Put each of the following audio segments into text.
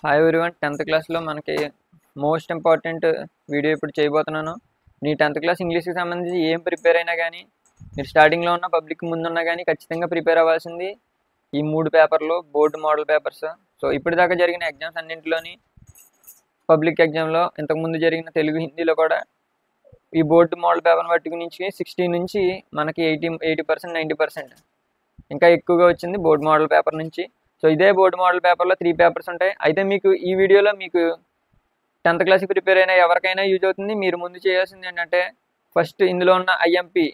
Hi everyone 10th క్లాస్లో మనకి most important video ఇప్పుడు చేయబోతున్నాను. నీ 10th క్లాస్ ఇంగ్లీష్కి సంబంధించి ఏం ప్రిపేర్ అయినా కానీ మీరు స్టార్టింగ్లో ఉన్న పబ్లిక్ ముందున్నా కానీ ఖచ్చితంగా ప్రిపేర్ అవ్వాల్సింది ఈ 3 పేపర్లు బోర్డు మోడల్ పేపర్స్. సో ఇప్పటిదాకా జరిగిన ఎగ్జామ్స్ అన్నింటిలోని పబ్లిక్ ఎగ్జామ్లో ఇంతకుముందు జరిగిన తెలుగు హిందీలో కూడా ఈ బోర్డు మోడల్ పేపర్ని పట్టుకు నుంచి 60 నుంచి మనకి 80% 90% ఇంకా ఎక్కువగా వచ్చింది బోర్డు మోడల్ పేపర్ నుంచి. సో ఇదే బోర్డు మోడల్ పేపర్లో 3 పేపర్స్ ఉంటాయి. అయితే మీకు ఈ వీడియోలో మీకు 10th క్లాస్కి ప్రిపేర్ అయినా ఎవరికైనా యూజ్ అవుతుంది. మీరు ముందు చేయాల్సింది ఏంటంటే ఫస్ట్ ఇందులో ఉన్న ఐఎంపీ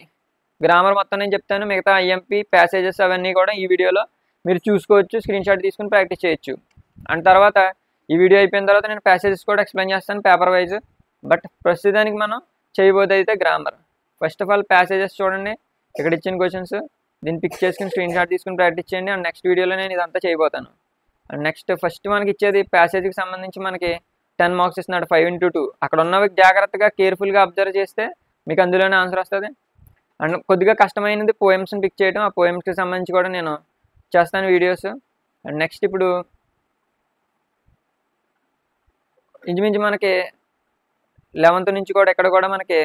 గ్రామర్ మొత్తం నేను చెప్తాను, మిగతా ఐఎంపీ ప్యాసేజెస్ అవన్నీ కూడా ఈ వీడియోలో మీరు చూసుకోవచ్చు, స్క్రీన్ షాట్ తీసుకుని ప్రాక్టీస్ చేయొచ్చు. అండ్ తర్వాత ఈ వీడియో అయిపోయిన తర్వాత నేను ప్యాసేజెస్ కూడా ఎక్స్ప్లెయిన్ చేస్తాను పేపర్ వైజ్. బట్ ప్రస్తుతానికి మనం చేయబోతే అయితే grammar. First of all passages చూడండి, ఇక్కడ ఇచ్చిన క్వశ్చన్స్ దీన్ని పిక్ చేసుకుని స్క్రీన్ షాట్ తీసుకుని ప్రాక్టీస్ చేయండి. అండ్ నెక్స్ట్ వీడియోలో నేను ఇదంతా చేయబోతాను. అండ్ నెక్స్ట్ ఫస్ట్ మనకి ఇచ్చేది ప్యాసేజ్కి సంబంధించి మనకి 10 మార్క్స్ ఇస్తున్నాడు 5 into 2. అక్కడ ఉన్నవి జాగ్రత్తగా కేర్ఫుల్గా అబ్జర్వ్ చేస్తే మీకు అందులోనే ఆన్సర్ వస్తుంది. అండ్ కొద్దిగా కష్టమైనది పోయమ్స్ని పిక్ చేయడం, ఆ పోయమ్స్కి సంబంధించి కూడా నేను చేస్తాను వీడియోస్. అండ్ నెక్స్ట్ ఇప్పుడు ఇంచుమించు మనకి 11th నుంచి కూడా ఇక్కడ కూడా మనకి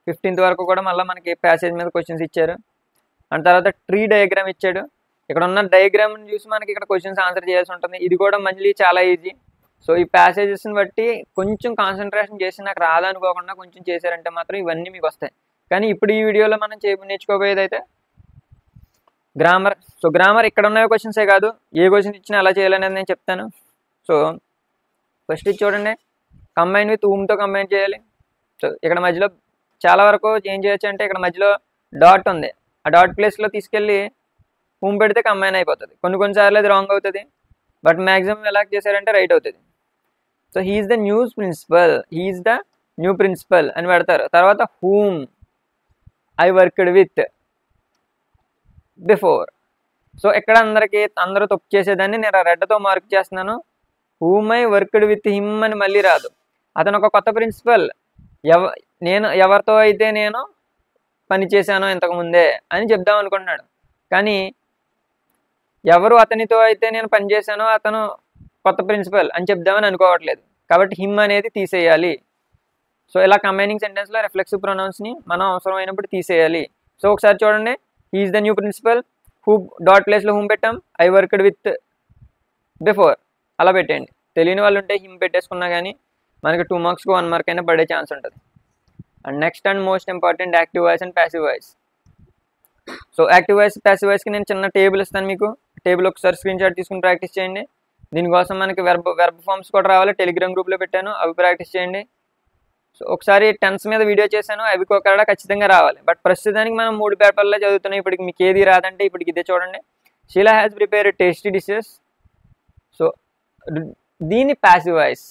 15th వరకు కూడా మళ్ళీ మనకి ప్యాసేజ్ మీద క్వశ్చన్స్ ఇచ్చారు. అండ్ తర్వాత ట్రీ డయాగ్రామ్ ఇచ్చాడు. ఇక్కడ ఉన్న డయాగ్రామ్ని చూసి మనకి ఇక్కడ క్వశ్చన్స్ ఆన్సర్ చేయాల్సి ఉంటుంది. ఇది కూడా మళ్ళీ చాలా ఈజీ. సో ఈ ప్యాసేజెస్ని బట్టి కొంచెం కాన్సన్ట్రేషన్ చేసి నాకు రాదనుకోకుండా కొంచెం చేశారంటే మాత్రం ఇవన్నీ మీకు వస్తాయి. కానీ ఇప్పుడు ఈ వీడియోలో మనం నేర్చుకోబోయేది అయితే గ్రామర్. సో గ్రామర్ ఇక్కడ ఉన్న క్వశ్చన్సే కాదు, ఏ క్వశ్చన్స్ ఇచ్చినా ఎలా చేయాలనేది నేను చెప్తాను. సో ఫస్ట్ ఇది చూడండి, కంబైన్ విత్ ఊమ్తో కంబైన్ చేయాలి. సో ఇక్కడ మధ్యలో చాలా వరకు ఏం చేయొచ్చు అంటే ఇక్కడ మధ్యలో డాట్ ఉంది, ఆ డాట్ ప్లేస్లో తీసుకెళ్ళి హూమ్ పెడితే కంబైన్ అయిపోతుంది. కొన్నిసార్లు అది రాంగ్ అవుతుంది, బట్ మ్యాక్సిమం ఎలా చేశారంటే రైట్ అవుతుంది. So he is the new principal అని పెడతారు. తర్వాత whom I worked with before. So ఇక్కడ అందరూ తప్పు చేసేదాన్ని నేను రెడ్తో మార్క్ చేస్తున్నాను. Whom I worked with him అని మళ్ళీ రాదు. అతను ఒక కొత్త ప్రిన్సిపల్. నేను ఎవరితో అయితే నేను పని చేశానో ఇంతకుముందే అని చెప్దాం అనుకుంటున్నాడు. కానీ ఎవరు అతనితో అయితే నేను పని చేశానో అతను కొత్త ప్రిన్సిపల్ అని చెప్దామని అనుకోవట్లేదు. కాబట్టి హిమ్ అనేది తీసేయాలి. సో ఇలా కంబైనింగ్ సెంటెన్స్లో రిఫ్లెక్సివ్ ప్రొనౌన్స్ని మనం అవసరమైనప్పుడు తీసేయాలి. సో ఒకసారి చూడండి, he is the new principal, who డాట్ ప్లేస్లో హూమ్ పెట్టాం, ఐ వర్క్డ్ విత్ బిఫోర్ అలా పెట్టండి. తెలియని వాళ్ళు ఉంటే హిమ్ పెట్టేసుకున్నా కానీ మనకి 2 మార్క్స్కి 1 మార్క్ అయినా పడే ఛాన్స్ ఉంటుంది. And next and most important active voice and passive voice. So active voice passive వాయిస్కి నేను చిన్న టేబుల్ ఇస్తాను మీకు. టేబుల్ ఒకసారి స్క్రీన్ షాట్ తీసుకుని ప్రాక్టీస్ చేయండి. దీనికోసం మనకి వెర్బ్ ఫామ్స్ కూడా రావాలి, టెలిగ్రామ్ గ్రూప్లో పెట్టాను, అవి ప్రాక్టీస్ చేయండి. సో ఒకసారి టెన్స్ మీద వీడియో చేశాను, అవి కూడా ఖచ్చితంగా రావాలి. బట్ ప్రస్తుతానికి మనం 3 పేపర్లో చదువుతున్నాం. ఇప్పటికి మీకు ఏది రాదంటే ఇప్పటికి ఇదే చూడండి. Sheela has prepare tasty dishes. So దీన్ని ప్యాసివ్ వాయిస్.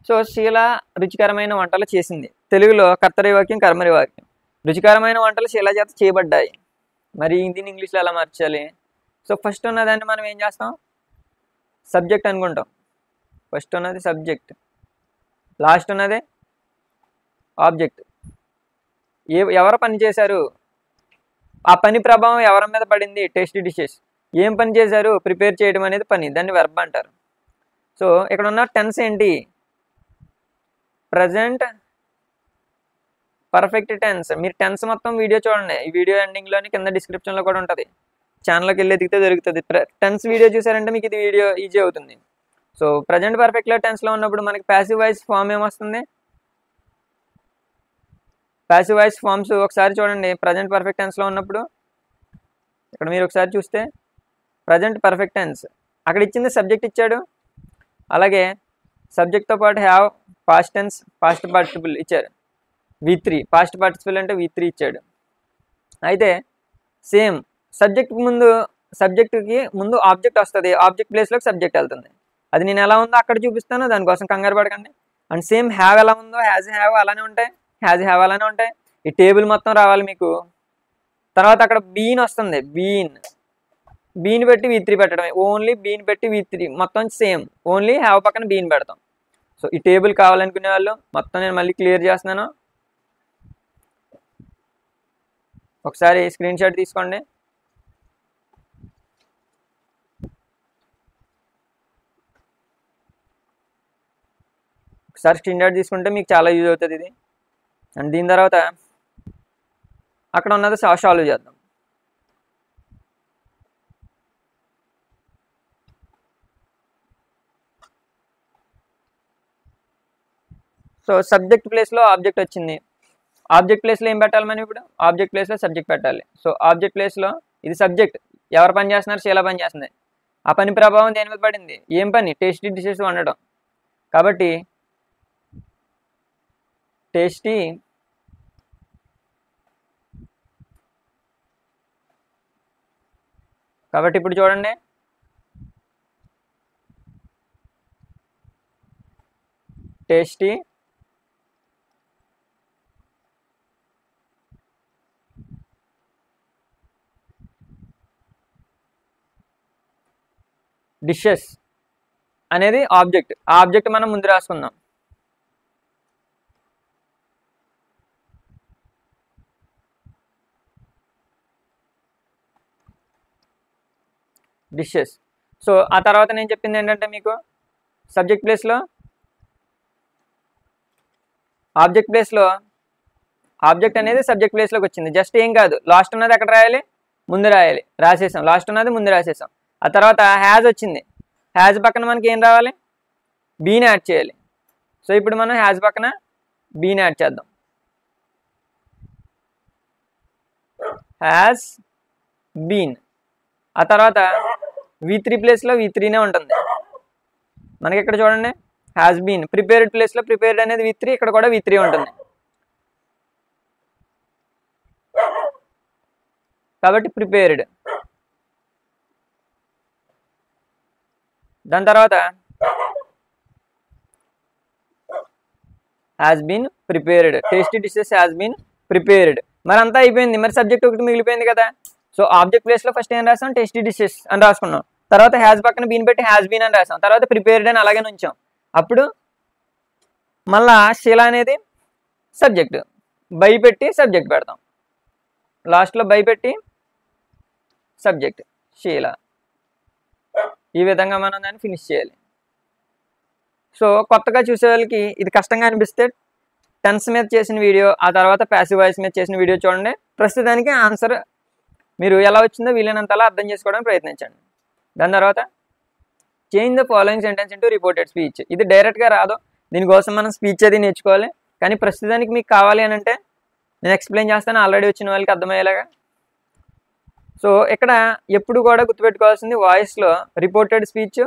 సో షీలా రుచికరమైన వంటలు చేసింది. తెలుగులో కర్తరి వాక్యం కర్మరి వాక్యం. రుచికరమైన వంటలు షీలా చేత చేయబడ్డాయి. మరి దీన్ని ఇంగ్లీష్లో ఎలా మార్చాలి? సో ఫస్ట్ ఉన్నదాన్ని మనం ఏం చేస్తాం, సబ్జెక్ట్ అనుకుంటాం. ఫస్ట్ ఉన్నది సబ్జెక్ట్, లాస్ట్ ఉన్నది ఆబ్జెక్ట్. ఎవరు పని చేశారు, ఆ పని ప్రభావం ఎవరి మీద పడింది, టేస్టీ డిషెస్. ఏం పని చేశారు, ప్రిపేర్ చేయడం అనేది పని, దాన్ని వెర్బ్ అంటారు. సో ఇక్కడ ఉన్న టెన్స్ ఏంటి, ప్రజెంట్ పర్ఫెక్ట్ టెన్స్. మీరు టెన్స్ మొత్తం వీడియో చూడండి, ఈ వీడియో ఎండింగ్లోని కింద డిస్క్రిప్షన్లో కూడా ఉంటుంది, ఛానల్కి వెళ్ళి ఎదిగితే దొరుకుతుంది. టెన్స్ వీడియో చూసారంటే మీకు ఇది వీడియో ఈజీ అవుతుంది. సో ప్రజెంట్ పర్ఫెక్ట్లో టెన్స్లో ఉన్నప్పుడు మనకి ప్యాసివ్ వాయిస్ ఫామ్ ఏమొస్తుంది, ప్యాసివ్ వాయిస్ ఫామ్స్ ఒకసారి చూడండి. ప్రజెంట్ పర్ఫెక్ట్ టెన్స్లో ఉన్నప్పుడు ఇక్కడ మీరు ఒకసారి చూస్తే ప్రజెంట్ పర్ఫెక్ట్ టెన్స్ అక్కడ ఇచ్చింది సబ్జెక్ట్ ఇచ్చాడు, అలాగే సబ్జెక్ట్తో పాటు have, past tense, past participle ఇచ్చారు. V3 పాస్ట్ పార్టిసిపుల్ అంటే V3 ఇచ్చాడు. అయితే సేమ్ సబ్జెక్ట్కి ముందు ఆబ్జెక్ట్ వస్తుంది, ఆబ్జెక్ట్ ప్లేస్లోకి సబ్జెక్ట్ వెళ్తుంది. అది నేను ఎలా ఉందో అక్కడ చూపిస్తాను, దానికోసం కంగారు పడకండి. అండ్ సేమ్ హ్యావ్ ఎలా ఉందో హ్యాజ్ హ్యావ్ అలానే ఉంటాయి, హ్యాజ్ హ్యావ్ అలానే ఉంటాయి. ఈ టేబుల్ మొత్తం రావాలి మీకు. తర్వాత అక్కడ బీన్ వస్తుంది, బీన్ పెట్టి V3 పెట్టడమే, ఓన్లీ బీన్ పెట్టి V3 మొత్తం సేమ్, ఓన్లీ హ్యావ్ పక్కన బీన్ పెడతాం. సో ఈ టేబుల్ కావాలనుకునే వాళ్ళు మొత్తం నేను మళ్ళీ క్లియర్ చేస్తున్నాను. ఒకసారి స్క్రీన్ షాట్ తీసుకోండి. ఒకసారి స్క్రీన్ షాట్ తీసుకుంటే మీకు చాలా యూజ్ అవుతుంది ఇది. అండ్ దీని తర్వాత అక్కడ ఉన్నది సాల్వ్ చేద్దాం. సో సబ్జెక్ట్ ప్లేస్లో ఆబ్జెక్ట్ వచ్చింది. ఆబ్జెక్ట్ ప్లేస్లో ఏం పెట్టాలి మనం ఇప్పుడు? ఆబ్జెక్ట్ ప్లేస్లో సబ్జెక్ట్ పెట్టాలి. సో ఆబ్జెక్ట్ ప్లేస్లో ఇది సబ్జెక్ట్, ఎవరు పని చేస్తున్నారు? శీల పని చేస్తుంది. ఆ పని ప్రభావం దేని మీద పడింది? ఏం పని? టేస్టీ డిషెస్ వండడం. కాబట్టి టేస్టీ కాబట్టి ఇప్పుడు చూడండి, టేస్టీ డిషెస్ అనేది ఆబ్జెక్ట్. ఆ ఆబ్జెక్ట్ మనం ముందు రాసుకుందాం. డిషెస్. సో ఆ తర్వాత నేను చెప్పింది ఏంటంటే మీకు సబ్జెక్ట్ ప్లేస్లో ఆబ్జెక్ట్ అనేది సబ్జెక్ట్ ప్లేస్లోకి వచ్చింది. జస్ట్ ఏం కాదు, లాస్ట్ ఉన్నది ఎక్కడ రాయాలి? ముందు రాయాలి. రాసేసాం. లాస్ట్ ఉన్నది ముందు రాసేసాం. ఆ తర్వాత హ్యాజ్ వచ్చింది. హ్యాజ్ పక్కన మనకి ఏం రావాలి? బీని యాడ్ చేయాలి. సో ఇప్పుడు మనం హ్యాజ్ పక్కన బీని యాడ్ చేద్దాం. Has been. ఆ తర్వాత V3 ప్లేస్లో V3నే ఉంటుంది మనకి. ఇక్కడ చూడండి, హ్యాజ్ బీన్. ప్రిపేర్డ్ ప్లేస్లో ప్రిపేర్డ్ అనేది V3, ఇక్కడ కూడా V3 ఉంటుంది. కాబట్టి ప్రిపేర్డ్. దాని తర్వాత has been prepared. Tasty dishes has been prepared. మరి అంతా అయిపోయింది. మరి సబ్జెక్ట్ ఒకటి మిగిలిపోయింది కదా. సో ఆబ్జెక్ట్ ప్లేస్లో ఫస్ట్ ఏం రాసాం? టేస్టీ డిషెస్ అని రాసుకున్నాం. తర్వాత హ్యాస్ పక్కన బీన్ పెట్టి హ్యాస్ బీన్ అని రాసాం. తర్వాత ప్రిపేర్డ్ అని అలాగే ఉంచాం. అప్పుడు మళ్ళా శీల అనేది సబ్జెక్ట్. బై పెట్టి సబ్జెక్ట్ పెడతాం. లాస్ట్లో బై పెట్టి సబ్జెక్ట్ శీల. ఈ విధంగా మనం దాన్ని ఫినిష్ చేయాలి. సో కొత్తగా చూసే వాళ్ళకి ఇది కష్టంగా అనిపిస్తే టెన్స్ మీద చేసిన వీడియో, ఆ తర్వాత ప్యాసివ్ వాయిస్ మీద చేసిన వీడియో చూడండి. ప్రస్తుతానికి ఆన్సర్ మీరు ఎలా వచ్చిందో వీలైనంతలా అర్థం చేసుకోవడానికి ప్రయత్నించండి. దాని తర్వాత change the following sentence into reported speech. ఇది డైరెక్ట్గా రాదు, దీనికోసం మనం స్పీచ్ అది నేర్చుకోవాలి. కానీ ప్రస్తుతానికి మీకు కావాలి అని అంటే నేను ఎక్స్ప్లెయిన్ చేస్తాను, ఆల్రెడీ వచ్చిన వాళ్ళకి అర్థమయ్యేలాగా. సో ఇక్కడ ఎప్పుడు కూడా గుర్తుపెట్టుకోవాల్సింది, వాయిస్లో reported speech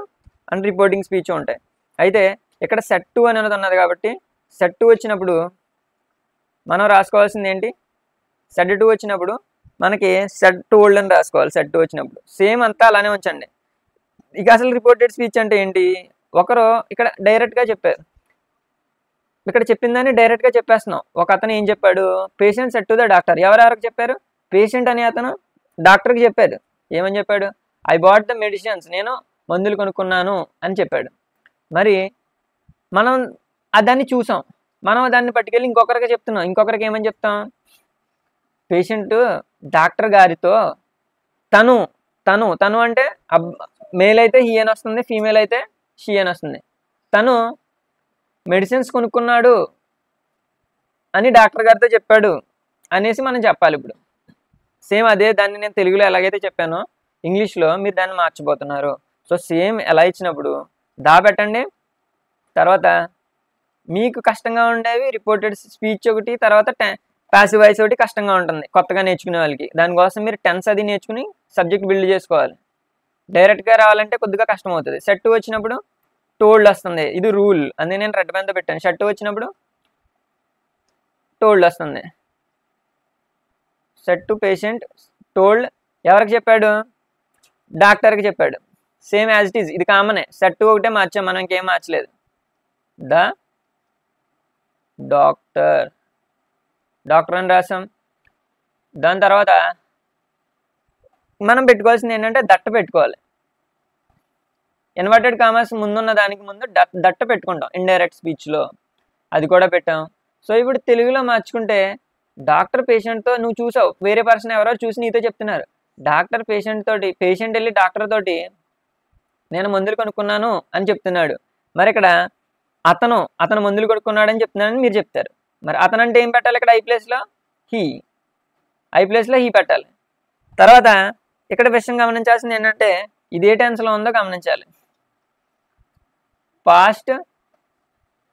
and reporting speech ఉంటాయి. అయితే ఇక్కడ సెట్ 2 అనేది ఉన్నది కాబట్టి సెట్ 2 వచ్చినప్పుడు మనం రాసుకోవాల్సింది ఏంటి? సెట్ 2 వచ్చినప్పుడు మనకి సెట్ టోల్డ్ అని రాసుకోవాలి. సెట్ 2 వచ్చినప్పుడు సేమ్ అంతా అలానే ఉంచండి. ఇక అసలు రిపోర్టెడ్ స్పీచ్ అంటే ఏంటి? ఒకరు ఇక్కడ డైరెక్ట్గా చెప్పారు, ఇక్కడ చెప్పిందని డైరెక్ట్గా చెప్పేస్తున్నాం. ఒక అతను ఏం చెప్పాడు? Patient set to the doctor. ఎవరెవరికి చెప్పారు? పేషెంట్ అనే అతను డాక్టర్కి చెప్పాడు. ఏమని చెప్పాడు? I bought the medicines. నేను మందులు కొనుక్కున్నాను అని చెప్పాడు. మరి మనం దాన్ని చూసాం, మనం దాన్ని పట్టుకెళ్ళి ఇంకొకరికి చెప్తున్నాం. ఇంకొకరికి ఏమని చెప్తాం? పేషెంట్ డాక్టర్ గారితో తను తను తను అంటే మేల్ అయితే హీ అని వస్తుంది, ఫీమేల్ అయితే షీ అని వస్తుంది. తను మెడిసిన్స్ కొనుక్కున్నాడు అని డాక్టర్ గారితో చెప్పాడు అనేసి మనం చెప్పాలి. ఇప్పుడు సేమ్ అదే దాన్ని నేను తెలుగులో ఎలాగైతే చెప్పానో ఇంగ్లీష్లో మీరు దాన్ని మార్చిపోతున్నారు. సో సేమ్ ఎలా ఇచ్చినప్పుడు దా పెట్టండి. తర్వాత మీకు కష్టంగా ఉండేవి రిపోర్టెడ్ స్పీచ్ ఒకటి, తర్వాత ప్యాసివ్ వాయిస్ ఒకటి కష్టంగా ఉంటుంది కొత్తగా నేర్చుకునే వాళ్ళకి. దానికోసం మీరు టెన్స్ అది నేర్చుకుని సబ్జెక్ట్ బిల్డ్ చేసుకోవాలి. డైరెక్ట్గా రావాలంటే కొద్దిగా కష్టం అవుతుంది. సెట్ 2 వచ్చినప్పుడు టోల్డ్ వస్తుంది, ఇది రూల్ అని నేను రెడ్ పెన్తో పెట్టాను. సెట్ 2 వచ్చినప్పుడు టోల్డ్ వస్తుంది. సెట్ 2 పేషెంట్ టోల్డ్ ఎవరికి చెప్పాడు? డాక్టర్కి చెప్పాడు. సేమ్ యాజ్ ఇట్ ఈజ్, ఇది కామనే. సెట్ 2 ఒకటే మార్చాం, మనం ఇంకేం మార్చలేదు. ద డాక్టర్ అని రాసాం. దాని తర్వాత మనం పెట్టుకోవాల్సింది ఏంటంటే దట్ట పెట్టుకోవాలి. ఇన్వర్టెడ్ కామర్స్ ముందున్న దానికి ముందు దట్ట పెట్టుకుంటాం ఇండైరెక్ట్ స్పీచ్లో, అది కూడా పెట్టాం. సో ఇప్పుడు తెలుగులో మార్చుకుంటే డాక్టర్ పేషెంట్తో, నువ్వు చూసావు వేరే పర్సన్ ఎవరో చూసి నీతో చెప్తున్నారు. డాక్టర్ పేషెంట్ తోటి, పేషెంట్ వెళ్ళి డాక్టర్ తోటి నేను మందులు కొనుక్కున్నాను అని చెప్తున్నాడు. మరి ఇక్కడ అతను మందులు కొడుకున్నాడని చెప్తున్నాడని మీరు చెప్తారు. మరి అతను అంటే ఏం పెట్టాలి ఇక్కడ? ఐ ప్లేస్లో హీ పెట్టాలి. తర్వాత ఇక్కడ విషయం గమనించాల్సింది ఏంటంటే ఇది ఏ టెన్స్లో ఉందో గమనించాలి. పాస్ట్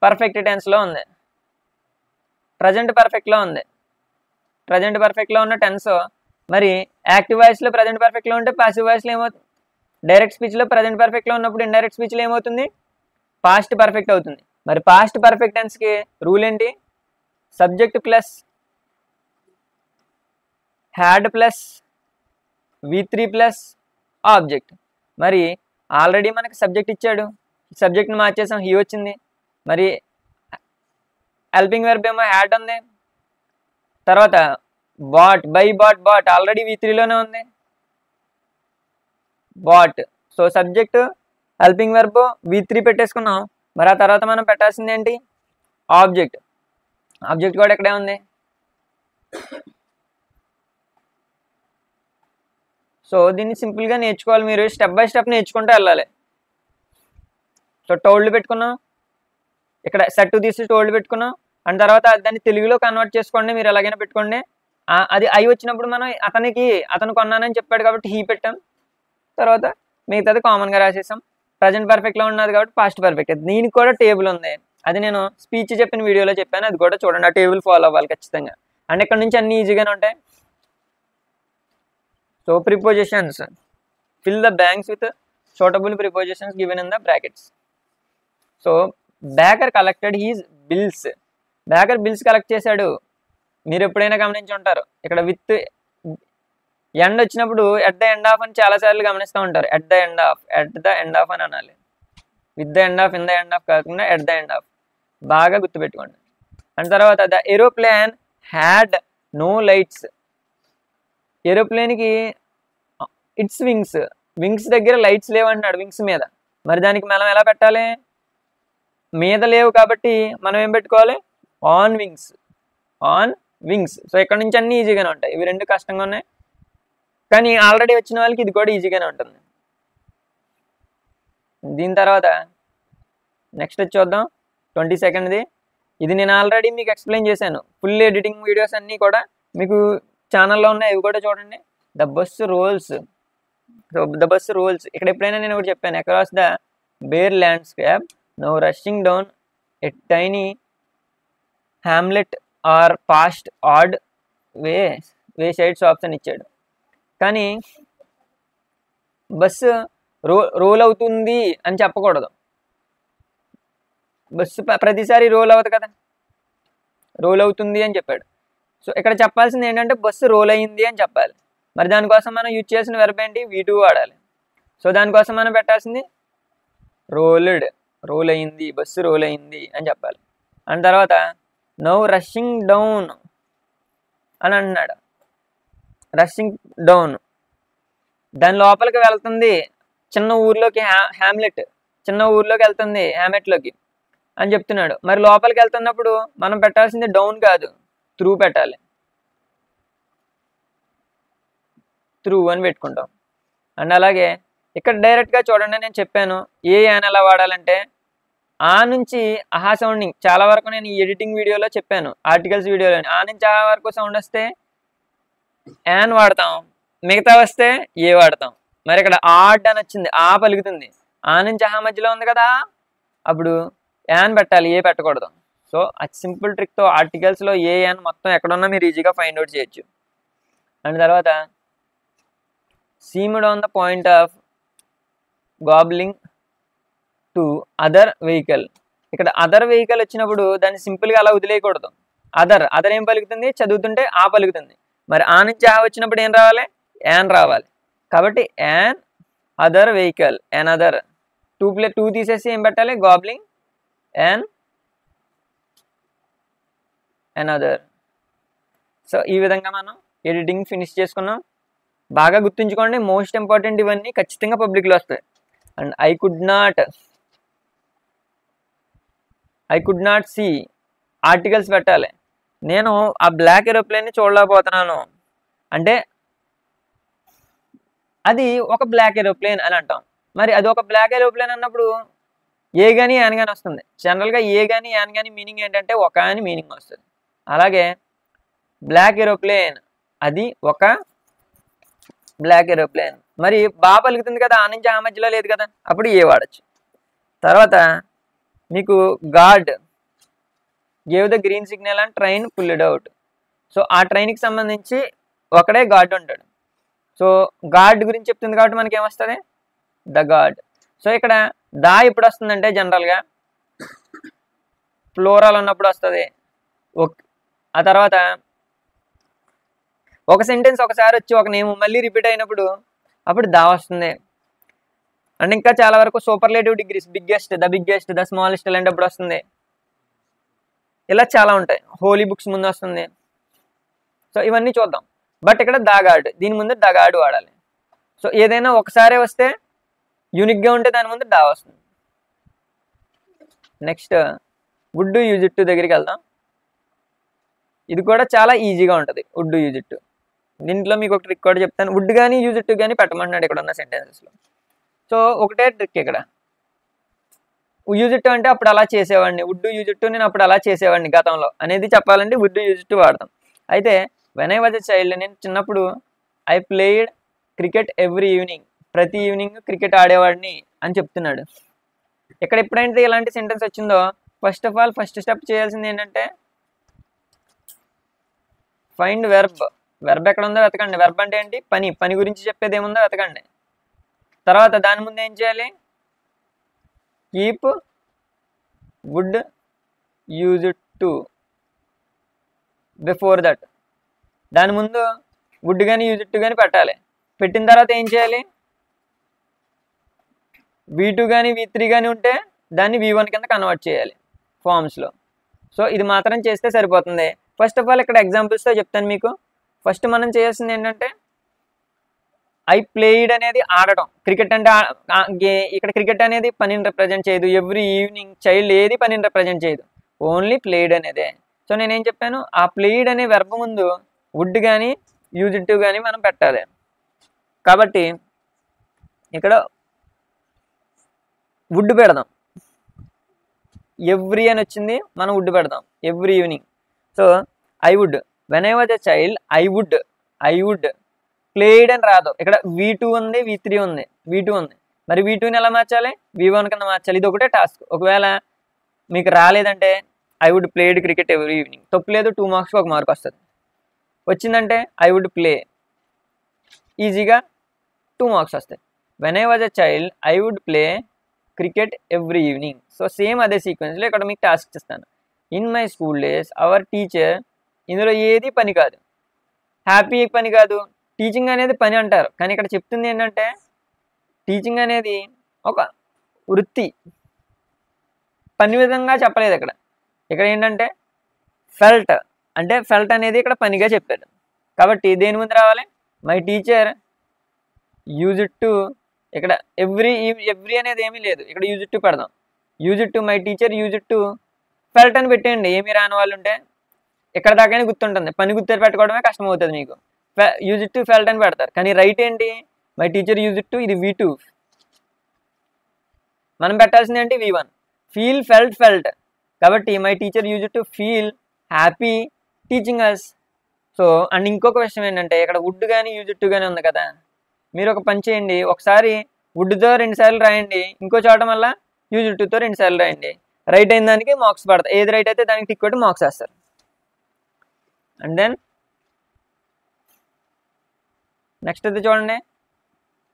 పర్ఫెక్ట్ టెన్స్లో ఉంది, ప్రజెంట్ పర్ఫెక్ట్లో ఉంది. ప్రజెంట్ పర్ఫెక్ట్లో ఉన్న టెన్స్ మరి యాక్టివ్ వాయిస్లో ప్రజెంట్ పర్ఫెక్ట్లో ఉంటే పాసివ్ వాయిస్లో ఏమవుతుంది? డైరెక్ట్ స్పీచ్లో ప్రజెంట్ పర్ఫెక్ట్లో ఉన్నప్పుడు ఇండైరెక్ట్ స్పీచ్లో ఏమవుతుంది? పాస్ట్ పర్ఫెక్ట్ అవుతుంది. మరి పాస్ట్ పర్ఫెక్ట్ టెన్స్కి రూల్ ఏంటి? Subject plus had plus V3 plus object. మరి ఆల్రెడీ మనకి సబ్జెక్ట్ ఇచ్చాడు, సబ్జెక్ట్ని మార్చేసాం, హీ వచ్చింది. మరి హెల్పింగ్ వెర్బ్ ఏమో హ్యాడ్ ఉంది. తర్వాత బాట్ ఆల్రెడీ V3లోనే ఉంది, bought. So subject helping verb V3 పెట్టేసుకున్నాం. మరి ఆ తర్వాత మనం పెట్టాల్సింది ఏంటి? ఆబ్జెక్ట్ కూడా ఎక్కడే ఉంది. సో దీన్ని సింపుల్గా నేర్చుకోవాలి, మీరు స్టెప్ బై స్టెప్ నేర్చుకుంటూ వెళ్ళాలి. సో టోల్డ్ పెట్టుకున్నాం, ఇక్కడ సెట్ తీసి టోల్డ్ పెట్టుకున్నాం. అండ్ తర్వాత దాన్ని తెలుగులో కన్వర్ట్ చేసుకోండి, మీరు ఎలాగైనా పెట్టుకోండి. అది ఐ వచ్చినప్పుడు మనం అతను కొన్నానని చెప్పాడు కాబట్టి హీ పెట్టాం. తర్వాత మిగతాది కామన్గా రాసేసాం. ప్రజెంట్ పర్ఫెక్ట్లో ఉన్నది కాబట్టి పాస్ట్ పర్ఫెక్ట్. దీనికి కూడా టేబుల్ ఉంది, అది నేను స్పీచ్ చెప్పిన వీడియోలో చెప్పాను, అది కూడా చూడండి. ఆ టేబుల్ ఫాలో అవ్వాలి ఖచ్చితంగా. అండ్ ఇక్కడ నుంచి అన్ని ఈజీగానే ఉంటాయి. So prepositions, fill the blanks with suitable prepositions given in the brackets. So baker collected his bills. Baker bills collect చేశాడు. మీరు ఎప్పుడైనా గమనించి ఉంటారు, ఇక్కడ విత్ ఎండ్ వచ్చినప్పుడు ఎట్ ద ఎండ్ ఆఫ్ అని చాలాసార్లు గమనిస్తూ ఉంటారు. ఎట్ ద ఎండ్ ఆఫ్ అని అనాలి. With the end of, in the end of కాకుండా ఎట్ ద ఎండ్ ఆఫ్. బాగా గుర్తుపెట్టుకోండి. అండ్ తర్వాత the aeroplane had no lights. ఏరోప్లేన్కి ఇట్స్ వింగ్స్ దగ్గర లైట్స్ లేవంటున్నాడు, వింగ్స్ మీద. మరి దానికి మనం ఎలా పెట్టాలి? మీద లేవు కాబట్టి మనం ఏం పెట్టుకోవాలి? On wings. సో ఇక్కడ నుంచి అన్నీ ఈజీగానే ఉంటాయి. ఇవి రెండు కష్టంగా ఉన్నాయి, కానీ ఆల్రెడీ వచ్చిన వాళ్ళకి ఇది కూడా ఈజీగానే ఉంటుంది. దీని తర్వాత నెక్స్ట్ చూద్దాం 22nd. ఇది నేను ఆల్రెడీ మీకు ఎక్స్ప్లెయిన్ చేశాను. ఫుల్ ఎడిటింగ్ వీడియోస్ అన్నీ కూడా మీకు ఛానల్లో ఉన్నాయి, ఇవి కూడా చూడండి. The bus rolls. So the bus rolls ఇక్కడ ఎప్పుడైనా నేను ఒకటి చెప్పాను, across the bare landscape now rushing down a tiny hamlet or past odd wayside shops అని ఇచ్చాడు. కానీ బస్సు రోల్ అవుతుంది అని చెప్పకూడదు. బస్సు ప్రతిసారి రోల్ అవ్వదు కదా, రోల్ అవుతుంది అని చెప్పాడు. సో ఇక్కడ చెప్పాల్సింది ఏంటంటే బస్సు రోల్ అయ్యింది అని చెప్పాలి. మరి దానికోసం మనం యూజ్ చేసిన వెర్బ్ ఏంటి? V2 వాడాలి. సో దానికోసం మనం పెట్టాల్సింది రోల్ అయ్యింది, బస్సు రోల్ అయ్యింది అని చెప్పాలి. అండ్ తర్వాత నౌ రషింగ్ డౌన్ అని అంటున్నాడు. రషింగ్ డౌన్, దాని లోపలికి వెళ్తుంది, చిన్న ఊర్లోకి, చిన్న ఊర్లోకి వెళ్తుంది, హ్యామెట్లోకి అని చెప్తున్నాడు. మరి లోపలికి వెళ్తున్నప్పుడు మనం పెట్టాల్సింది డౌన్ కాదు, త్రూ పెట్టాలి. త్రూ అని పెట్టుకుంటాం. అండ్ అలాగే ఇక్కడ డైరెక్ట్గా చూడండి, నేను చెప్పాను యాన్ ఎలా వాడాలంటే ఆ నుంచి ఆహా సౌండింగ్. చాలా వరకు నేను ఈ ఎడిటింగ్ వీడియోలో చెప్పాను, ఆర్టికల్స్ వీడియోలో. ఆ నుంచి ఆ వరకు సౌండ్ వస్తే యాన్ వాడతాం, మిగతా వస్తే ఏ వాడతాం. మరి ఇక్కడ ఆడ్ అని వచ్చింది, ఆ పలుకుతుంది. ఆ నుంచి ఆహా మధ్యలో ఉంది కదా, అప్పుడు యాన్ పెట్టాలి, ఏ పెట్టకూడదు. సో ఆ సింపుల్ ట్రిక్తో ఆర్టికల్స్లో యాన్ మొత్తం ఎక్కడున్నా మీరు ఈజీగా ఫైండ్ అవుట్ చేయొచ్చు. అండ్ తర్వాత seemed on the point of gobbling to other vehicle. ఇక్కడ అదర్ వెహికల్ వచ్చినప్పుడు దాన్ని సింపుల్గా అలా వదిలేయకూడదు. అదర్ ఏం పలుకుతుంది? చదువుతుంటే ఆ పలుకుతుంది. మరి ఆ నుంచి ఆ వచ్చినప్పుడు ఏం రావాలి? యాన్ రావాలి. కాబట్టి an other vehicle, an other. Two తీసేసి ఏం పెట్టాలి? గాబ్లింగ్ యాన్ అదర్. సో ఈ విధంగా మనం ఎడిటింగ్ ఫినిష్ చేసుకున్నాం. బాగా గుర్తుంచుకోండి, మోస్ట్ ఇంపార్టెంట్ ఇవన్నీ ఖచ్చితంగా పబ్లిక్లో వస్తాయి. And I could not see articles పెట్టాలి. నేను ఆ బ్లాక్ ఏరోప్లేన్ని చూడలేకపోతున్నాను అంటే అది ఒక బ్లాక్ ఏరోప్లేన్ అని అంటాం. మరి అది ఒక బ్లాక్ ఏరోప్లేన్ అన్నప్పుడు ఏ కానీ యాన్ కానీ వస్తుంది. జనరల్గా ఏ కానీ యాన్ కానీ మీనింగ్ ఏంటంటే ఒక అని మీనింగ్ వస్తుంది. అలాగే బ్లాక్ ఏరోప్లేన్, అది ఒక బ్లాక్ ఏరోప్లేన్. మరి బాగా పలుకుతుంది కదా, ఆ నుంచి ఆ మధ్యలో లేదు కదా, అప్పుడు ఏ వాడచ్చు. తర్వాత మీకు God gave the green signal and train pulled out. So ఆ ట్రైన్కి సంబంధించి ఒకడే గాడ్ ఉంటాడు. సో గాడ్ గురించి చెప్తుంది కాబట్టి మనకి ఏమొస్తుంది, ద గాడ్. సో ఇక్కడ దా ఎప్పుడు వస్తుందంటే జనరల్గా ఫ్లోరాల్ ఉన్నప్పుడు వస్తుంది. ఆ తర్వాత ఒక సెంటెన్స్ ఒకసారి వచ్చి ఒక నేమ్ మళ్ళీ రిపీట్ అయినప్పుడు అప్పుడు దా వస్తుంది. అండ్ ఇంకా చాలా వరకు superlative degrees, biggest, the smallest అలాంటప్పుడు వస్తుంది. ఇలా చాలా ఉంటాయి. హోలీ బుక్స్ ముందు వస్తుంది. సో ఇవన్నీ చూద్దాం. బట్ ఇక్కడ ద గాడ్, దీని ముందు ద గాడ్ వాడాలి. సో ఏదైనా ఒకసారి వస్తే యూనిక్గా ఉంటే దాని ముందు డా వస్తుంది. Next would do use it to దగ్గరికి వెళ్దాం. ఇది కూడా చాలా ఈజీగా ఉంటుంది. Would do use it to, దీంట్లో మీకు ఒక ట్రిక్ కూడా చెప్తాను. వుడ్ కానీ యూజ్ ఇట్ టు కానీ పెట్టమంటున్నాడు ఇక్కడ ఉన్న సెంటెన్సెస్లో. సో ఒకటే ట్రిక్ ఇక్కడ, యూజ్ ఇట్ టు అంటే అప్పుడు అలా చేసేవాడిని, would do use it to నేను అప్పుడు అలా చేసేవాడిని గతంలో అనేది చెప్పాలంటే would do use it to వాడతాం. అయితే when I was a child, నేను చిన్నప్పుడు I played cricket every evening, ప్రతి ఈవినింగ్ క్రికెట్ ఆడేవాడిని అని చెప్తున్నాడు. ఇక్కడ ఎప్పుడైతే ఇలాంటి సెంటెన్స్ వచ్చిందో first of all first step చేయాల్సింది ఏంటంటే ఫైండ్ వెర్బ్. వెర్బ్ ఎక్కడ ఉందో వెతకండి. వెర్బ్ అంటే ఏంటి, పని. పని గురించి చెప్పేది ఏముందో వెతకండి. తర్వాత దాని ముందు ఏం చేయాలి, keep would use it to before that. దాని ముందు వుడ్ కానీ యూజ్ ఇట్ టు కానీ పెట్టాలి. పెట్టిన తర్వాత ఏం చేయాలి, V2 కానీ V3 కానీ ఉంటే దాన్ని V1 కింద కన్వర్ట్ చేయాలి ఫామ్స్లో. సో ఇది మాత్రం చేస్తే సరిపోతుంది. ఫస్ట్ ఆఫ్ ఆల్ ఇక్కడ ఎగ్జాంపుల్స్తో చెప్తాను మీకు. ఫస్ట్ మనం చేయాల్సింది ఏంటంటే ఐ ప్లేయిడ్ అనేది ఆడటం. క్రికెట్ అంటే ఇక్కడ క్రికెట్ అనేది పనిని రిప్రజెంట్ చేయదు. ఎవ్రీ ఈవినింగ్ చైల్డ్ ఏది పనిని రిప్రజెంట్ చేయదు, ఓన్లీ ప్లేయిడ్ అనేదే. సో నేనేం చెప్పాను, ఆ ప్లేయిడ్ అనే వెర్బ్ ముందు వుడ్ కానీ యూజ్ ఇట్ టు కానీ మనం పెట్టాలి. కాబట్టి ఇక్కడ వుడ్ పెడదాం. ఎవ్రీ అని వచ్చింది, మనం వుడ్ పెడదాం. Every evening. So I would, when I was a child I would played అని రాదు. ఇక్కడ V2 ఉంది, V3 ఉంది, V2 ఉంది. మరి V2ని ఎలా మార్చాలి, V1 కింద మార్చాలి. ఇది ఒకటే టాస్క్. ఒకవేళ మీకు రాలేదంటే I would played cricket every evening, తప్పు లేదు, 2 మార్క్స్కి 1 మార్క్ వస్తుంది. వచ్చిందంటే ఐ వుడ్ ప్లే, ఈజీగా 2 మార్క్స్ వస్తాయి. When I was a child I would play cricket every evening. So same అదే సీక్వెన్స్లో ఇక్కడ మీకు టాస్క్ ఇస్తాను. In my school days our teacher, ఇందులో ఏది పని కాదు, హ్యాపీ పని కాదు. టీచింగ్ అనేది పని అంటారు, కానీ ఇక్కడ చెప్తుంది ఏంటంటే టీచింగ్ అనేది ఒక వృత్తి, పని విధంగా చెప్పలేదు. ఇక్కడ ఏంటంటే ఫెల్ట్, అంటే ఫెల్ట్ అనేది ఇక్కడ పనిగా చెప్పాడు. కాబట్టి దేని ముందు రావాలి, my teacher use it to. ఇక్కడ ఎవ్రీ అనేది ఏమీ లేదు, ఇక్కడ యూజ్ ఇట్ టు పెడదాం. Use it to, my teacher use it to felt అని పెట్టేయండి. ఏమీ రాని వాళ్ళు ఉంటే ఇక్కడ దాకానే గుర్తుంటుంది, పని గుర్తు పెట్టుకోవడమే కష్టం అవుతుంది మీకు. యూజ్ ఇట్ టు ఫెల్ట్ అని పెడతారు, కానీ రైట్ ఏంటి, my teacher use it to, ఇది V2. మనం పెట్టాల్సింది ఏంటి, V1. Feel felt. కాబట్టి my teacher use it to feel happy teaching us. So and ఇంకొక విషయం ఏంటంటే ఇక్కడ వుడ్ కానీ యూజ్ ఇట్ టు కానీ ఉంది కదా, మీరు ఒక పని చేయండి. ఒకసారి వుడ్తో 2 సార్లు రాయండి, ఇంకో చోట మళ్ళీ యూజ్ ఇట్ టుతో 2 సార్లు రాయండి. రైట్ అయిన దానికి మార్క్స్ పడతాయి. ఏది రైట్ అయితే దానికి టిక్ కొట్టి మార్క్స్ వేస్తారు. అండ్ దెన్ నెక్స్ట్ అయితే చూడండి,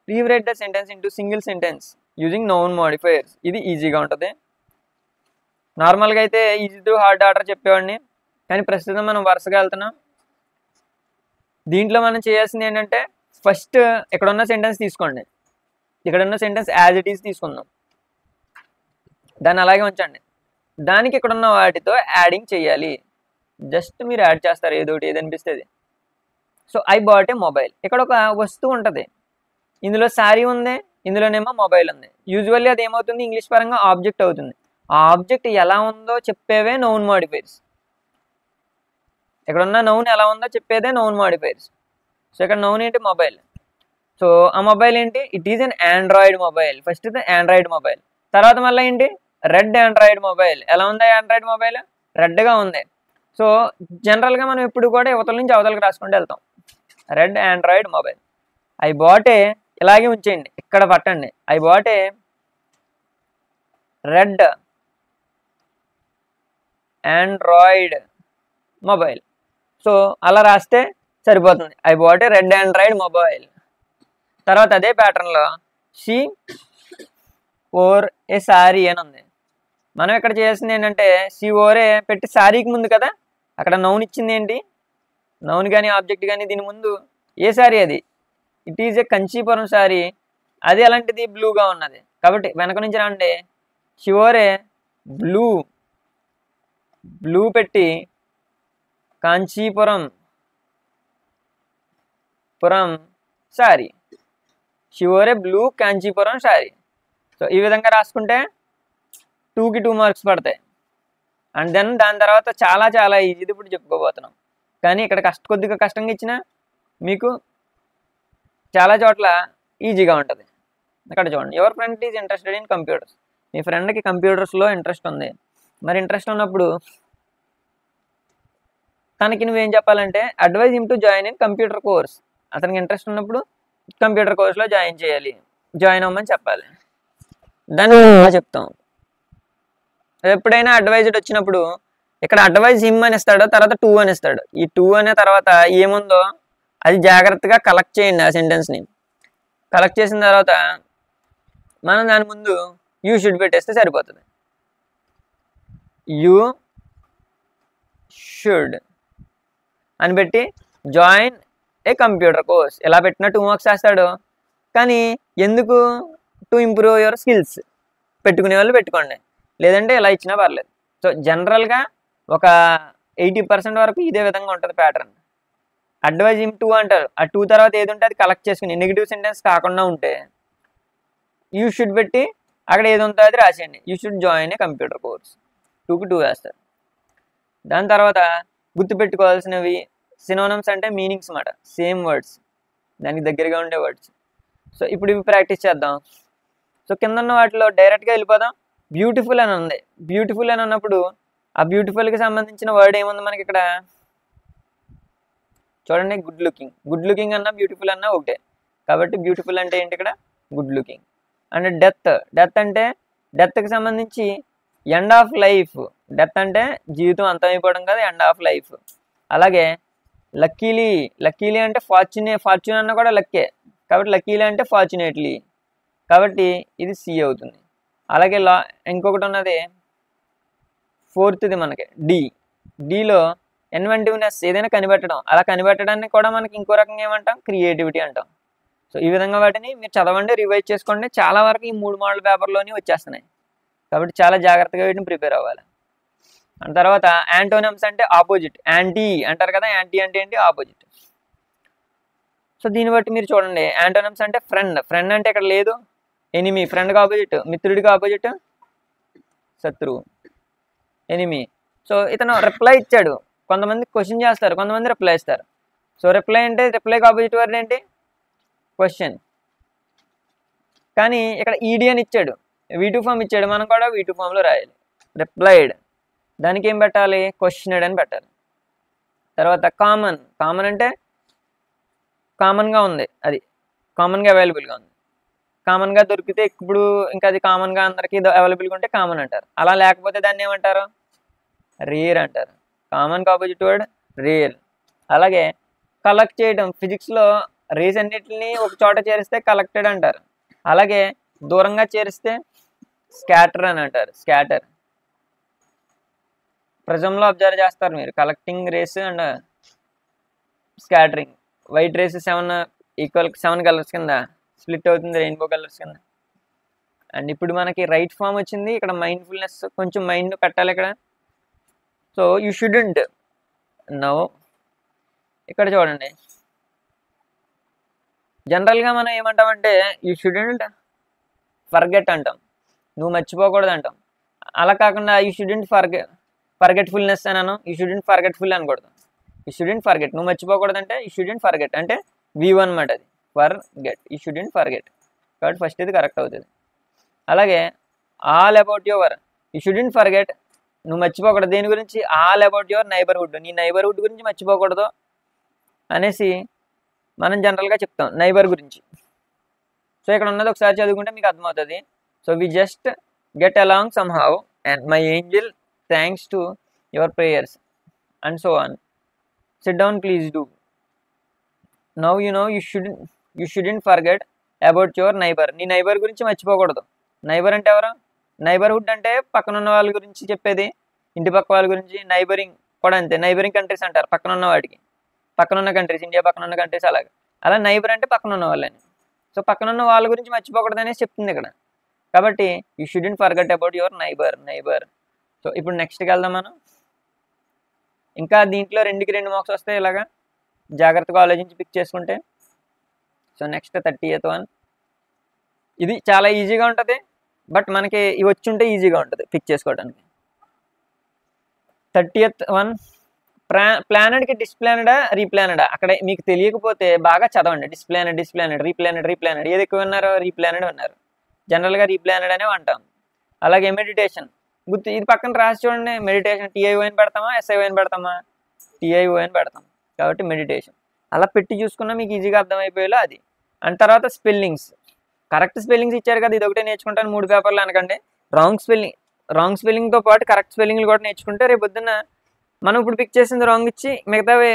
rewrite the sentence into single sentence using noun modifiers. ఇది ఈజీగా ఉంటుంది. నార్మల్గా అయితే ఈజీ టు హార్డ్ ఆర్డర్ చెప్పేవాడిని, కానీ ప్రస్తుతం మనం వరుసగా వెళ్తున్నాం. దీంట్లో మనం చేయాల్సింది ఏంటంటే ఫస్ట్ ఇక్కడ ఉన్న సెంటెన్స్ తీసుకోండి, ఇక్కడ ఉన్న సెంటెన్స్ యాజ్ ఇట్ ఈస్ తీసుకుందాం, దాన్ని అలాగే ఉంచండి. దానికి ఇక్కడ ఉన్న వాటితో యాడింగ్ చేయాలి. జస్ట్ మీరు యాడ్ చేస్తారు ఏదోటి, ఏది అనిపిస్తుంది. So I bought A mobile, ఇక్కడ ఒక వస్తువు ఉంటుంది, ఇందులో శారీ ఉంది, ఇందులోనేమో మొబైల్ ఉంది. యూజువల్లీ అది ఏమవుతుంది, ఇంగ్లీష్ పరంగా ఆబ్జెక్ట్ అవుతుంది. ఆ ఆబ్జెక్ట్ ఎలా ఉందో చెప్పేవే నౌన్ మోడిఫైర్స్. ఇక్కడ ఉన్న నౌన్ ఎలా ఉందో చెప్పేదే నౌన్ మోడిఫైర్స్. సో ఇక్కడ నౌన్ ఏంటి, మొబైల్. సో ఆ మొబైల్ ఏంటి, it is an Android mobile. First Android mobile, తర్వాత మళ్ళీ ఏంటి, రెడ్ ఆండ్రాయిడ్ మొబైల్. ఎలా ఉంది ఆండ్రాయిడ్ మొబైల్? రెడ్గా ఉంది. సో జనరల్గా మనం ఇప్పుడు కూడా యువతల నుంచి అవతలకి రాసుకుంటూ వెళ్తాం. Red Android mobile. I bought ఏ, ఇలాగే ఉంచేయండి, ఇక్కడ పట్టండి. I bought A red Android mobile. So అలా రాస్తే సరిపోతుంది. I bought A red Android mobile. తర్వాత అదే ప్యాటర్న్లో షీ ఓర్ ఏ శారీ అని ఉంది. మనం ఇక్కడ చేసింది ఏంటంటే షీ ఓరే పెట్టి శారీకి ముందు కదా అక్కడ నౌన్ ఇచ్చింది ఏంటి? నౌన్ కానీ ఆబ్జెక్ట్ కానీ దీని ముందు ఏ శారీ అది? It is a Kanchipuram sari. అది అలాంటిది బ్లూగా ఉన్నది కాబట్టి వెనక నుంచి రండి. షీ ఓరే బ్లూ, బ్లూ పెట్టి కాంచీపురం శారీ. షీ ఓరే బ్లూ కాంచీపురం శారీ. సో ఈ విధంగా రాసుకుంటే 2కి 2 మార్క్స్ పడతాయి. అండ్ దెన్ దాని తర్వాత చాలా చాలా ఈజీది ఇప్పుడు చెప్పుకోబోతున్నాం. కానీ ఇక్కడ కొద్దిగా కష్టంగా ఇచ్చిన మీకు చాలా చోట్ల ఈజీగా ఉంటుంది. ఇక్కడ చూడండి, your friend is interested in computers. మీ ఫ్రెండ్కి కంప్యూటర్స్లో ఇంట్రెస్ట్ ఉంది. మరి ఇంట్రెస్ట్ ఉన్నప్పుడు తనకి నువ్వేం చెప్పాలంటే advise him to join in computer course. అతనికి ఇంట్రెస్ట్ ఉన్నప్పుడు కంప్యూటర్ కోర్స్లో జాయిన్ అవ్వమని చెప్పాలి. దాన్ని చెప్తాం. ఎప్పుడైనా అడ్వైజ్డ్ వచ్చినప్పుడు ఇక్కడ అడ్వైజ్ హిమ్ అని ఇస్తాడు, తర్వాత 2 అని ఇస్తాడు. ఈ 2 అనే తర్వాత ఏముందో అది జాగ్రత్తగా కలెక్ట్ చేయండి. ఆ సెంటెన్స్ని కలెక్ట్ చేసిన తర్వాత మనం దాని ముందు యూ షుడ్ పెట్టేస్తే సరిపోతుంది. యూ షుడ్ అని పెట్టి జాయిన్ ఏ కంప్యూటర్ కోర్స్ ఇలా పెట్టిన 2 మార్క్స్ వేస్తాడు. కానీ ఎందుకు? To improve your skills. పెట్టుకునే వాళ్ళు పెట్టుకోండి, లేదంటే ఇలా ఇచ్చినా పర్లేదు. సో జనరల్గా ఒక 80% వరకు ఇదే విధంగా ఉంటుంది ప్యాటర్న్. అడ్వైజ్ హిమ్ 2 అంటారు. ఆ 2 తర్వాత ఏది ఉంటే అది కలెక్ట్ చేసుకుని నెగిటివ్ సెంటెన్స్ కాకుండా ఉంటే యూ షుడ్ పెట్టి అక్కడ ఏది ఉంటుందో అది రాసేయండి. You should join a computer course. 2కి 2 వేస్తారు. దాని తర్వాత గుర్తుపెట్టుకోవాల్సినవి సినోనమ్స్ అంటే మీనింగ్స్ మాట, సేమ్ వర్డ్స్, దానికి దగ్గరగా ఉండే వర్డ్స్. సో ఇప్పుడు ఇవి ప్రాక్టీస్ చేద్దాం. సో కింద ఉన్న వాటిలో డైరెక్ట్గా వెళ్ళిపోదాం. బ్యూటిఫుల్ అని ఉంది. బ్యూటిఫుల్ అని ఉన్నప్పుడు ఆ బ్యూటిఫుల్కి సంబంధించిన వర్డ్ ఏముంది మనకి ఇక్కడ చూడండి. Good looking. గుడ్ లుకింగ్ అన్నా బ్యూటిఫుల్ అన్నా ఒకటే కాబట్టి బ్యూటిఫుల్ అంటే ఏంటి ఇక్కడ? Good looking. And death. Death అంటే డెత్కి సంబంధించి ఎండ్ ఆఫ్ లైఫ్. డెత్ అంటే జీవితం అంతమైపోవడం కదా, ఎండ్ ఆఫ్ లైఫ్. అలాగే లక్కీలీ. లక్కీలీ అంటే ఫార్చ్యూన్ అన్న కూడా లక్కే కాబట్టి లక్కీలీ అంటే ఫార్చునేట్లీ కాబట్టి ఇది సి అవుతుంది. అలాగే ఇంకొకటి ఉన్నది 4థది మనకి డి. డిలో ఇన్వెంటివ్నెస్, ఏదైనా కనిపెట్టడం. అలా కనిపెట్టడాన్ని కూడా మనకి ఇంకో రకంగా ఏమంటాం? క్రియేటివిటీ అంటాం. సో ఈ విధంగా వాటిని మీరు చదవండి, రివైజ్ చేసుకోండి. చాలా వరకు ఈ 3 మోడల్ పేపర్లోని వచ్చేస్తున్నాయి కాబట్టి చాలా జాగ్రత్తగా వీటిని ప్రిపేర్ అవ్వాలి. అండ్ తర్వాత యాంటోనిమ్స్ అంటే ఆపోజిట్. యాంటీ అంటారు కదా, యాంటీ అంటే ఏంటి? ఆపోజిట్. సో దీన్ని బట్టి మీరు చూడండి. యాంటోనిమ్స్ అంటే ఫ్రెండ్. ఫ్రెండ్ అంటే ఇక్కడ లేదు. ఎనిమి, ఫ్రెండ్కి ఆపోజిట్. మిత్రుడికి ఆపోజిట్ శత్రువు, ఎనిమి. సో ఇతను రిప్లై ఇచ్చాడు. కొంతమంది క్వశ్చన్ చేస్తారు, కొంతమంది రిప్లై ఇస్తారు. సో రిప్లై అంటే రిప్లైకి ఆపోజిట్ వర్డ్ ఏంటి? క్వశ్చన్. కానీ ఇక్కడ ఈడి అని ఇచ్చాడు, V2 ఫామ్ ఇచ్చాడు, మనం కూడా V2 ఫామ్లో రాయాలి. రిప్లైడ్, దానికి ఏం పెట్టాలి? క్వశ్చనెడ్ అని పెట్టాలి. తర్వాత కామన్. కామన్ అంటే కామన్గా ఉంది, అది కామన్గా అవైలబుల్గా ఉంది. కామన్గా దొరికితే ఇప్పుడు ఇంకా అది కామన్గా అందరికీ అవైలబుల్గా ఉంటే కామన్ అంటారు. అలా లేకపోతే దాన్ని ఏమంటారు? రేర్ అంటారు. కామన్కి ఆపోజిట్ వర్డ్ రేర్. అలాగే కలెక్ట్ చేయడం. ఫిజిక్స్లో రేస్ అన్నిటిని ఒక చోట చేరిస్తే కలెక్టెడ్ అంటారు. అలాగే దూరంగా చేరిస్తే స్కాటర్ అని అంటారు. స్కాటర్. ప్రిజంలో అబ్జర్వ్ చేస్తారు మీరు collecting rays and scattering. White rays 7 colours కింద స్ప్లిట్ అవుతుంది, రెయిన్బో కలర్స్ కింద. అండ్ ఇప్పుడు మనకి రైట్ ఫామ్ వచ్చింది. ఇక్కడ మైండ్ఫుల్నెస్, కొంచెం మైండ్ పెట్టాలి ఇక్కడ. So you shouldn't know. ఇక్కడ చూడండి, జనరల్గా మనం ఏమంటామంటే యూ షుడెంట్ ఫర్గెట్ అంటాం, నువ్వు మర్చిపోకూడదు అంటాం. అలా కాకుండా యూ షుడెంట్ ఫర్గెట్ఫుల్నెస్ అన్నాను, యూ షుడెంట్ ఫర్గెట్ఫుల్ అనకూడదు. యూ షుడెంట్ ఫర్గెట్, నువ్వు మర్చిపోకూడదు అంటే యూ షుడెంట్ ఫర్గెట్ అంటే V1 అన్నమాట. అది ఫర్గెట్, యూ షుడెంట్ ఫర్గెట్ కాబట్టి ఫస్ట్ ఇది కరెక్ట్ అవుతుంది. అలాగే all about your. You shouldn't forget, నువ్వు మర్చిపోకూడదు దేని గురించి, ఆల్ అబౌట్ యువర్ నైబర్హుడ్, నీ నైబర్హుడ్ గురించి మర్చిపోకూడదు అనేసి మనం జనరల్గా చెప్తాం నైబర్ గురించి. సో ఇక్కడ ఉన్నది ఒకసారి చదువుకుంటే మీకు అర్థమవుతుంది. So we just get along somehow and my angel thanks to your prayers and so on. Sit down please do. Now you know you shouldn't forget about your neighbour, నీ neighbour గురించి మర్చిపోకూడదు. Neighbour అంటే ఎవరు? Neighbourhood అంటే పక్కన ఉన్న వాళ్ళ గురించి చెప్పేది, ఇంటి పక్క వాళ్ళ గురించి. నైబరింగ్ కూడా అంతే, నైబరింగ్ కంట్రీస్ అంటారు పక్కన ఉన్న వాటికి, పక్కన ఉన్న కంట్రీస్, ఇండియా పక్కన ఉన్న కంట్రీస్ అలాగే. అలా నైబర్ అంటే పక్కన ఉన్న వాళ్ళని. సో పక్కన ఉన్న వాళ్ళ గురించి మర్చిపోకూడదు అనేసి చెప్తుంది ఇక్కడ. కాబట్టి you shouldn't forget about your neighbour. So ఇప్పుడు నెక్స్ట్కి వెళ్దాం మనం. ఇంకా దీంట్లో 2కి 2 మార్క్స్ వస్తాయి ఇలాగా జాగ్రత్తగా ఆలోచించి పిక్ చేసుకుంటే. So next 30th one. ఇది చాలా ఈజీగా ఉంటుంది, బట్ మనకి ఇవి వచ్చి ఉంటే ఈజీగా ఉంటుంది పిక్ చేసుకోవడానికి. 30th వన్, ప్లానెడ్కి డిస్ప్లానెడా రీప్లానెడా, అక్కడ మీకు తెలియకపోతే బాగా చదవండి. డిస్ప్లానెడ్ రీప్లానెడ్ ఏది ఎక్కువ విన్నారో? రీప్లానెడ్ విన్నారు. జనరల్గా రీప్లానెడ్ అనే అంటాం. అలాగే మెడిటేషన్ గుర్తు, ఇది పక్కన రాసి చూడండి. Meditation TION పెడతామా SION పెడతామా? TION పెడతాం. కాబట్టి మెడిటేషన్ అలా పెట్టి చూసుకున్నా మీకు ఈజీగా అర్థమైపోయేలా అది. అండ్ తర్వాత స్పెల్లింగ్స్, కరెక్ట్ స్పెల్లింగ్స్ ఇచ్చారు కదా, ఇది ఒకటే నేర్చుకుంటాను 3 పేపర్లు అనకండి. రాంగ్ స్పెల్లింగ్తో పాటు కరెక్ట్ స్పెల్లింగ్లు కూడా నేర్చుకుంటే రేపు పొద్దున్న మనం ఇప్పుడు పిక్ చేసింది రాంగ్ ఇచ్చి మిగతావే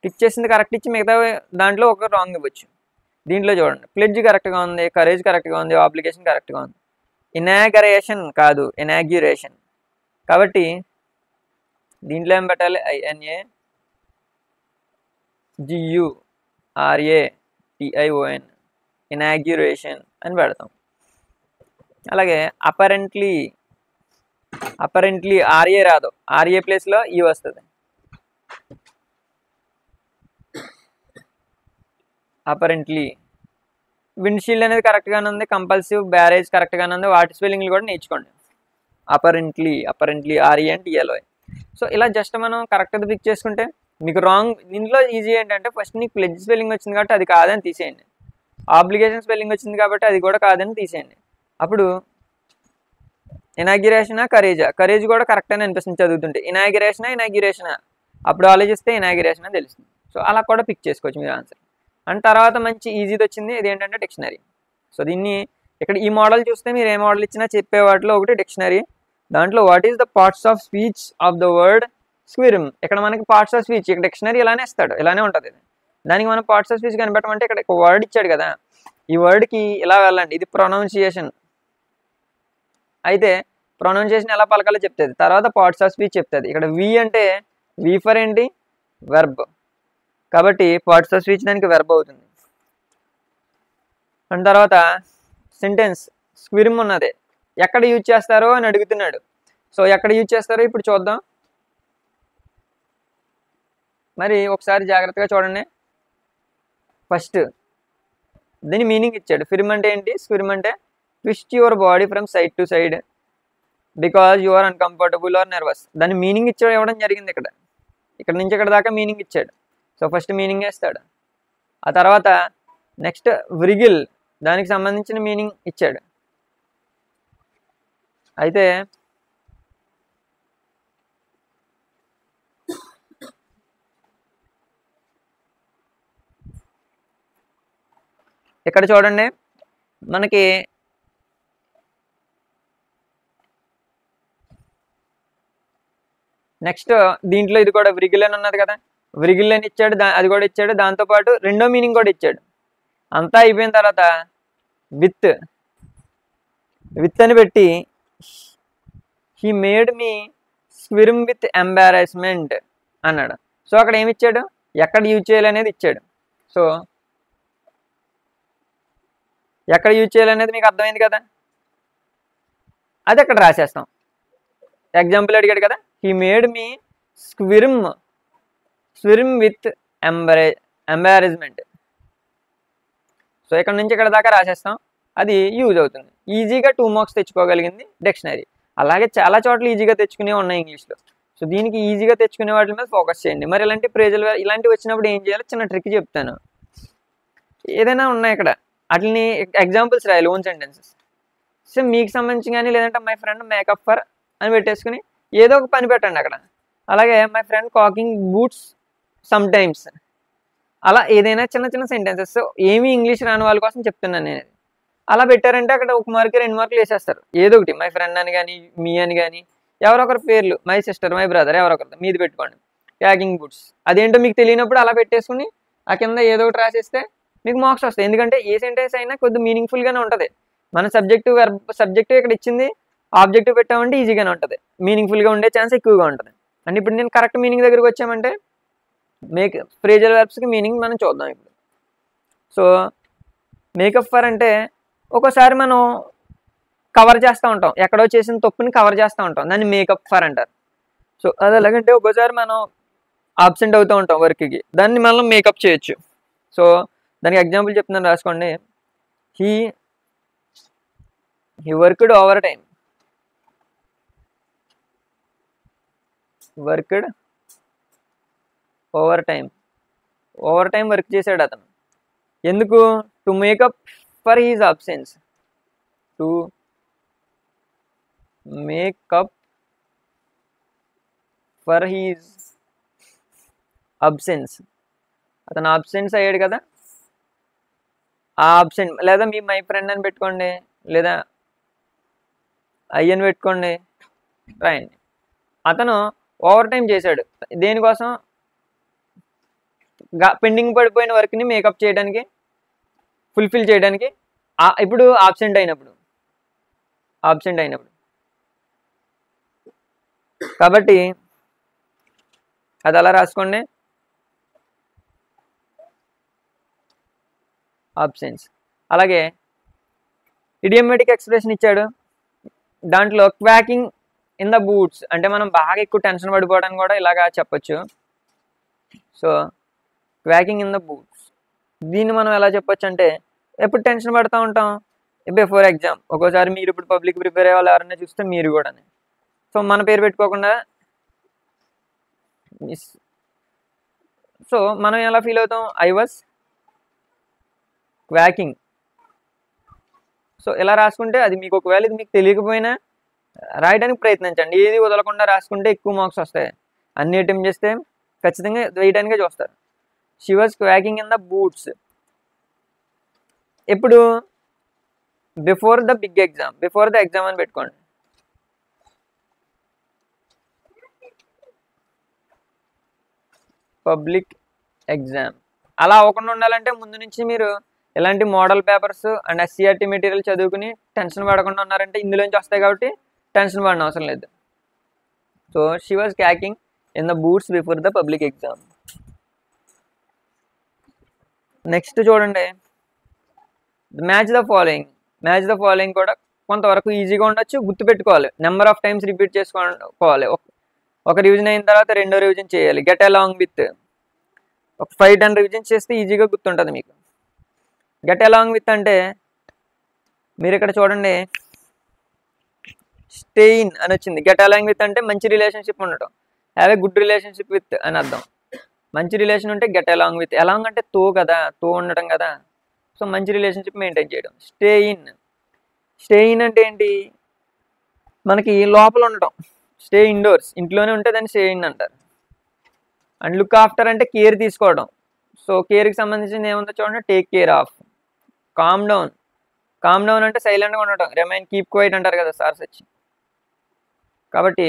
పిక్ చేసింది కరెక్ట్ ఇచ్చి మిగతావే దాంట్లో ఒక రాంగ్ ఇవ్వచ్చు. దీంట్లో చూడండి, ప్లెడ్జ్ కరెక్ట్గా ఉంది, కరేజ్ కరెక్ట్గా ఉంది, ఆబ్లిగేషన్ కరెక్ట్గా ఉంది. ఇనాగరేషన్ కాదు, ఇనాగ్యురేషన్. కాబట్టి దీంట్లో ఏం పెట్టాలి? INAGURATION, ఇనాగ్యురేషన్ అని పెడతాం. అలాగే అపరెంట్లీ RA రాదు, RA ప్లేస్లో ఈ వస్తుంది. అపరెంట్లీ. విండ్షీల్డ్ అనేది కరెక్ట్గానే ఉంది, కంపల్సివ్ బ్యారేజ్ కరెక్ట్గానే ఉంది. వాటి స్పెల్లింగ్లు కూడా నేర్చుకోండి. Apparently RE and TLY. So ఇలా జస్ట్ మనం కరెక్ట్గా పిక్ చేసుకుంటే మీకు రాంగ్. దీంట్లో ఈజీ ఏంటంటే ఫస్ట్ నీకు ప్లెడ్జ్ స్పెల్లింగ్ వచ్చింది కాబట్టి అది కాదని తీసేయండి. ఆబ్లిగేషన్ స్పెల్లింగ్ వచ్చింది కాబట్టి అది కూడా కాదని తీసేయండి. అప్పుడు ఇనాగ్యురేషనా కరేజ్ కూడా కరెక్ట్ అని అనిపిస్తుంది చదువుతుంటే. ఇనాగ్యురేషనా అప్పుడు ఆలోచిస్తే ఇనాగ్యురేషన్ అని తెలుస్తుంది. సో అలా కూడా పిక్ చేసుకోవచ్చు మీరు ఆన్సర్. అండ్ తర్వాత మంచి ఈజీది వచ్చింది, ఇది ఏంటంటే డిక్షనరీ. సో దీన్ని ఇక్కడ ఈ మోడల్ చూస్తే మీరు ఏ మోడల్ ఇచ్చినా చెప్పే వాటిలో ఒకటి డిక్షనరీ. దాంట్లో what is the parts of speech of the word squirm. ఇక్కడ మనకి పార్ట్స్ ఆఫ్ స్పీచ్, ఇక్కడ డిక్షనరీ ఇలానే ఇస్తాడు, ఇలానే ఉంటుంది. దానికి మనం పార్ట్స్ ఆఫ్ స్పీచ్ కనిపెట్టమంటే ఇక్కడ ఒక వర్డ్ ఇచ్చాడు కదా, ఈ వర్డ్కి ఇలా వెళ్ళండి, ఇది ప్రొనౌన్సియేషన్. అయితే ప్రొనౌన్సియేషన్ ఎలా పలకాలో చెప్తుంది, తర్వాత పార్ట్స్ ఆఫ్ స్పీచ్ చెప్తుంది. ఇక్కడ వి అంటే వి ఫర్ ఏంటి? వెర్బ్. కాబట్టి పార్ట్స్ ఆఫ్ స్పీచ్ దానికి వెర్బ్ అవుతుంది. అండ్ తర్వాత సెంటెన్స్ స్క్విరిమ్ ఉన్నది, ఎక్కడ యూజ్ చేస్తారో అని అడుగుతున్నాడు. సో ఎక్కడ యూజ్ చేస్తారో ఇప్పుడు చూద్దాం. మరి ఒకసారి జాగ్రత్తగా చూడండి. ఫస్ట్ దీని మీనింగ్ ఇచ్చాడు. ఫిరిమ్ అంటే ఏంటి? స్క్విరిమ్ అంటే twist your body from side to side because you are uncomfortable or nervous. దాని మీనింగ్ ఇవ్వడం జరిగింది ఇక్కడ నుంచి ఇక్కడ దాకా మీనింగ్ ఇచ్చాడు. సో ఫస్ట్ మీనింగ్ వేస్తాడు. ఆ తర్వాత నెక్స్ట్ వ్రిగిల్, దానికి సంబంధించిన మీనింగ్ ఇచ్చాడు. అయితే ఇక్కడ చూడండి, మనకి నెక్స్ట్ దీంట్లో ఇది కూడా వ్రిగిల్ అని ఉన్నది కదా, వ్రిగిల్ అని ఇచ్చాడు, అది కూడా ఇచ్చాడు. దాంతోపాటు రెండో మీనింగ్ కూడా ఇచ్చాడు. అంతా అయిపోయిన తర్వాత విత్ అని పెట్టి he made me squirm with ఎంబారాస్మెంట్ అన్నాడు. సో అక్కడ ఏమి ఇచ్చాడు? ఎక్కడ యూజ్ చేయాలి అనేది ఇచ్చాడు. సో ఎక్కడ యూజ్ చేయాలనేది మీకు అర్థమైంది కదా, అది అక్కడ రాసేస్తాం. ఎగ్జాంపుల్ అడిగాడు కదా, he made me squirm with embarrassment. So ఇక్కడ నుంచి ఇక్కడ దాకా రాసేస్తాం, అది యూజ్ అవుతుంది. ఈజీగా 2 మార్క్స్ తెచ్చుకోగలిగింది డిక్షనరీ. అలాగే చాలా చోట్ల ఈజీగా తెచ్చుకునే ఉన్నాయి ఇంగ్లీష్లో. సో దీనికి ఈజీగా తెచ్చుకునే వాటి మీద ఫోకస్ చేయండి. మరి ఇలాంటి ప్రేజల్ ఇలాంటివి వచ్చినప్పుడు ఏం చేయాలో చిన్న ట్రిక్ చెప్తాను. ఏదైనా ఉన్నాయి ఇక్కడ, వాటిని ఎగ్జాంపుల్స్ రాయాలి, ఓన్ సెంటెన్సెస్. సో మీకు సంబంధించి కానీ లేదంటే మై ఫ్రెండ్ మేకప్ ఫర్ అని పెట్టేసుకుని ఏదో ఒక పని పెట్టండి అక్కడ. అలాగే my friend quaking boots some times, అలా ఏదైనా చిన్న చిన్న సెంటెన్సెస్ ఏమీ ఇంగ్లీష్ రాని వాళ్ళ కోసం చెప్తున్నాను నేను. అలా పెట్టారంటే అక్కడ 1 మార్కు 2 మార్కులు వేసేస్తారు. ఏదో ఒకటి మై ఫ్రెండ్ అని కానీ మీ అని కానీ ఎవరొకరి పేర్లు, మై సిస్టర్ మై బ్రదర్ ఎవరొకరు మీది పెట్టుకోండి. ప్యాకింగ్ బూట్స్ అదేంటో మీకు తెలియనప్పుడు అలా పెట్టేసుకుని ఆ కింద ఏదో ఒకటి రాసేస్తే మీకు మార్క్స్ వస్తాయి. ఎందుకంటే ఏ సెంటెన్స్ అయినా కొద్దిగా మీనింగ్ఫుల్గానే ఉంటుంది. మన సబ్జెక్టివ్ ఇక్కడ ఇచ్చింది, ఆబ్జెక్టివ్ పెట్టామంటే ఈజీగానే ఉంటుంది, మీనింగ్ఫుల్గా ఉండే ఛాన్స్ ఎక్కువగా ఉంటుంది. అండ్ ఇప్పుడు నేను కరెక్ట్ మీనింగ్ దగ్గరికి వచ్చామంటే ఫ్రేజల్ వెర్బ్స్కి మీనింగ్ మనం చూద్దాం ఇప్పుడు. సో మేకప్ ఫర్ అంటే ఒక్కోసారి మనం కవర్ చేస్తూ ఉంటాం, ఎక్కడో చేసిన తప్పుని కవర్ చేస్తూ ఉంటాం, దాన్ని మేకప్ ఫర్ అంటారు. సో అది ఎలాగంటే ఒక్కోసారి మనం ఆబ్సెంట్ అవుతూ ఉంటాం వర్క్కి, దాన్ని మనం మేకప్ చేయొచ్చు. సో దానికి ఎగ్జాంపుల్ చెప్తున్నాను, రాసుకోండి. He worked over time. Worked over time work చేశాడు అతను. ఎందుకు? To make up for he's absence. To make up for he's absence. అతను అబ్సెన్స్ అయ్యాడు కదా, ఆ అబ్సెంట్ లేదా మీ మై ఫ్రెండ్ అని పెట్టుకోండి, లేదా అయ్యని పెట్టుకోండి, రాయండి. అతను ఓవర్ టైం చేశాడు దేనికోసం? పెండింగ్ పడిపోయిన వర్క్ని మేకప్ చేయడానికి, ఫుల్ఫిల్ చేయడానికి. ఇప్పుడు ఆబ్సెంట్ అయినప్పుడు కాబట్టి అది అలా రాసుకోండి, ఆబ్సెన్స్. అలాగే ఇడియోమాటిక్ ఎక్స్ప్రెషన్ ఇచ్చాడు, దాంట్లో క్వాకింగ్ ఇన్ ద బూట్స్ అంటే మనం బాగా ఎక్కువ టెన్షన్ పడిపోవడానికి కూడా ఇలాగా చెప్పొచ్చు. సో క్వాకింగ్ ఇన్ ద బూట్స్, దీన్ని మనం ఎలా చెప్పొచ్చు అంటే ఎప్పుడు టెన్షన్ పడుతూ ఉంటాం బిఫోర్ ఎగ్జామ్. ఒక్కోసారి మీరు ఇప్పుడు పబ్లిక్ ప్రిపేర్ అయ్యే వాళ్ళు ఎవరైనా చూస్తే మీరు కూడా. సో మన పేరు పెట్టుకోకుండా సో మనం ఎలా ఫీల్ అవుతాం? I was క్వాకింగ్. సో ఇలా రాసుకుంటే అది మీకు ఒకవేళ ఇది మీకు తెలియకపోయినా రాయడానికి ప్రయత్నించండి. ఏది వదలకుండా రాసుకుంటే ఎక్కువ మార్క్స్ వస్తాయి. అన్ని అటెంప్ట్ చేస్తే ఖచ్చితంగా వేయడానికే చూస్తారు. She was quaking in the boots ఎప్పుడు? Before the big exam, before the exam అని పెట్టుకోండి. Public exam. అలా అవ్వకుండా ఉండాలంటే ముందు నుంచి మీరు ఇలాంటి model papers and SCERT material చదువుకుని టెన్షన్ పడకుండా ఉన్నారంటే ఇందులోంచి వస్తాయి కాబట్టి టెన్షన్ పడిన అవసరం లేదు. So she was quaking in the boots before the public exam. Next చూడండి, మ్యాచ్ ద ఫాలోయింగ్ కూడా కొంతవరకు ఈజీగా ఉండొచ్చు, గుర్తుపెట్టుకోవాలి. నెంబర్ ఆఫ్ టైమ్స్ రిపీట్ చేసుకోవాలి. ఒక రివిజన్ అయిన తర్వాత రెండో రివిజన్ చేయాలి. గెట్ అలాంగ్ విత్ ఒక 5-10 రివిజన్ చేస్తే ఈజీగా గుర్తుంటుంది మీకు. గెట్ అలాంగ్ విత్ అంటే మీరు ఇక్కడ చూడండి, స్టే ఇన్ అని వచ్చింది. గెట్ అలాంగ్ విత్ అంటే మంచి రిలేషన్షిప్ ఉండటం, have a good relationship with అని అర్థం. మంచి రిలేషన్ ఉంటే గెట్ అలాంగ్ విత్. అలాంగ్ అంటే తో కదా, తో ఉండటం కదా. సో మంచి రిలేషన్షిప్ మెయింటైన్ చేయడం. స్టే ఇన్ అంటే ఏంటి? మనకి లోపల ఉండటం. స్టే ఇండోర్స్, ఇంట్లోనే ఉంటే దాన్ని స్టే ఇన్ అంటారు. అండ్ లుక్ ఆఫ్టర్ అంటే కేర్ తీసుకోవడం. సో కేర్కి సంబంధించింది ఏముందో చూడండి, take care of. Calm down అంటే సైలెంట్గా ఉండటం. రిమైన్ కీప్ క్వైట్ అంటారు కదా సార్స్ వచ్చి. కాబట్టి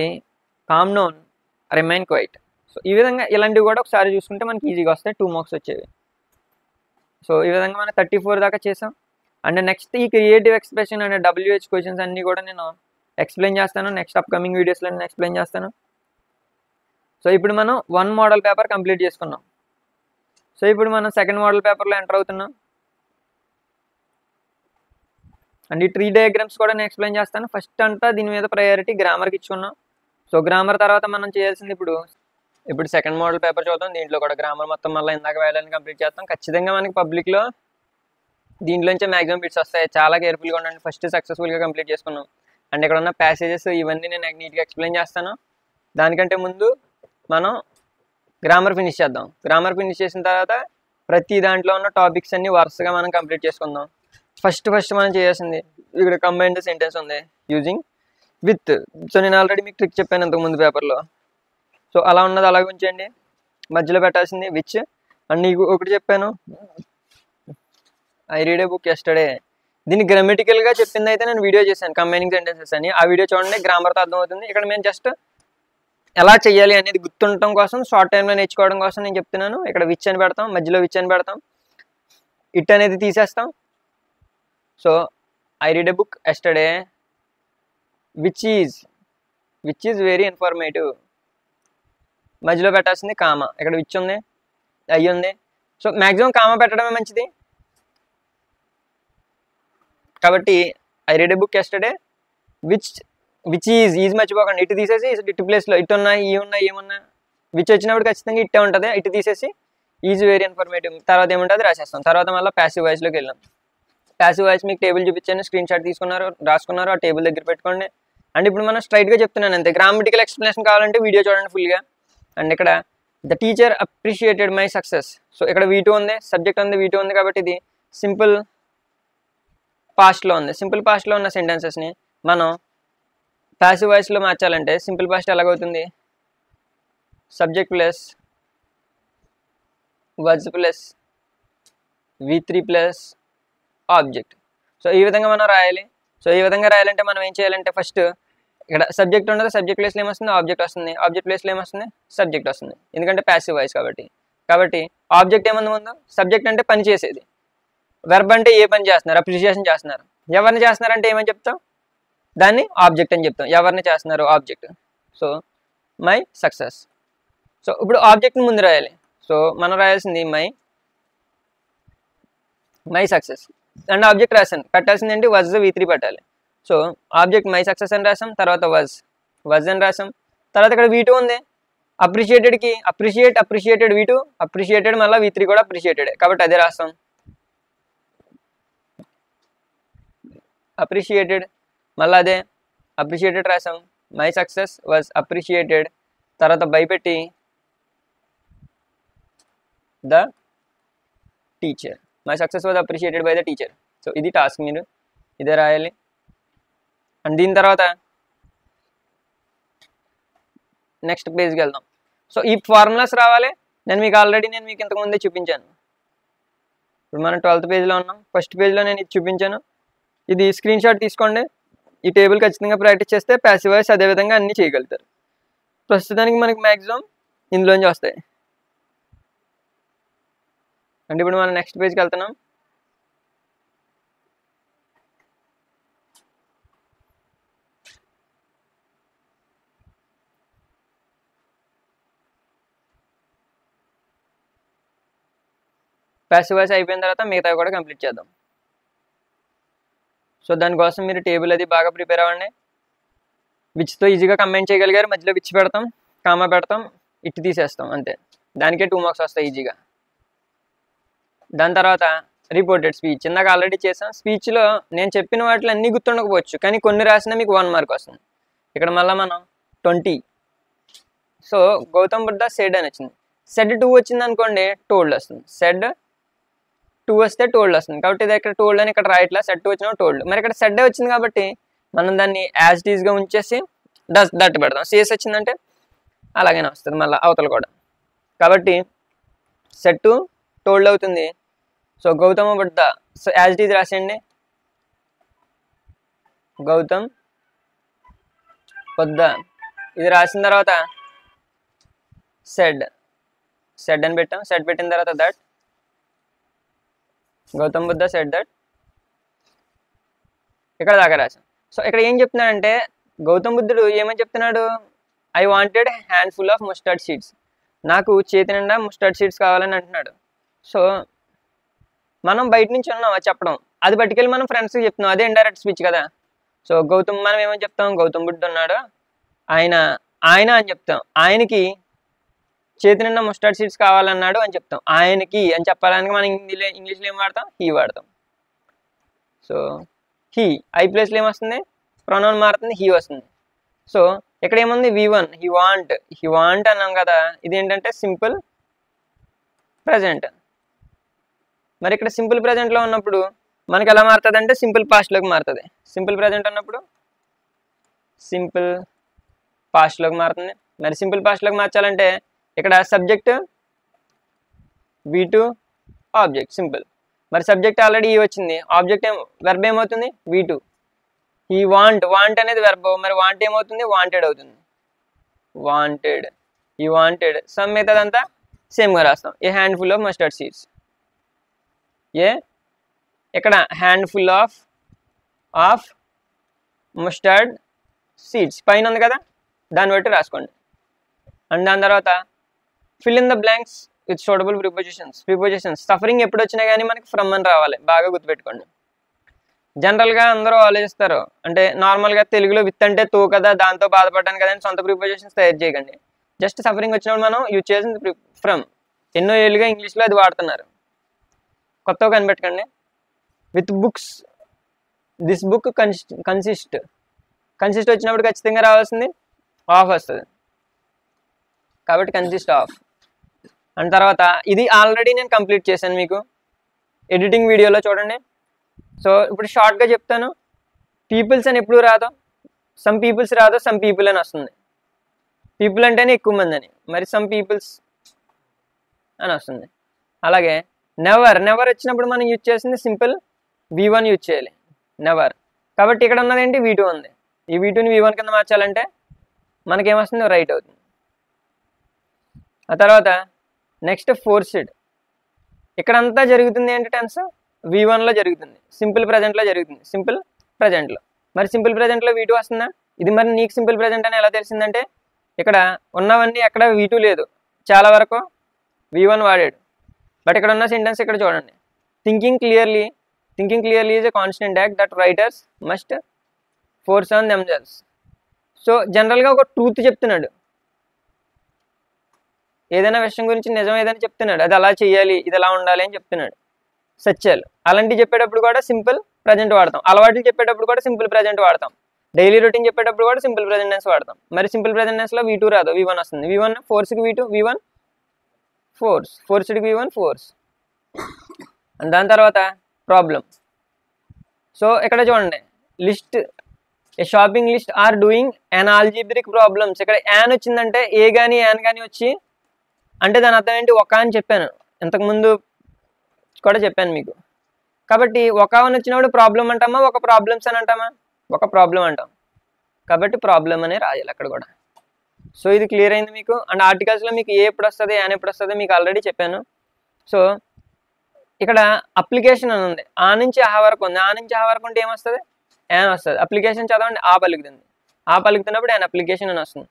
calm down, remain quiet. So ఈ విధంగా ఇలాంటివి కూడా ఒకసారి చూసుకుంటే మనకి ఈజీగా వస్తాయి, 2 మార్క్స్ వచ్చేవి. సో ఈ విధంగా మనం 34 దాకా చేసాం. అండ్ నెక్స్ట్ ఈ creative expression and WH questions అన్నీ కూడా నేను ఎక్స్ప్లెయిన్ చేస్తాను. నెక్స్ట్ అప్కమింగ్ వీడియోస్లో నేను ఎక్స్ప్లెయిన్ చేస్తాను. సో ఇప్పుడు మనం 1 మోడల్ పేపర్ కంప్లీట్ చేసుకున్నాం. సో ఇప్పుడు మనం 2nd మోడల్ పేపర్లో ఎంటర్ అవుతున్నాం. అండ్ ఈ ట్రీ డయాగ్రామ్స్ కూడా నేను ఎక్స్ప్లెయిన్ చేస్తాను. ఫస్ట్ అంతా దీని మీద ప్రయారిటీ గ్రామర్కి ఇచ్చుకున్నాం. సో గ్రామర్ తర్వాత మనం చేయాల్సింది ఇప్పుడు 2nd మోడల్ పేపర్ చూద్దాం. దీంట్లో కూడా గ్రామర్ మొత్తం మళ్ళీ ఇందాక వేయాలని కంప్లీట్ చేస్తాం. ఖచ్చితంగా మనకి పబ్లిక్లో దీంట్లోంచే మ్యాక్సిమం బిట్స్ వస్తాయి. చాలా కేర్ఫుల్గా ఉండండి. ఫస్ట్ సక్సెస్ఫుల్గా కంప్లీట్ చేసుకున్నాం. అండ్ ఇక్కడ ఉన్న ప్యాసేజెస్ ఇవన్నీ నేను నీట్గా ఎక్స్ప్లెయిన్ చేస్తాను. దానికంటే ముందు మనం గ్రామర్ ఫినిష్ చేద్దాం. గ్రామర్ ఫినిష్ చేసిన తర్వాత ప్రతి దాంట్లో ఉన్న టాపిక్స్ అన్ని వరుసగా మనం కంప్లీట్ చేసుకుందాం. ఫస్ట్ మనం చేయాల్సింది ఇక్కడ కంబైన్డ్ సెంటెన్స్ ఉంది యూజింగ్ విత్. సో నేను ఆల్రెడీ మీకు ట్రిక్ చెప్పాను ఇంతకుముందు పేపర్లో. సో అలా ఉన్నది అలాగే ఉంచండి, మధ్యలో పెట్టాల్సింది విచ్. అండ్ నీకు ఒకటి చెప్పాను, I read A book yesterday. దీన్ని గ్రామటికల్గా చెప్పింది అయితే నేను వీడియో చేశాను, కంబైనింగ్ సెంటెన్సెస్ అని. ఆ వీడియో చూడండి, గ్రామర్తో అర్థమవుతుంది. ఇక్కడ మేము జస్ట్ ఎలా చేయాలి అనేది గుర్తుండటం కోసం, షార్ట్ టైంలో నేర్చుకోవడం కోసం నేను చెప్తున్నాను. ఇక్కడ విచ్ అని పెడతాం, మధ్యలో విచ్ అని పెడతాం, ఇట్ అనేది తీసేస్తాం. So I read A book yesterday which is very informative. మధ్యలో పెట్టాల్సింది కామా. ఇక్కడ విచ్ ఉంది, అయ్యి ఉంది. సో మ్యాక్సిమం కామా పెట్టడమే మంచిది. కాబట్టి I read A book yesterday which is మర్చిపోకండి. ఇటు తీసేసి ఇటు ప్లేస్లో ఇటు ఉన్నాయి, ఈ ఉన్నాయి, ఏమున్నా విచ్ వచ్చినప్పుడు ఖచ్చితంగా ఇట్టే ఉంటుంది. ఇటు తీసేసి ఈజ్ వెరీ ఇన్ఫర్మేటివ్ తర్వాత ఏముంటుంది రాసేస్తాం. తర్వాత మళ్ళీ ప్యాసివ్ వాయిస్లోకి వెళ్ళాం. ప్యాసివ్ వాయిస్ మీకు టేబుల్ చూపించాను, స్క్రీన్ షాట్ తీసుకున్నారు, రాసుకున్నారు, ఆ టేబుల్ దగ్గర పెట్టుకోండి. అండ్ ఇప్పుడు మనం స్ట్రైట్గా చెప్తున్నాను అంతే. గ్రామటికల్ ఎక్స్ప్లెనేషన్ కావాలంటే వీడియో చూడండి ఫుల్గా. అండ్ ఇక్కడ the teacher appreciated my success. So ఇక్కడ V2 ఉంది, సబ్జెక్ట్ ఉంది, V2 ఉంది. కాబట్టి ఇది సింపుల్ పాస్ట్లో ఉంది. సింపుల్ పాస్ట్లో ఉన్న సెంటెన్సెస్ని మనం ప్యాసివ్ వాయిస్లో మార్చాలంటే సింపుల్ పాస్ట్ ఎలాగవుతుంది? Subject plus words plus V3 plus object. So ఈ విధంగా మనం రాయాలి. సో ఈ విధంగా రాయాలంటే మనం ఏం చేయాలంటే ఫస్ట్ ఇక్కడ సబ్జెక్ట్ ఉండదు, సబ్జెక్ట్ ప్లేస్లో ఏమొస్తుంది? ఆబ్జెక్ట్ వస్తుంది. ఆబ్జెక్ట్ ప్లేస్లో ఏమొస్తుంది? సబ్జెక్ట్ వస్తుంది, ఎందుకంటే ప్యాసివ్ వాయిస్ కాబట్టి ఆబ్జెక్ట్ ఏముంది ముందు? సబ్జెక్ట్ అంటే పని చేసేది, వెర్బ్ అంటే ఏ పని చేస్తున్నారు? అప్రిషియేషన్ చేస్తున్నారు. ఎవరిని చేస్తున్నారంటే ఏమని చెప్తాం? దాన్ని ఆబ్జెక్ట్ అని చెప్తాం. ఎవరిని చేస్తున్నారు? Object. So my success. So ఇప్పుడు ఆబ్జెక్ట్ని ముందు రాయాలి. సో మనం రాయాల్సింది మై సక్సెస్ అండ్ ఆబ్జెక్ట్ రాశాను. పెట్టాల్సింది ఏంటి? వాజ్ V3 పెట్టాలి. సో ఆబ్జెక్ట్ మై సక్సెస్ అని రాసాం, తర్వాత వాజ్ అని రాసాం. తర్వాత ఇక్కడ V2 ఉంది. అప్రిషియేటెడ్కి అప్రిషియేటెడ్ V2, అప్రిషియేటెడ్ మళ్ళీ V3 కూడా అప్రిషియేటెడ్, కాబట్టి అదే రాస్తాం. అప్రిషియేటెడ్ మళ్ళీ అదే అప్రిషియేటెడ్ రాసాం. మై సక్సెస్ వాజ్ అప్రిషియేటెడ్, తర్వాత భయపెట్టి the teacher. My success was appreciated by the teacher. So ఇది టాస్క్, మీరు ఇదే రాయాలి. అండ్ దీని తర్వాత నెక్స్ట్ పేజ్కి వెళ్దాం. సో ఈ ఫార్ములాస్ రావాలి. నేను మీకు ఇంతకుముందే చూపించాను. ఇప్పుడు మనం 12th పేజ్లో ఉన్నాం. ఫస్ట్ పేజ్లో నేను ఇది చూపించాను. ఇది స్క్రీన్ షాట్ తీసుకోండి. ఈ టేబుల్ ఖచ్చితంగా ప్రాక్టీస్ చేస్తే ప్యాసివ్ వాయిస్ అదేవిధంగా అన్నీ చేయగలుగుతారు. ప్రస్తుతానికి మనకి మ్యాక్సిమం ఇందులోంచి వస్తాయి. అంటే ఇప్పుడు మనం నెక్స్ట్ పేజ్కి వెళ్తున్నాం. ప్యాసివ్ వాయిస్ అయిపోయిన తర్వాత మిగతా కూడా కంప్లీట్ చేద్దాం. సో దానికోసం మీరు టేబుల్ అది బాగా ప్రిపేర్ అవ్వండి. విచ్తో ఈజీగా కంబైన్ చేయగలిగారు. మధ్యలో విచ్ పెడతాం, కామా పెడతాం, ఇటు తీసేస్తాం, అంతే. దానికే 2 మార్క్స్ వస్తాయి ఈజీగా. దాని తర్వాత రిపోర్టెడ్ స్పీచ్ ఇందాక ఆల్రెడీ చేసాం. స్పీచ్లో నేను చెప్పిన వాటిలో అన్నీ గుర్తుండకపోవచ్చు, కానీ కొన్ని రాసినా మీకు 1 మార్క్ వస్తుంది. ఇక్కడ మళ్ళీ మనం 20. సో గౌతమ్ బుద్ధ సెడ్ అని వచ్చింది. సెడ్ 2 వచ్చింది అనుకోండి, టోల్డ్ వస్తుంది. సెడ్ 2 వస్తే టోల్డ్ వస్తుంది. కాబట్టి ఇది ఇక్కడ టోల్డ్ అని ఇక్కడ రాయట్లా, సెడ్ 2 వచ్చినా టోల్డ్. మరి ఇక్కడ సెడ్ వచ్చింది కాబట్టి మనం దాన్ని యాజ్ ఇట్ ఈస్గా ఉంచేసి దట్ పెడదాం. సిఎస్ వచ్చిందంటే అలాగైనా వస్తుంది మళ్ళీ అవతల కూడా. కాబట్టి సెడ్ 2 టోల్డ్ అవుతుంది. So Gautam Buddha, so as it is రాసేయండి. గౌతమ్ బుద్ధ ఇది రాసిన తర్వాత సెడ్ అని పెట్టాం. సెడ్ పెట్టిన తర్వాత that Gautam Buddha said that ఇక్కడ దాకా రాసాం. సో ఇక్కడ ఏం చెప్తున్నాడంటే గౌతమ్ బుద్ధుడు ఏమని చెప్తున్నాడు? I wanted handful of mustard seeds. నాకు చేతి నిండా మస్టర్డ్ సీడ్స్ కావాలని అంటున్నాడు. సో మనం బయట నుంచి ఉన్నాం అది చెప్పడం, అది పట్టుకెళ్ళి మనం ఫ్రెండ్స్కి చెప్తున్నాం, అదే ఇండైరెక్ట్ స్పీచ్ కదా. సో మనం ఏమని చెప్తాం? గౌతమ్ బుద్ధుడు ఉన్నాడు, ఆయన అని చెప్తాం. ఆయనకి చేతి నిండా మస్టర్డ్ సీడ్స్ కావాలన్నాడు అని చెప్తాం. ఆయనకి అని చెప్పడానికి మనం ఇంగ్లీష్లో ఏం వాడతాం? హీ వాడతాం. సో హీ ఐ ప్లేస్లో ఏమొస్తుంది? ప్రొనౌన్ మారుతుంది, హీ వస్తుంది. సో ఇక్కడ ఏముంది? V1 హీ వాంట్ అన్నాం కదా. ఇది ఏంటంటే సింపుల్ ప్రజెంట్. మరి ఇక్కడ సింపుల్ ప్రజెంట్లో ఉన్నప్పుడు మనకి ఎలా మారుతుంది అంటే సింపుల్ పాస్ట్లోకి మారుతుంది. సింపుల్ ప్రజెంట్ అన్నప్పుడు సింపుల్ పాస్ట్లోకి మారుతుంది. మరి సింపుల్ పాస్ట్లోకి మార్చాలంటే ఇక్కడ సబ్జెక్ట్ V2 ఆబ్జెక్ట్ సింపుల్. మరి సబ్జెక్ట్ ఆల్రెడీ ఈ వచ్చింది, ఆబ్జెక్ట్ వెర్బ్ ఏమవుతుంది V2. ఈ వాంట్ అనేది వెర్బ్, మరి వాంట్ ఏమవుతుంది వాంటెడ్ అవుతుంది. వాంటెడ్, ఈ వాంటెడ్ సమ్ మిగతాదంతా సేమ్గా రాస్తాం. ఏ హ్యాండ్ఫుల్ ఆఫ్ మస్టర్డ్ సీడ్స్, ఏ ఇక్కడ హ్యాండ్ఫుల్ ఆఫ్ మస్టర్డ్ సీడ్స్ పైన ఉంది కదా, దాన్ని బట్టి రాసుకోండి. అండ్ దాని తర్వాత fill in the blanks with suitable prepositions. Suffering ఎప్పుడు వచ్చినా కానీ మనకి ఫ్రమ్ అని రావాలి, బాగా గుర్తుపెట్టుకోండి. జనరల్గా అందరూ ఆలోచిస్తారు, అంటే నార్మల్గా తెలుగులో విత్ అంటే తో కదా, దాంతో బాధపడ్డాను కదా అని సొంత ప్రిపోజిషన్స్ తయారు చేయకండి. జస్ట్ సఫరింగ్ వచ్చినప్పుడు మనం యూజ్ చేసింది ఫ్రమ్. ఎన్నో ఏళ్ళుగా ఇంగ్లీష్లో అది వాడుతున్నారు, కొత్తగా కనిపెట్టకండి. With books, this book consist వచ్చినప్పుడు ఖచ్చితంగా రావాల్సింది ఆఫ్ వస్తుంది, కాబట్టి కన్సిస్ట్ ఆఫ్. అండ్ తర్వాత ఇది ఆల్రెడీ నేను కంప్లీట్ చేశాను మీకు ఎడిటింగ్ వీడియోలో చూడండి. సో ఇప్పుడు షార్ట్గా చెప్తాను. పీపుల్స్ అని ఎప్పుడు రాదు, సమ్ పీపుల్స్ రాదు, సమ్ పీపుల్ అని వస్తుంది. పీపుల్ అంటేనే ఎక్కువ మంది అని, మరి సమ్ పీపుల్స్ అని వస్తుంది. అలాగే నెవర్ వచ్చినప్పుడు మనం యూజ్ చేసింది సింపుల్ V1 యూజ్ చేయాలి, నెవర్. కాబట్టి ఇక్కడ ఉన్నది ఏంటి V2 ఉంది. ఈ V2ని V1 కింద మార్చాలంటే మనకేమొస్తుంది రైట్ అవుతుంది. ఆ తర్వాత నెక్స్ట్ ఫోర్స్డ్. ఇక్కడంతా జరుగుతుంది ఏంటి టెన్స్ V1లో జరుగుతుంది, సింపుల్ ప్రజెంట్లో జరుగుతుంది, సింపుల్ ప్రజెంట్లో. మరి సింపుల్ ప్రజెంట్లో V2 వస్తుందా? ఇది మరి నీకు సింపుల్ ప్రజెంట్ అని ఎలా తెలిసిందంటే ఇక్కడ ఉన్నవన్నీ ఎక్కడ V2 లేదు, చాలా వరకు V1 వాడాడు. బట్ ఇక్కడ ఉన్న సెంటెన్స్ ఇక్కడ చూడండి, thinking clearly is a constant act that writers must force on themselves. So జనరల్గా ఒక ట్రూత్ చెప్తున్నాడు, ఏదైనా విషయం గురించి నిజం ఏదైనా చెప్తున్నాడు, అది అలా చేయాలి, ఇది ఎలా ఉండాలి అని చెప్తున్నాడు, సత్యాలు. అలాంటివి చెప్పేటప్పుడు కూడా సింపుల్ ప్రజెంట్ వాడతాం. అలవాట్లు చెప్పేటప్పుడు కూడా సింపుల్ ప్రజెంట్ వాడతాం. డైలీ రొటీన్ చెప్పేటప్పుడు కూడా సింపుల్ ప్రజెంట్ టెన్స్ వాడతాం. మరి సింపుల్ ప్రజెంట్ టెన్స్లో V2 రాదు, V1 వస్తుంది. V1 ఫోర్స్కి V2, V1 ఫోర్స్డ్కి V1 force. And దాని తర్వాత ప్రాబ్లం. సో ఇక్కడ చూడండి, list a shopping list or doing an algebraic problems. ఇక్కడ యాన్ వచ్చిందంటే ఏ కానీ యాన్ కానీ వచ్చి అంటే దాని అర్థం ఏంటి ఒక అని చెప్పాను, ఇంతకుముందు కూడా చెప్పాను మీకు. కాబట్టి ఒక అని వచ్చినప్పుడు ప్రాబ్లం అంటామా, ఒక ప్రాబ్లమ్స్ అని అంటామా, ఒక ప్రాబ్లం అంటాం. కాబట్టి ప్రాబ్లం అనే రాయాలి అక్కడ కూడా. సో ఇది క్లియర్ అయింది మీకు. అండ్ ఆర్టికల్స్లో మీకు ఏ ఎప్పుడు వస్తుంది యాన్ ఎప్పుడు వస్తుంది మీకు ఆల్రెడీ చెప్పాను. సో ఇక్కడ అప్లికేషన్ అని ఉంది, ఆ నుంచి ఆ వరకు ఉంది. ఆ నుంచి ఆ వరకు ఉంటే ఏమొస్తుంది యాన్ వస్తుంది. అప్లికేషన్ చదవండి, ఆ పలుకుతుంది, ఆ పలుకుతున్నప్పుడు యాన్ అప్లికేషన్ అని వస్తుంది.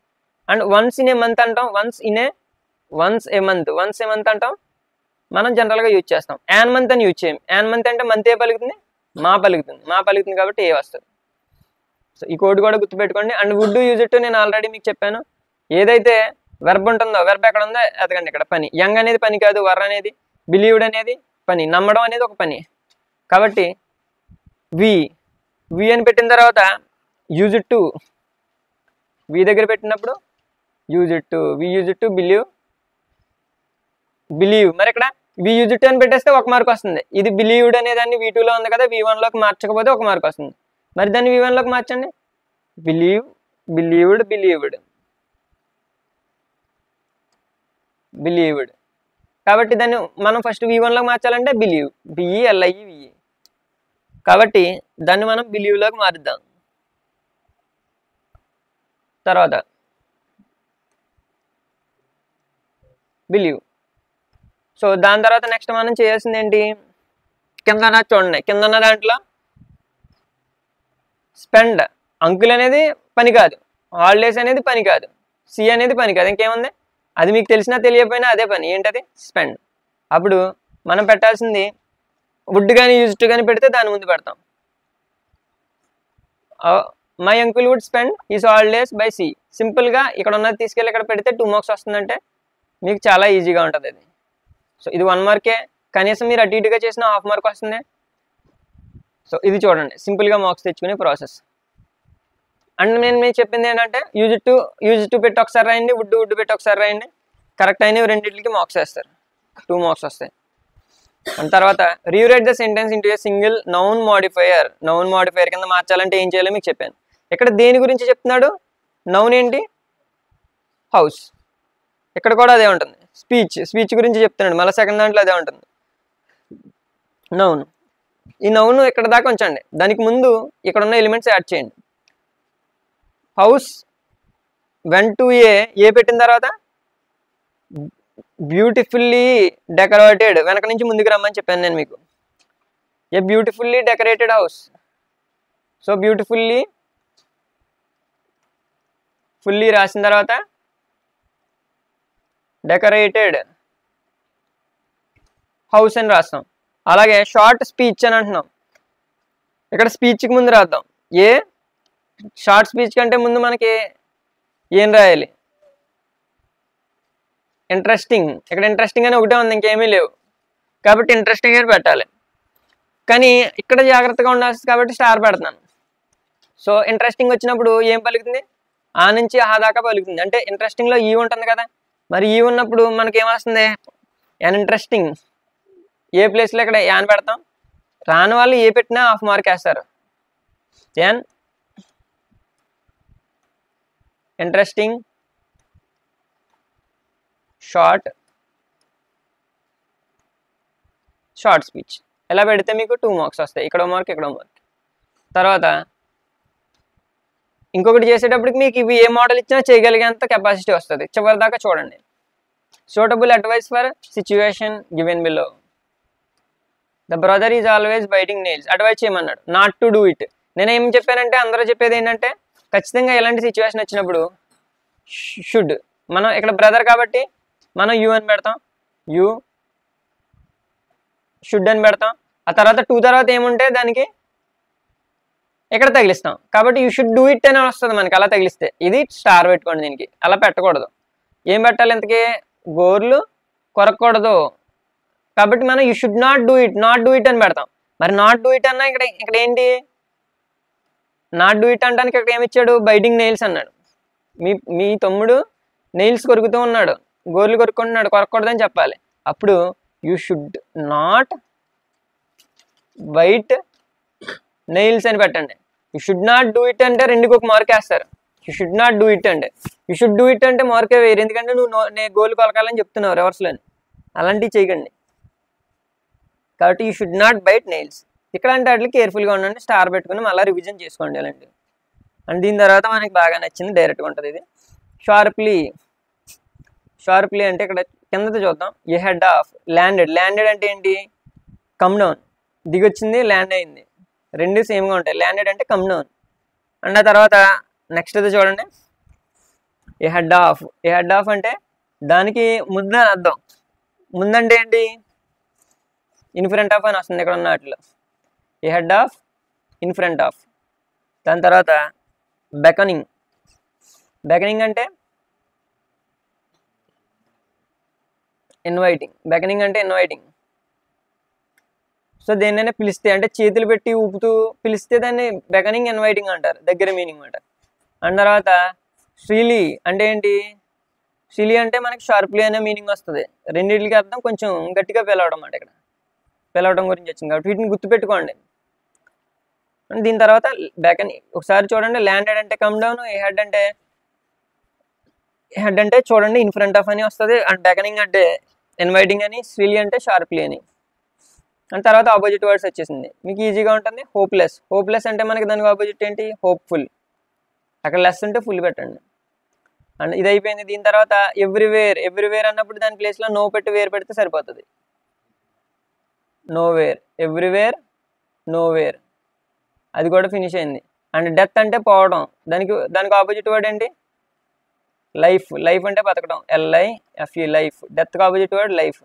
And once in a month అంటాం, వన్స్ ఏ మంత్ అంటాం మనం జనరల్గా యూజ్ చేస్తాం. యాన్ మంత్ అని యూజ్ చేయం. యాన్ మంత్ అంటే మంత్ ఏ పలుకుతుంది మా పలుకుతుంది కాబట్టి ఏ వస్తుంది. సో ఈ కోడ్ కూడా గుర్తుపెట్టుకోండి. అండ్ వుడ్ యూజ్ ఇట్ నేను ఆల్రెడీ మీకు చెప్పాను. ఏదైతే వెర్బ్ ఉంటుందో, వెర్బ్ ఎక్కడ ఉందో ఎతకండి ఇక్కడ. పని యంగ్ అనేది పని కాదు, వర్ అనేది, బిలీవ్డ్ అనేది పని, నమ్మడం అనేది ఒక పని. కాబట్టి వి అని పెట్టిన తర్వాత యూజ్ ఇట్ టు, వి దగ్గర పెట్టినప్పుడు యూజ్ ఇట్ టు బిలీవ్. మరి ఇక్కడ వి యూజ్ ఇట్ అని పెట్టేస్తే ఒక మార్క్ వస్తుంది. ఇది బిలీవ్డ్ అనే దాన్ని V2లో ఉంది కదా, V1లోకి మార్చకపోతే ఒక మార్క్ వస్తుంది. మరి దాన్ని V1లోకి మార్చండి, బిలీవ్డ్. కాబట్టి దాన్ని మనం ఫస్ట్ V1లోకి మార్చాలంటే బిలీవ్, BELIEVE. కాబట్టి దాన్ని మనం బిలీవ్లోకి మారుద్దాం. తర్వాత బిలీవ్. సో దాని తర్వాత నెక్స్ట్ మనం చేయాల్సింది ఏంటి, కింద చూడండి, కింద దాంట్లో స్పెండ్. అంకుల్ అనేది పని కాదు, హాలిడేస్ అనేది పని కాదు, సి అనేది పని కాదు, ఇంకేముంది అది మీకు తెలిసినా తెలియకపోయినా అదే పని. ఏంటది స్పెండ్. అప్పుడు మనం పెట్టాల్సింది వుడ్ కానీ యూజ్ టు కానీ పెడితే దాని ముందు పెడతాం. My uncle would spend his holidays by sea. సింపుల్గా ఇక్కడ ఉన్నది తీసుకెళ్ళి ఇక్కడ పెడితే 2 మార్క్స్ వస్తుందంటే మీకు చాలా ఈజీగా ఉంటుంది అది. సో ఇది 1 మార్కే, కనీసం మీరు అటు ఇటుగా చేసిన హాఫ్ మార్క్ వస్తుంది. సో ఇది చూడండి సింపుల్గా మార్క్స్ తెచ్చుకునే ప్రాసెస్. అండ్ నేను మీకు చెప్పింది ఏంటంటే యూజ్ టు పెట్టి ఒకసారి రాయండి, వుడ్ పెట్టి ఒకసారి రాయండి. కరెక్ట్ అయినవి రెండింటికి మార్క్స్ వేస్తారు, 2 మార్క్స్ వస్తాయి. అండ్ తర్వాత rewrite the sentence into a single noun modifier. Noun modifier కింద మార్చాలంటే ఏం చేయాలో మీకు చెప్పాను. ఇక్కడ దేని గురించి చెప్తున్నాడు? నౌన్ ఏంటి? హౌస్. ఇక్కడ కూడా అదే ఉంటుంది. స్పీచ్ గురించి చెప్తున్నాడు. మళ్ళీ సెకండ్ దాంట్లో అదే ఉంటుంది. నౌన్. ఈ నౌన్ ఇక్కడ దాకా ఉంచండి. దానికి ముందు ఇక్కడ ఉన్న ఎలిమెంట్స్ యాడ్ చేయండి. హౌస్ వెంట్ టు ఏ పెట్టిన తర్వాత బ్యూటిఫుల్లీ డెకరేటెడ్, వెనక నుంచి ముందుకు రమ్మని చెప్పాను నేను మీకు. A beautifully decorated house. So beautifully fully రాసిన తర్వాత డెకరేటెడ్ హౌస్ అని రాస్తాం. అలాగే షార్ట్ స్పీచ్ అని అంటున్నాం. ఇక్కడ స్పీచ్కి ముందు రాద్దాం. ఏ షార్ట్ స్పీచ్ కంటే ముందు మనకి ఏం రాయాలి? ఇంట్రెస్టింగ్. ఇక్కడ ఇంట్రెస్టింగ్ అని ఒకటే ఉంది, ఇంకేమీ లేవు కాబట్టి ఇంట్రెస్టింగ్ అని పెట్టాలి. కానీ ఇక్కడ జాగ్రత్తగా ఉండాల్సింది కాబట్టి స్టార్ పెడుతున్నాను. సో ఇంట్రెస్టింగ్ వచ్చినప్పుడు ఏం పలుకుతుంది? ఆ నుంచి ఆ దాకా పలుకుతుంది. అంటే ఇంట్రెస్టింగ్లో ఈ ఉంటుంది కదా, మరి ఈ ఉన్నప్పుడు మనకి ఏమొస్తుంది? An interesting. ఏ ప్లేస్లో ఇక్కడ యాన్ పెడతాం. రాని వాళ్ళు ఏ పెట్టినా హాఫ్ మార్క్ వేస్తారు. యాన్ ఇంట్రెస్టింగ్ షార్ట్ స్పీచ్ ఎలా పెడితే మీకు 2 మార్క్స్ వస్తాయి. ఇక్కడ మార్క్, ఇక్కడ మార్క్. తర్వాత ఇంకొకటి చేసేటప్పటికి మీకు ఇవి ఏ మోడల్ ఇచ్చినా చేయగలిగేంత కెపాసిటీ వస్తుంది. చివరి దాకా చూడండి. Suitable advice for situation given below. The brother is always biting nails. Advice చేయమన్నాడు, నాట్ టు డూ ఇట్. నేనేం చెప్పానంటే అందరూ చెప్పేది ఏంటంటే ఖచ్చితంగా ఎలాంటి సిచ్యువేషన్ వచ్చినప్పుడు షుడ్. మనం ఇక్కడ బ్రదర్ కాబట్టి మనం యూ అని పెడతాం. యూ షుడ్ అని పెడతాం. ఆ తర్వాత 2 తర్వాత ఏముంటే దానికి ఇక్కడ తగిలిస్తాం. కాబట్టి యూ షుడ్ డూ ఇట్ అని వస్తుంది మనకి అలా తగిలిస్తే. ఇది స్టార్ పెట్టుకోండి. దీనికి అలా పెట్టకూడదు. ఏం పెట్టాలి? ఇంతకీ గోర్లు కొరకూడదు కాబట్టి మనం you should not do it అని పెడతాం. మరి నాట్ డూ ఇట్ అన్నా ఇక్కడ ఏంటి? నాట్ డూ ఇట్ అంటానికి ఇక్కడ ఏమి ఇచ్చాడు? బైటింగ్ నెయిల్స్ అన్నాడు. మీ తమ్ముడు నెయిల్స్ కొరుకుతూ ఉన్నాడు, గోర్లు కొరుకుంటున్నాడు, కొరకూడదని చెప్పాలి. అప్పుడు you should not bite nails అని పెట్టండి. You should not do it అంటే 2కి 1 మార్క్ వేస్తారు. You should not do it అంటే, యూ షుడ్ డూ ఇట్ అంటే మార్కే వేరు. ఎందుకంటే నేను గోల్ కొలకాలని చెప్తున్నావు రివర్స్లోని. అలాంటివి చేయకండి. కాబట్టి you should not bite nails. ఇక్కడ అంటే అట్లా కేర్ఫుల్గా ఉండండి. స్టార్ పెట్టుకుని మళ్ళీ రివిజన్ చేసుకోండి అలాంటివి. అండ్ దీని తర్వాత మనకి బాగా నచ్చింది డైరెక్ట్గా ఉంటుంది ఇది. షార్ప్లీ అంటే ఇక్కడ కిందతో చూద్దాం. ఏ హెడ్ ఆఫ్ ల్యాండెడ్ అంటే ఏంటి? Come down. దిగొచ్చింది, ల్యాండ్ అయింది, 2 సేమ్గా ఉంటాయి. ల్యాండెడ్ అంటే కమ్ డౌన్. అండ్ ఆ తర్వాత నెక్స్ట్ అయితే చూడండి. ఏ హెడ్ ఆఫ్ అంటే దానికి ముందు అని అర్థం. ముందంటే ఏంటి? ఇన్ ఫ్రంట్ ఆఫ్ అని వస్తుంది ఇక్కడ ఉన్న వాటిలో. Ahead of, in front of. దాని తర్వాత బెకనింగ్ అంటే ఇన్వైటింగ్. సో దేన్నైనా పిలిస్తే అంటే చేతులు పెట్టి ఊపుతూ పిలిస్తే దాన్ని బెకనింగ్, ఇన్వైటింగ్ అంటారు. దగ్గర మీనింగ్ అంటారు. అండ్ తర్వాత శ్రీలీ అంటే ఏంటి? శ్రీలీ అంటే మనకి షార్ప్లీ అనే మీనింగ్ వస్తుంది. రెండింటికి అర్థం కొంచెం గట్టిగా పిలవడం అన్నమాట. ఇక్కడ పిలవడం గురించి వచ్చింది కాబట్టి వీటిని గుర్తుపెట్టుకోండి. దీని తర్వాత ఒకసారి చూడండి. ల్యాండెడ్ అంటే కమ్ డౌన్. ఏ హెడ్ అంటే చూడండి ఇన్ ఫ్రంట్ ఆఫ్ అని వస్తుంది. అండ్ బెకనింగ్ అంటే ఇన్వైటింగ్ అని, శ్రీలీ అంటే షార్ప్లీ అని. అండ్ తర్వాత ఆపోజిట్ వర్డ్స్ వచ్చేసింది. మీకు ఈజీగా ఉంటుంది. హోప్లెస్ అంటే మనకి దానికి ఆపోజిట్ ఏంటి? హోప్ఫుల్. అక్కడ లెస్ ఉంటే ఫుల్ పెట్టండి. అండ్ ఇది అయిపోయింది. దీని తర్వాత ఎవ్రీవేర్ అన్నప్పుడు దాని ప్లేస్లో నో పెట్టి వేర్ పెడితే సరిపోతుంది. Everywhere nowhere. అది కూడా ఫినిష్ అయింది. అండ్ డెత్ అంటే పోవడం. దానికి ఆపోజిట్ వర్డ్ ఏంటి? లైఫ్ అంటే బతకడం. LIFE life. డెత్కి ఆపోజిట్ వర్డ్ లైఫ్.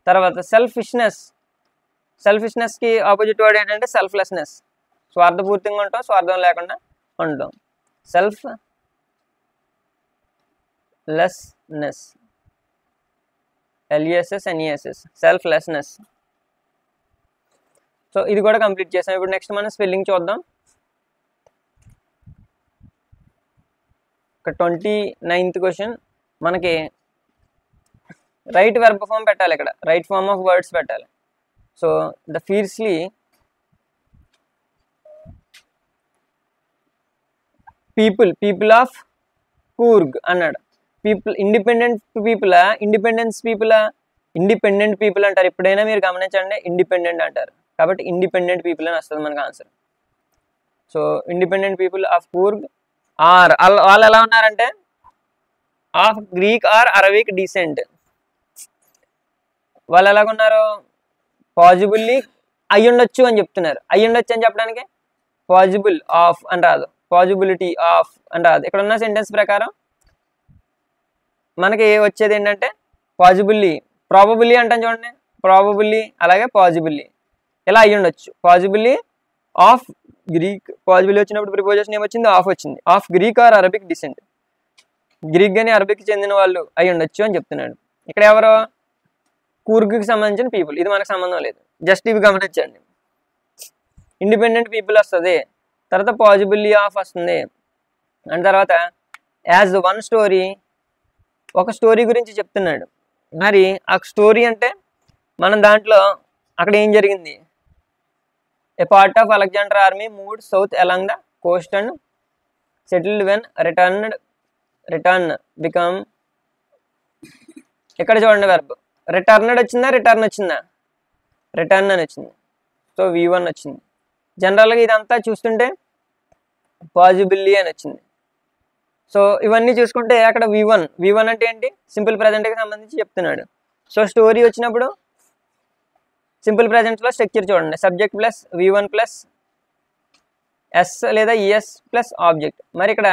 తర్వాత సెల్ఫిష్నెస్కి ఆపోజిట్ వర్డ్ ఏంటంటే సెల్ఫ్లెస్నెస్. స్వార్థపూర్తిగా ఉంటాం, స్వార్థం లేకుండా ఉంటాం. సెల్ఫ్లెస్నెస్. LESSNESS selflessness. సో ఇది కూడా కంప్లీట్ చేసాం. ఇప్పుడు నెక్స్ట్ మనం స్పెల్లింగ్ చూద్దాం. ఒక 29th క్వశ్చన్ మనకి రైట్ వెర్బ్ ఫామ్ పెట్టాలి. ఇక్కడ రైట్ ఫామ్ ఆఫ్ వర్డ్స్ పెట్టాలి. So the fiercely people of Coorg అన్నాడు. ఇండిపెండెంట్ పీపుల్ అంటారు. ఎప్పుడైనా మీరు గమనించండి, ఇండిపెండెంట్ అంటారు కాబట్టి ఇండిపెండెంట్ పీపుల్ అని వస్తుంది మనకు answer. So independent people of Coorg are, వాళ్ళు ఎలా ఉన్నారంటే of Greek or Arabic descent. వాళ్ళు ఎలాగున్నారు? పాజిబుల్లీ అయ్యుండొచ్చు అని చెప్తున్నారు. అయ్యుండొచ్చు అని చెప్పడానికి పాజిబుల్ ఆఫ్ అని రాదు, పాజిబిలిటీ ఆఫ్ అని రాదు. ఇక్కడ ఉన్న సెంటెన్స్ ప్రకారం మనకి వచ్చేది ఏంటంటే పాజిబుల్లీ, ప్రాబబుల్లీ అంటాం చూడండి, ప్రాబబుల్లీ అలాగే పాజిబుల్లీ, ఇలా అయ్యుండొచ్చు. పాజిబుల్లీ ఆఫ్ గ్రీక్, పాజిబుల్లీ వచ్చినప్పుడు ప్రిపోజిషన్ ఏమొచ్చింది? ఆఫ్ వచ్చింది. Of Greek or Arabic descent, Greek కానీ అరబిక్ చెందిన వాళ్ళు అయి ఉండొచ్చు అని చెప్తున్నాడు. ఇక్కడ ఎవరో కూర్గ్కి సంబంధించిన పీపుల్, ఇది మనకు సంబంధం లేదు, జస్ట్ ఇవి గమనించండి. ఇండిపెండెంట్ పీపుల్ వస్తుంది, తర్వాత పాజిబుల్లీ ఆఫ్ వస్తుంది, అండ్ తర్వాత యాజ్ వన్ స్టోరీ, ఒక స్టోరీ గురించి చెప్తున్నాడు. మరి ఆ స్టోరీ అంటే మనం దాంట్లో అక్కడ ఏం జరిగింది? A part of Alexander army moved south along the coast and settled when return become, ఇక్కడ చూడండి వెర్బ్ రిటర్నడ్ వచ్చిందా, రిటర్న్ వచ్చిందా? రిటర్న్ అని వచ్చింది. సో V1 వచ్చింది. జనరల్గా ఇదంతా చూస్తుంటే పాజిబిల్లీ అని వచ్చింది. సో ఇవన్నీ చూసుకుంటే అక్కడ V1 అంటే ఏంటి? సింపుల్ ప్రజెంట్కి సంబంధించి చెప్తున్నాడు. సో స్టోరీ వచ్చినప్పుడు సింపుల్ ప్రజెంట్లో స్ట్రక్చర్ చూడండి, subject plus V1 plus S లేదా ES ప్లస్ ఆబ్జెక్ట్. మరి ఇక్కడ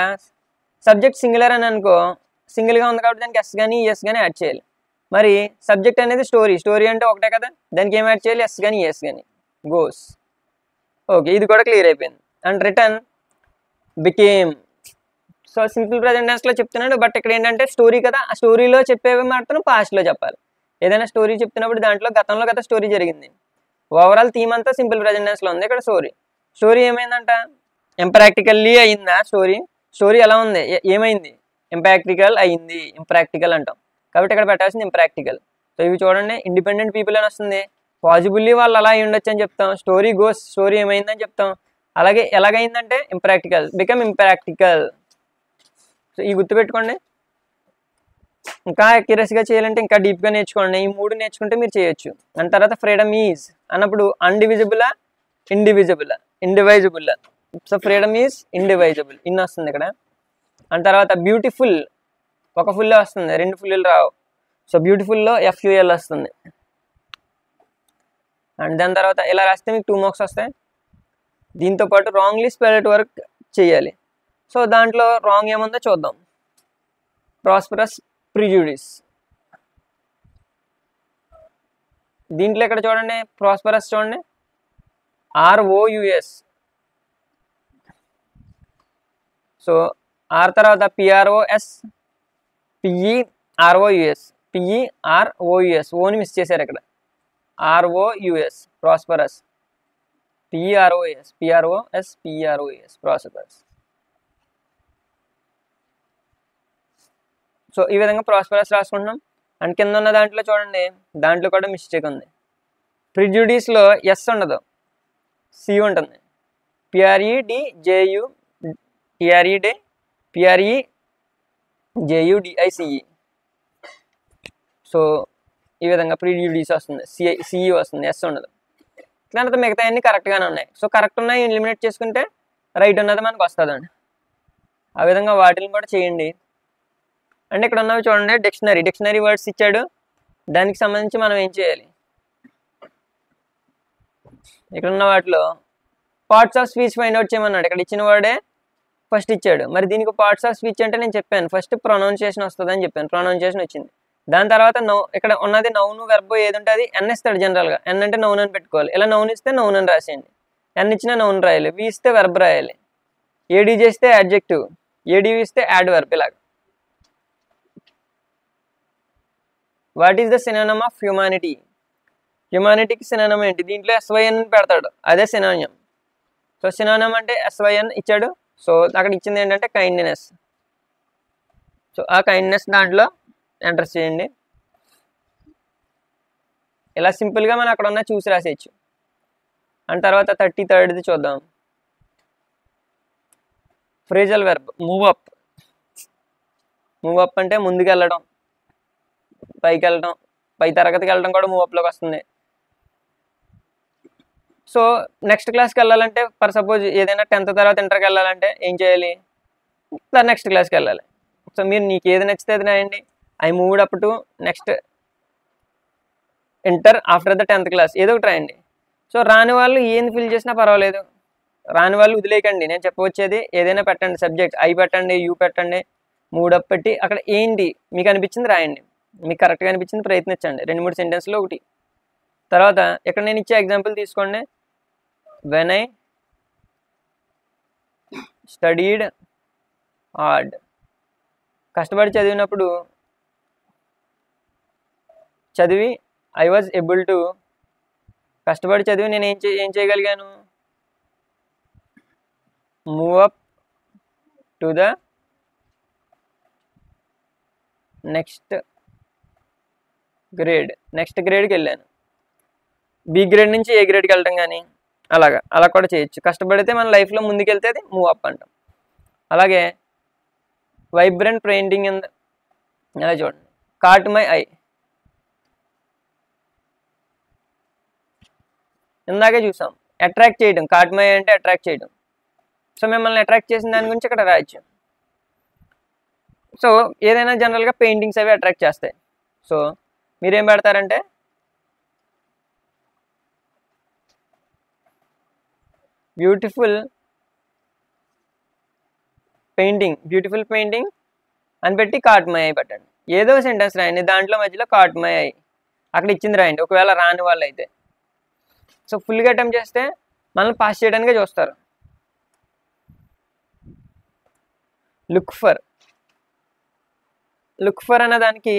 సబ్జెక్ట్ సింగులర్ అని అనుకో, సింగిల్గా ఉంది కాబట్టి దానికి ఎస్ కానీ ES కానీ యాడ్ చేయాలి. మరి సబ్జెక్ట్ అనేది స్టోరీ అంటే ఒకటే కదా, దానికి ఏం యాడ్ చేయాలి? ఎస్ కానీ ES కానీ. గోస్. ఓకే, ఇది కూడా క్లియర్ అయిపోయింది. And return became. So simple present టెన్స్లో చెప్తున్నాడు, బట్ ఇక్కడ ఏంటంటే స్టోరీ కదా, ఆ స్టోరీలో చెప్పేవి మాత్రం పాస్ట్లో చెప్పాలి. ఏదైనా స్టోరీ చెప్తున్నప్పుడు దాంట్లో గతంలో కదా స్టోరీ జరిగింది. ఓవరాల్ థీమ్ అంతా సింపుల్ ప్రజెంట్ టెన్స్లో ఉంది. ఇక్కడ స్టోరీ ఏమైందంట? ఇంప్రాక్టికల్లీ అయిందా స్టోరీ ఎలా ఉంది? ఏమైంది? ఇంప్రాక్టికల్ అయింది. ఇంప్రాక్టికల్ అంటాం కాబట్టి ఇక్కడ పెట్టాల్సింది ఇంప్రాక్టికల్. సో ఇవి చూడండి, ఇండిపెండెంట్ పీపుల్ అని వస్తుంది, పాజిబుల్లీ వాళ్ళు అలా అయి ఉండొచ్చు అని చెప్తాం, స్టోరీ ఏమైందని చెప్తాం. అలాగే ఎలాగైందంటే ఇంప్రాక్టికల్, బికమ్ ఇంప్రాక్టికల్. సో ఈ గుర్తుపెట్టుకోండి. ఇంకా అక్యురసీగా చేయాలంటే ఇంకా డీప్గా నేర్చుకోండి. ఈ 3 నేర్చుకుంటే మీరు చేయొచ్చు. అండ్ తర్వాత ఫ్రీడమ్ ఈజ్ అన్నప్పుడు అన్డివిజిబులా, ఇండివైజిబుల్. సో ఫ్రీడమ్ ఈజ్ ఇండివైజిబుల్, ఇన్ వస్తుంది ఇక్కడ. అండ్ తర్వాత బ్యూటిఫుల్, ఒక ఫుల్ వస్తుంది, 2 ఫుల్లు రావు. సో బ్యూటిఫుల్లో FUL వస్తుంది. అండ్ దాని తర్వాత ఇలా రాస్తే మీకు 2 మార్క్స్ వస్తాయి. దీంతో పాటు రాంగ్లీ స్పెల్డ్ వర్క్ చేయాలి. సో దాంట్లో రాంగ్ ఏముందో చూద్దాం. ప్రాస్పరస్ ప్రిజుడిస్, దీంట్లో ఇక్కడ చూడండి, ప్రాస్పరస్ చూడండి ROUS. సో ఆర్ తర్వాత PROS, PEROUS, ఓని మిస్ చేశారు ఇక్కడ. ROUS prosperous, PROS prosperous. So ఈ విధంగా ప్రాస్పరస్ రాసుకుంటున్నాం. అండ్ కింద ఉన్న దాంట్లో చూడండి, దాంట్లో కూడా మిస్టేక్ ఉంది. ప్రిజుడిస్లో ఎస్ ఉండదు, C ఉంటుంది. PREJUDICE. సో ఈ విధంగా ప్రిజుడిస్ వస్తుంది, CE వస్తుంది, ఎస్ ఉండదు. ఇట్లా మిగతా అన్ని కరెక్ట్గానే ఉన్నాయి. సో కరెక్ట్ ఉన్నాయి ఎలిమినేట్ చేసుకుంటే రైట్ ఉన్నది మనకు వస్తుందండి. ఆ విధంగా వాటిని కూడా చేయండి. అంటే ఇక్కడ ఉన్నవి చూడండి, డిక్షనరీ వర్డ్స్ ఇచ్చాడు, దానికి సంబంధించి మనం ఏం చేయాలి? ఇక్కడ ఉన్న వాటిలో parts of speech find out చేయమన్నాడు. ఇక్కడ ఇచ్చిన వర్డే ఫస్ట్ ఇచ్చాడు. మరి దీనికి పార్ట్స్ ఆఫ్ స్పీచ్ అంటే నేను చెప్పాను, ఫస్ట్ ప్రొనౌన్సియేషన్ వస్తుంది అని చెప్పాను, ప్రొనౌన్సియేషన్ వచ్చింది. దాని తర్వాత ఇక్కడ ఉన్నది నౌన్ వెర్బ్ ఏది ఉంటే అది ఎన్ ఇస్తాడు. జనరల్గా ఎన్ అంటే నౌన్ అని పెట్టుకోవాలి. ఇలా నౌన్ ఇస్తే నౌన్ అని రాసేయండి, ఎన్ ఇచ్చినా నౌన్ రాయాలి, వి ఇస్తే వెర్బ్ రాయాలి, ఏడీ చేస్తే యాడ్జెక్టివ్, ఏడీవి ఇస్తే యాడ్ వెర్బ్. ఇలాగ what is the synonym of humanity? హ్యూమానిటీకి సినోనిమ్ ఏంటి? దీంట్లో SYN పెడతాడు, అదే సినోనిమ్. సో సినోనిమ్ అంటే SYN ఇచ్చాడు. సో అక్కడ ఇచ్చింది ఏంటంటే కైండ్నెస్. సో ఆ కైండ్నెస్ దాంట్లో ఎంటర్ చేయండి. ఇలా సింపుల్గా మనం అక్కడ ఉన్న చూసి రాసేయచ్చు. అండ్ తర్వాత 33ది చూద్దాం. Phrasal verb move up. Move up అంటే ముందుకు వెళ్ళడం, పైకి వెళ్ళడం, పై తరగతికి వెళ్ళడం కూడా మూవ్ అప్లోకి వస్తుంది. సో నెక్స్ట్ క్లాస్కి వెళ్ళాలంటే ఫర్ సపోజ్ ఏదైనా 10th తర్వాత ఇంటర్కి వెళ్ళాలంటే ఏం చేయాలి? నెక్స్ట్ క్లాస్కి వెళ్ళాలి. సో మీరు నీకు ఏది నచ్చితే అది రాయండి. I moved up to next inter after the 10th class ఏదో ఒకటి రాయండి. సో రాని వాళ్ళు ఏంది ఫిల్ చేసినా పర్వాలేదు, రాని వాళ్ళు వదిలేయకండి. నేను చెప్పవచ్చేది ఏదైనా పెట్టండి, సబ్జెక్ట్ ఐ పెట్టండి, యూ పెట్టండి, మూడప్ పెట్టి అక్కడ ఏంటి మీకు అనిపించింది రాయండి. మీకు కరెక్ట్గా అనిపించింది ప్రయత్నించండి. 2-3 సెంటెన్స్లో ఒకటి. తర్వాత ఇక్కడ నేను ఇచ్చే ఎగ్జాంపుల్ తీసుకోండి. When I studied hard. కష్టపడి చదివినప్పుడు చదివి ఐ వాజ్ ఎబుల్ టు. కష్టపడి చదివి నేను ఏం చేయగలిగాను? Move up to the next grade. Next గ్రేడ్కి వెళ్ళాను. బి గ్రేడ్ నుంచి ఏ గ్రేడ్కి వెళ్ళటం కానీ అలా కూడా చేయొచ్చు. కష్టపడితే మన లైఫ్లో ముందుకెళ్తే అది మూవ్ అప్ అంటాం. అలాగే వైబ్రెంట్ పెయింటింగ్ ఎలా చూడండి. Caught my I. ఇందాకే చూసాం అట్రాక్ట్ చేయడం. కాట్ మై అంటే అట్రాక్ట్ చేయడం. సో మిమ్మల్ని అట్రాక్ట్ చేసిన దాని గురించి ఇక్కడ రాయొచ్చు. సో ఏదైనా జనరల్గా పెయింటింగ్స్ అవి అట్రాక్ట్ చేస్తాయి. సో మీరేం పెడతారంటే బ్యూటిఫుల్ పెయింటింగ్ అని పెట్టి కాట్ మై ఐ పెట్టండి. ఏదో సెంటెన్స్ రాయండి, దాంట్లో మధ్యలో కాట్ మై ఐ అక్కడ ఇచ్చింది రాయండి, ఒకవేళ రాని వాళ్ళు అయితే. సో ఫుల్గా అటెంప్ట్ చేస్తే మనల్ని పాస్ చేయడానికే చూస్తారు. లుక్ ఫర్ అనే దానికి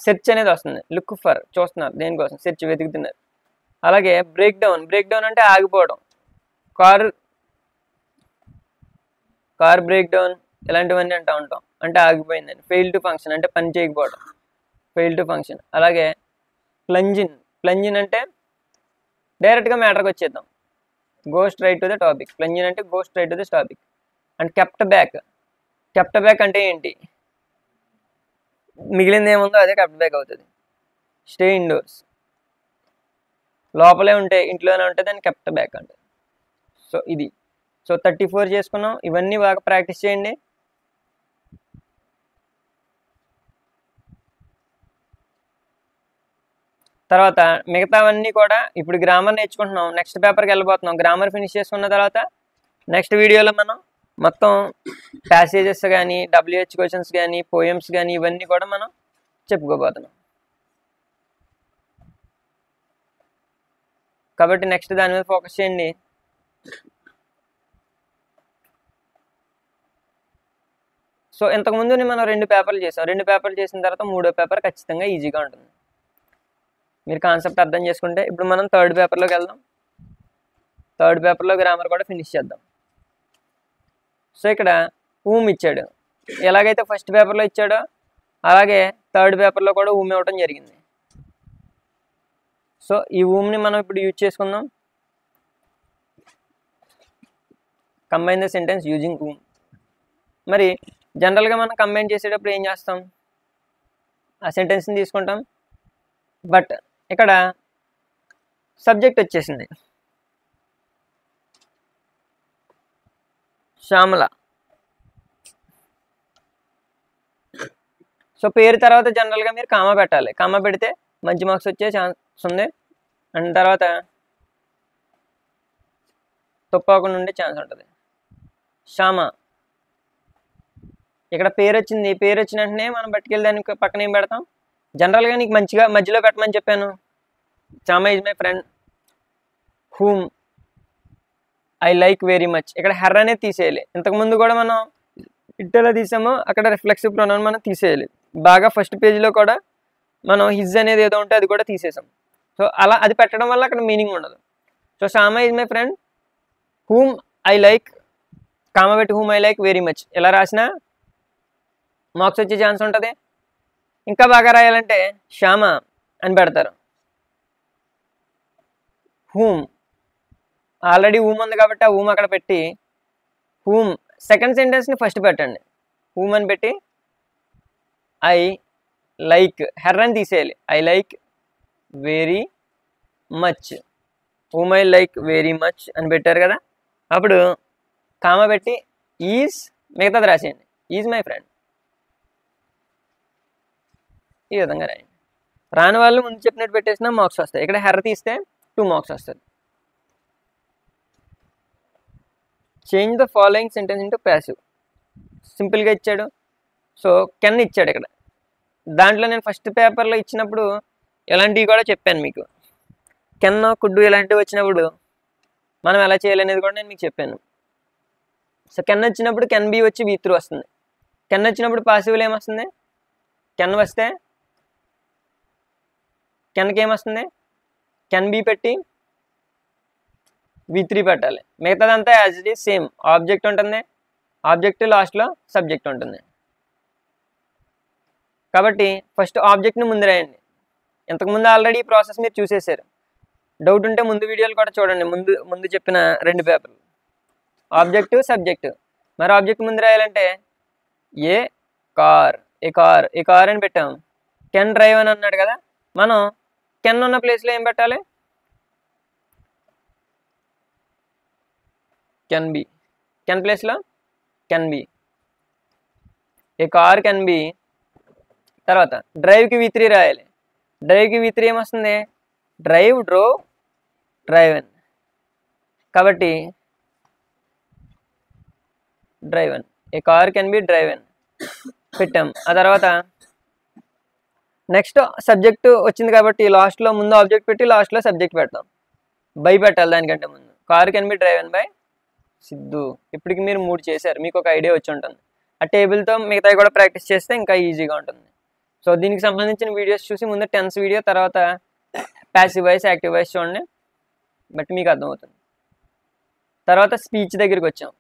సెర్చ్ అనేది వస్తుంది. లుక్ ఫర్ చూస్తున్నారు, దేనికోసం? సెర్చ్, వెతుకుతున్నారు. అలాగే బ్రేక్ డౌన్ అంటే ఆగిపోవడం. కార్ బ్రేక్ డౌన్ ఇలాంటివన్నీ అంటూ ఉంటాం, అంటే ఆగిపోయిందని. ఫెయిల్ టు ఫంక్షన్ అంటే పని చేయకపోవడం, ఫెయిల్ టు ఫంక్షన్. అలాగే ప్లంజిన్ అంటే డైరెక్ట్గా మ్యాటర్కి వచ్చేద్దాం, go straight to the topic. Plunge in అంటే go straight to the topic. And kept back అంటే ఏంటి? మిగిలింది ఏముందో అదే కెప్ట్ బ్యాక్ అవుతుంది. స్టే ఇండోర్స్, లోపలే ఉంటే, ఇంట్లోనే ఉంటే దాన్ని కెప్ట్ బ్యాక్ అంటే. సో 34 చేసుకున్నాం. ఇవన్నీ బాగా ప్రాక్టీస్ చేయండి. తర్వాత మిగతావన్నీ కూడా ఇప్పుడు గ్రామర్ నేర్చుకుంటున్నాం, నెక్స్ట్ పేపర్కి వెళ్ళిపోతున్నాం. గ్రామర్ ఫినిష్ చేసుకున్న తర్వాత నెక్స్ట్ వీడియోలో మనం మొత్తం ప్యాసేజెస్ కానీ, WH క్వశ్చన్స్ కానీ, పోయమ్స్ కానీ ఇవన్నీ కూడా మనం చెప్పుకోబోతున్నాం. కాబట్టి నెక్స్ట్ దాని మీద ఫోకస్ చేయండి. సో ఇంతకుముందు మనం 2 పేపర్లు చేసాం. 2 పేపర్లు చేసిన తర్వాత 3వ పేపర్ ఖచ్చితంగా ఈజీగా ఉంటుంది. మీరు కాన్సెప్ట్ అర్థం చేసుకుంటే. ఇప్పుడు మనం 3rd పేపర్లోకి వెళ్దాం. 3rd పేపర్లో గ్రామర్ కూడా ఫినిష్ చేద్దాం. సో ఇక్కడ ఊమ్ ఇచ్చాడు. ఎలాగైతే ఫస్ట్ పేపర్లో ఇచ్చాడో అలాగే 3rd పేపర్లో కూడా ఊమ్ ఇవ్వడం జరిగింది. సో ఈ ఊమ్ని మనం ఇప్పుడు యూజ్ చేసుకుందాం. కంబైన్ ద సెంటెన్స్ యూజింగ్ ఊమ్. మరి జనరల్గా మనం కంబైన్ చేసేటప్పుడు ఏం చేస్తాం? ఆ సెంటెన్స్ని తీసుకుంటాం. బట్ ఇక్కడ సబ్జెక్ట్ వచ్చేసింది శ్యామల. సో పేరు తర్వాత జనరల్గా మీరు కామా పెట్టాలి. కామా పెడితే మంచి మార్క్స్ వచ్చే ఛాన్స్ ఉంది. అండ్ తర్వాత తప్పకుండా ఉండే ఛాన్స్ ఉంటుంది. శ్యామ. ఇక్కడ పేరు వచ్చింది. పేరు వచ్చిన వెంటనే మనం పట్టుకెళ్ళి దానికి పక్కన ఏం పెడతాం? జనరల్గా నీకు మంచిగా మధ్యలో పెట్టమని చెప్పాను. Shyama is my friend whom I like very much. ఇక్కడ హెర్ అనేది తీసేయాలి. ఇంతకుముందు కూడా మనం ఇట్టెలా తీసామో అక్కడ రిఫ్లెక్సివ్ ప్రొనౌన్ మనం తీసేయాలి. బాగా ఫస్ట్ పేజీలో కూడా మనం హిజ్ అనేది ఏదో ఉంటే అది కూడా తీసేసాం. సో అలా అది పెట్టడం వల్ల అక్కడ మీనింగ్ ఉండదు. So Shyama is my friend whom I like, comma పెట్టి whom I like very much ఇలా రాసినా మార్క్స్ వచ్చే ఛాన్స్ ఉంటుంది. ఇంకా బాగా రాయాలంటే శ్యామ అని పెడతారు. హూమ్, ఆల్రెడీ హూమ్ ఉంది కాబట్టి ఆ హూమ్ అక్కడ పెట్టి హూమ్ సెకండ్ సెంటెన్స్ని ఫస్ట్ పెట్టండి. హూమ్ అని పెట్టి ఐ లైక్, హెర్ అని తీసేయాలి. I like very much, whom I like very much అని పెట్టారు కదా. అప్పుడు కామా పెట్టి ఈజ్ మిగతాది రాసేయండి. ఈజ్ మై ఫ్రెండ్, ఈ విధంగా రాయండి. రాని వాళ్ళు ముందు చెప్పినట్టు పెట్టేసినా మార్క్స్ వస్తాయి. ఇక్కడ హెర్ తీస్తే 2 మార్క్స్ వస్తుంది. Change the following sentence into passive, సింపుల్గా ఇచ్చాడు. సో కెన్ ఇచ్చాడు ఇక్కడ. దాంట్లో నేను ఫస్ట్ పేపర్లో ఇచ్చినప్పుడు ఇలాంటివి కూడా చెప్పాను మీకు. కెన్ కుడ్డు ఇలాంటివి వచ్చినప్పుడు మనం ఎలా చేయాలనేది కూడా నేను మీకు చెప్పాను. సో కెన్ వచ్చినప్పుడు కెన్ బి వచ్చి V3 వస్తుంది. కెన్ వచ్చినప్పుడు పాసివ్లో ఏమొస్తుంది, కెన్ వస్తే కెన్కి ఏమొస్తుంది, కెన్ బి పెట్టి V3 పెట్టాలి. మిగతాదంతా as it is same. Object ఉంటుంది, ఆబ్జెక్ట్ లాస్ట్లో సబ్జెక్ట్ ఉంటుంది. కాబట్టి ఫస్ట్ ఆబ్జెక్ట్ని ముందు రాయండి. ఇంతకుముందు ఆల్రెడీ ఈ ప్రాసెస్ మీరు చూసేశారు. డౌట్ ఉంటే ముందు వీడియోలు కూడా చూడండి. ముందు చెప్పిన 2 పేపర్లు, ఆబ్జెక్ట్ సబ్జెక్ట్. మరి ఆబ్జెక్ట్ ముందు రాయాలంటే ఏ కార్, ఏ కార్ అని పెట్టాము. కెన్ డ్రైవ్ అని అన్నాడు కదా, మనం కెన్ ఉన్న ప్లేస్లో ఏం పెట్టాలి, కెన్ బి. కెన్ ప్లేస్లో can be, A car can be. తర్వాత డ్రైవ్కి V3 రాయాలి. డ్రైవ్కి V3 ఏమొస్తుంది, డ్రైవ్ డ్రోవ్ డ్రైవెన్. కాబట్టి driven, A car can be driven పెట్టాం. ఆ తర్వాత నెక్స్ట్ సబ్జెక్ట్ వచ్చింది కాబట్టి లాస్ట్లో ముందు ఆబ్జెక్ట్ పెట్టి లాస్ట్లో సబ్జెక్ట్ పెడతాం. బై పెట్టాలి దానికంటే ముందు. Car can be driven by Siddhu. ఇప్పటికి మీరు 3 చేశారు, మీకు ఒక ఐడియా వచ్చి ఉంటుంది. ఆ టేబుల్తో మిగతావి కూడా ప్రాక్టీస్ చేస్తే ఇంకా ఈజీగా ఉంటుంది. సో దీనికి సంబంధించిన వీడియోస్ చూసి ముందు టెన్స్ వీడియో, తర్వాత ప్యాసివ్ వాయిస్, యాక్టివ్ వాయిస్ చూడండి, బట్ మీకు అర్థమవుతుంది. తర్వాత స్పీచ్ దగ్గరికి వచ్చాం.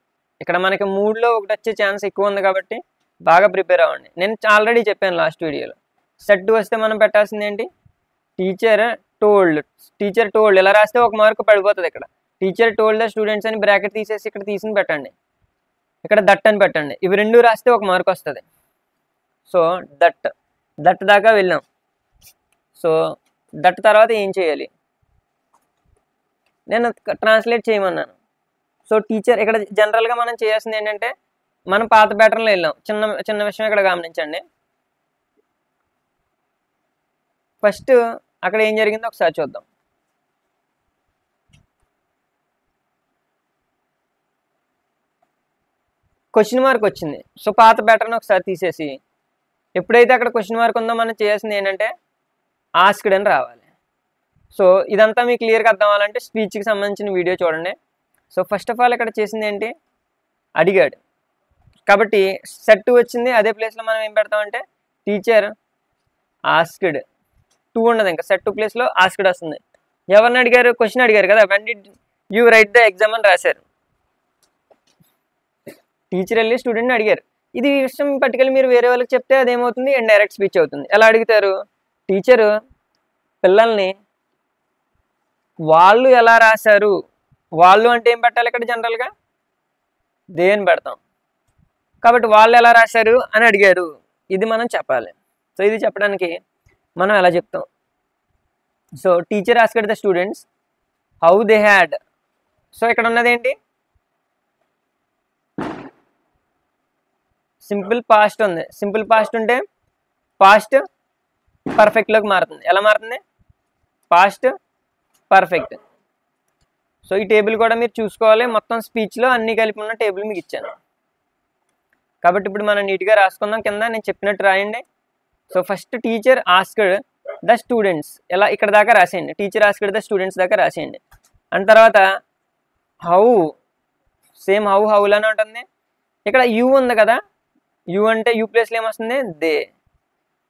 ఇక్కడ మనకి 3లో ఒకటి వచ్చే ఛాన్స్ ఎక్కువ ఉంది కాబట్టి బాగా ప్రిపేర్ అవ్వండి. నేను ఆల్రెడీ చెప్పాను లాస్ట్ వీడియోలో. సెట్ వస్తే మనం పెట్టాల్సింది ఏంటి, టీచర్ టోల్డ్ ఇలా రాస్తే 1 మార్కు పడిపోతుంది. ఇక్కడ టీచర్ టోల్డ్ ద స్టూడెంట్స్ అని బ్రాకెట్ తీసేసి ఇక్కడ తీసి పెట్టండి. ఇక్కడ దట్ అని పెట్టండి. ఇవి 2 రాస్తే 1 మార్కు వస్తుంది. సో దట్ దాకా వెళ్ళాం. సో దట్ తర్వాత ఏం చేయాలి, నేను ట్రాన్స్లేట్ చేయమన్నాను. సో టీచర్ ఇక్కడ జనరల్గా మనం చేయాల్సింది ఏంటంటే మనం పాత ప్యాటర్న్లో వెళ్ళాం. చిన్న విషయం ఇక్కడ గమనించండి. ఫస్ట్ అక్కడ ఏం జరిగిందో ఒకసారి చూద్దాం. క్వశ్చన్ మార్క్ వచ్చింది. సో పాత ప్యాటర్న్ ఒకసారి తీసేసి ఎప్పుడైతే అక్కడ క్వశ్చన్ మార్క్ ఉందో మనం చేయాల్సింది ఏంటంటే ఆస్క్డ్ అని రావాలి. సో ఇదంతా మీకు క్లియర్గా అర్థం అవ్వాలంటే స్పీచ్కి సంబంధించిన వీడియో చూడండి. సో ఫస్ట్ ఆఫ్ ఆల్ ఇక్కడ చేసింది ఏంటి, అడిగాడు కాబట్టి సెట్ వచ్చింది. అదే ప్లేస్లో మనం ఏం పెడతామంటే టీచర్ ఆస్క్డ్. 2 ఉండదు, ఇంకా సెట్ ప్లేస్లో ఆస్క్డ్ వస్తుంది. ఎవరిని అడిగారు, క్వశ్చన్ అడిగారు కదా. When did you right the exam అని రాశారు. టీచర్ వెళ్ళి స్టూడెంట్ని అడిగారు. ఇది విషయం పట్టుకెళ్ళి మీరు వేరే వాళ్ళకి చెప్తే అదేమవుతుంది, ఇండైరెక్ట్ స్పీచ్ అవుతుంది. ఎలా అడుగుతారు, టీచరు పిల్లల్ని వాళ్ళు ఎలా రాశారు, వాళ్ళు అంటే ఏం పెట్టాలి ఇక్కడ జనరల్గా దేని పెడతాం. కాబట్టి వాళ్ళు ఎలా రాశారు అని అడిగారు, ఇది మనం చెప్పాలి. సో ఇది చెప్పడానికి మనం ఎలా చెప్తాం. So teacher asked the students how they had. So ఇక్కడ ఉన్నది ఏంటి, సింపుల్ పాస్ట్ ఉంది. సింపుల్ పాస్ట్ ఉంటే పాస్ట్ పర్ఫెక్ట్లోకి మారుతుంది. ఎలా మారుతుంది, పాస్ట్ పర్ఫెక్ట్. సో ఈ టేబుల్ కూడా మీరు చూసుకోవాలి. మొత్తం స్పీచ్లో అన్నీ కలిపి ఉన్న టేబుల్ మీకు ఇచ్చాను. కాబట్టి ఇప్పుడు మనం నీట్గా రాసుకుందాం. కింద నేను చెప్పినట్టు రాయండి. So first teacher asked the students, ఎలా ఇక్కడ దాకా రాసేయండి. టీచర్ ఆస్క్డ్ ద స్టూడెంట్స్ దాకా రాసేయండి. అండ్ తర్వాత హౌ, సేమ్ హౌలానే ఉంటుంది. ఇక్కడ యూ ఉంది కదా, యూ అంటే యూ ప్లేస్లో ఏమొస్తుంది, దే.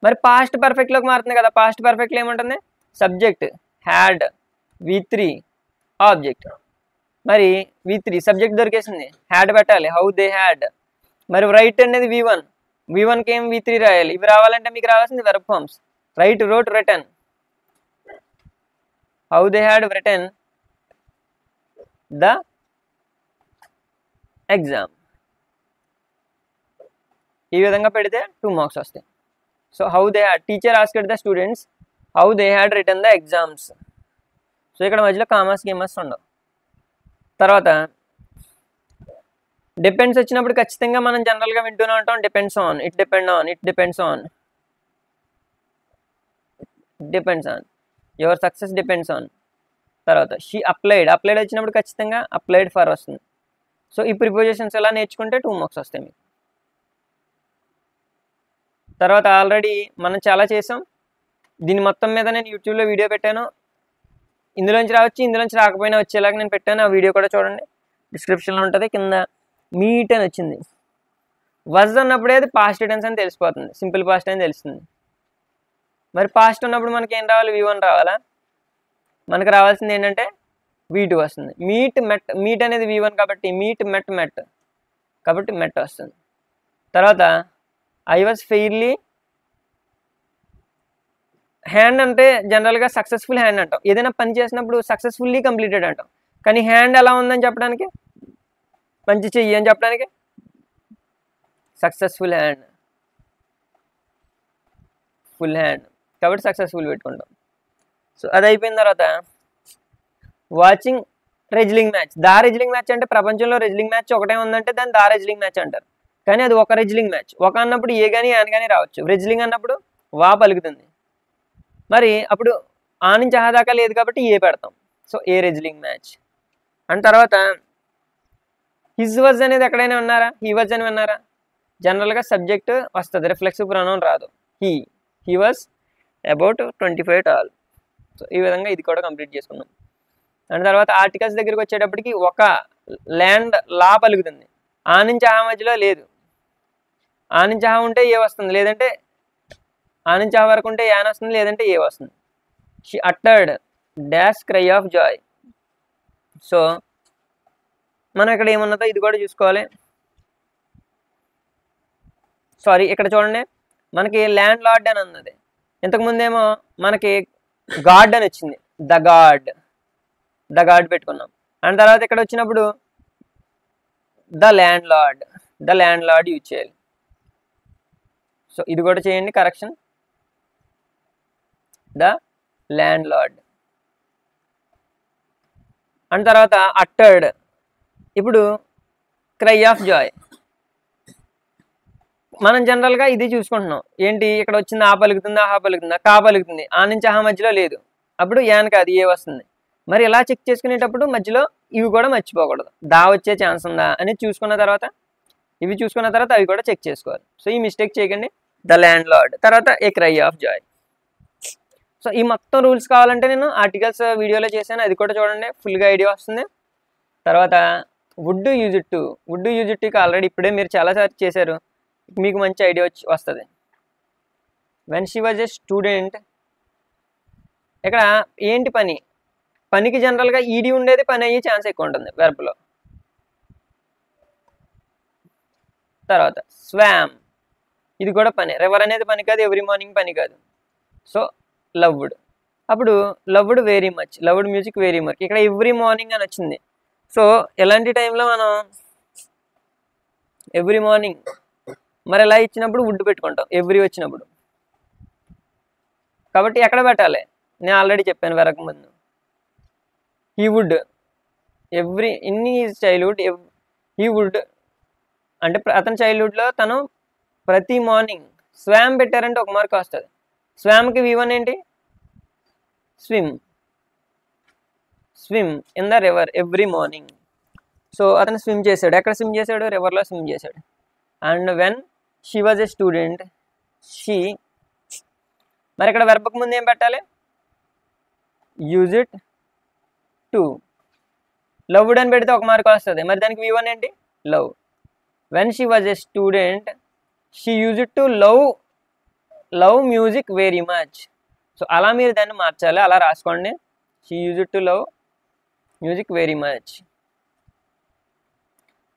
మరి పాస్ట్ పర్ఫెక్ట్లోకి మారుతుంది కదా. పాస్ట్ పర్ఫెక్ట్లో ఏముంటుంది, సబ్జెక్ట్ హ్యాడ్, V3 ఆబ్జెక్ట్. మరి V3 సబ్జెక్ట్ దొరికేసింది, హ్యాడ్ పెట్టాలి, హౌ దే హ్యాడ్. మరి రైట్ అనేది V1కి ఏం V3 రాయాలి. ఇవి రావాలంటే మీకు రావాల్సింది verb forms. Write, wrote, written. How they had written the exam. ఈ విధంగా పెడితే 2 మార్క్స్ వస్తాయి. So how they had teacher asked the students how they had written the exams. So ఇక్కడ మధ్యలో కామర్స్ గేమర్స్ ఉండవు. తర్వాత డిపెండ్స్ వచ్చినప్పుడు ఖచ్చితంగా మనం జనరల్గా వింటూనే ఉంటాం, depends on, it depend on, it depends on, depends on, your success depends on. తర్వాత షీ అప్లైడ్ వచ్చినప్పుడు ఖచ్చితంగా అప్లైడ్ ఫర్ వస్తుంది. సో ఈ ప్రిపోజిషన్స్ ఎలా నేర్చుకుంటే 2 మార్క్స్ వస్తాయి మీకు. తర్వాత ఆల్రెడీ మనం చాలా చేసాం, దీని మొత్తం మీద నేను యూట్యూబ్లో వీడియో పెట్టాను, ఇందులోంచి రావచ్చు, ఇందులోంచి రాకపోయినా వచ్చేలాగా నేను పెట్టాను. ఆ వీడియో కూడా చూడండి, డిస్క్రిప్షన్లో ఉంటుంది. కింద మీట్ అని వచ్చింది, వజ్ అన్నప్పుడే అది పాస్ట్ టెన్స్ అని తెలిసిపోతుంది, సింపుల్ పాస్ట్ అని తెలుస్తుంది. మరి పాస్ట్ ఉన్నప్పుడు మనకి ఏం రావాలి, V1 రావాలా? మనకు రావాల్సింది ఏంటంటే V2 వస్తుంది. మీట్ అనేది V1 కాబట్టి మీట్ మెట్ కాబట్టి మెట్ వస్తుంది. తర్వాత ఐ వాజ్ ఫెయిర్లీ, హ్యాండ్ అంటే జనరల్గా సక్సెస్ఫుల్ హ్యాండ్ అంటాం, ఏదైనా పని చేసినప్పుడు సక్సెస్ఫుల్లీ కంప్లీటెడ్ అంటాం. కానీ హ్యాండ్ ఎలా ఉందని చెప్పడానికి, మంచి చెయ్యి అని చెప్పడానికి సక్సెస్ఫుల్ హ్యాండ్, ఫుల్ హ్యాండ్ కాబట్టి సక్సెస్ఫుల్ పెట్టుకుంటాం. సో అది అయిపోయిన తర్వాత వాచింగ్ రెజ్లింగ్ మ్యాచ్. దా రెజ్లింగ్ మ్యాచ్ అంటే ప్రపంచంలో రెజ్లింగ్ మ్యాచ్ ఒకటే ఉందంటే దాన్ని దా రెజ్లింగ్ మ్యాచ్ అంటారు. కానీ అది ఒక రెజ్లింగ్ మ్యాచ్. ఒక అన్నప్పుడు ఏ కానీ యాన్ కానీ రావచ్చు, రెజ్లింగ్ అన్నప్పుడు వా పలుకుతుంది. మరి అప్పుడు ఆ నుంచి ఆ దాకా లేదు కాబట్టి ఏ పెడతాం. So A wrestling match. And తర్వాత హిజ్ వాజ్ అనేది ఎక్కడైనా విన్నారా, హీ వాజ్ అని విన్నారా? జనరల్గా సబ్జెక్ట్ వస్తుంది, రిఫ్లెక్సివ్ ప్రొనౌన్ రాదు. He was about 25 tall. So ఈ విధంగా ఇది కూడా కంప్లీట్ చేసుకున్నాం. అండ్ తర్వాత ఆర్టికల్స్ దగ్గరికి వచ్చేటప్పటికి ఒక ల్యాండ్ లా పలుకుతుంది, ఆ నుంచి ఆ మధ్యలో లేదు. ఆ నుంచి ఆ ఉంటే ఏ వస్తుంది, లేదంటే ఆ నుంచి ఆ వరకు ఉంటే యాన్ వస్తుంది, లేదంటే ఏ వస్తుంది. She uttered dash cry of Joy. So మనం ఇక్కడ ఏమన్నదో ఇది కూడా చూసుకోవాలి. సారీ, ఇక్కడ చూడండి, మనకి ల్యాండ్ లార్డ్ అని అన్నది, ఇంతకుముందేమో మనకి గాడ్ అని వచ్చింది, ద గాడ్ పెట్టుకున్నాం. అండ్ తర్వాత ఇక్కడ వచ్చినప్పుడు ద ల్యాండ్ లార్డ్ యూజ్ చేయాలి. సో ఇది కూడా చేయండి correction, the land lord. And తర్వాత అట్టర్డ్, ఇప్పుడు క్రై ఆఫ్ జాయ్. మనం జనరల్గా ఇది చూసుకుంటున్నాం, ఏంటి ఇక్కడ వచ్చింది ఆ పలుకుతుందా, ఆహా పలుకుతుందా, కా పలుకుతుంది, ఆ నుంచి ఆహా మధ్యలో లేదు, అప్పుడు యాన్ కాదు ఏ వస్తుంది. మరి ఇలా చెక్ చేసుకునేటప్పుడు మధ్యలో ఇవి కూడా మర్చిపోకూడదు, దా వచ్చే ఛాన్స్ ఉందా అని చూసుకున్న తర్వాత ఇవి చూసుకున్న తర్వాత అవి కూడా చెక్ చేసుకోవాలి. సో ఈ మిస్టేక్ చేయకండి, ద ల్యాండ్ లార్డ్, తర్వాత ఏ క్రై ఆఫ్ జాయ్. సో ఈ మొత్తం రూల్స్ కావాలంటే నేను ఆర్టికల్స్ వీడియోలో చేశాను, అది కూడా చూడండి, ఫుల్గా ఐడియా వస్తుంది. తర్వాత would use it to already ఇప్పుడే మీరు చాలాసార్లు చేశారు, మీకు మంచి ఐడియా వస్తుంది. When she was a student, ఇక్కడ ఏంటి పనికి జనరల్గా ఈడీ ఉండేది, పని అయ్యే ఛాన్స్ ఎక్కువ ఉంటుంది వెర్బ్లో. తర్వాత స్వామ్, ఇది కూడా పని, రివర్ అనేది పని కాదు, ఎవ్రీ మార్నింగ్ పని కాదు. సో లవ్డ్, అప్పుడు loved very much, loved music very much, ఇక్కడ ఎవ్రీ మార్నింగ్ అని వచ్చింది. సో ఎలాంటి టైంలో మనం ఎవ్రీ మార్నింగ్ మరి ఎలా ఇచ్చినప్పుడు వుడ్ పెట్టుకుంటాం, ఎవ్రీ వచ్చినప్పుడు. కాబట్టి ఎక్కడ పెట్టాలి, నేను ఆల్రెడీ చెప్పాను వెరక ముందు. He would every in his childhood, he would అంటే అతని చైల్డ్హుడ్లో తను ప్రతి మార్నింగ్. స్వామ్ పెట్టారంటే 1 మార్క్ వస్తుంది. స్వామ్కి V1 ఏంటి, swim in the river every morning. So అతను స్విమ్ చేశాడు, ఎక్కడ స్విమ్ చేశాడు, రివర్లో స్విమ్ చేశాడు. And when she was a student, మరి ఇక్కడ వెర్బ్కి ముందు ఏం పెట్టాలి, యూజ్ ఇట్ టు. లవ్డ్ అని పెడితే 1 మార్క్ వస్తుంది, మరి దానికి V1 ఏంటి, love. When she was a student, she use it to love music very much. So అలా మీరు దాన్ని మార్చాలి, అలా రాసుకోండి, she use it to love music very much.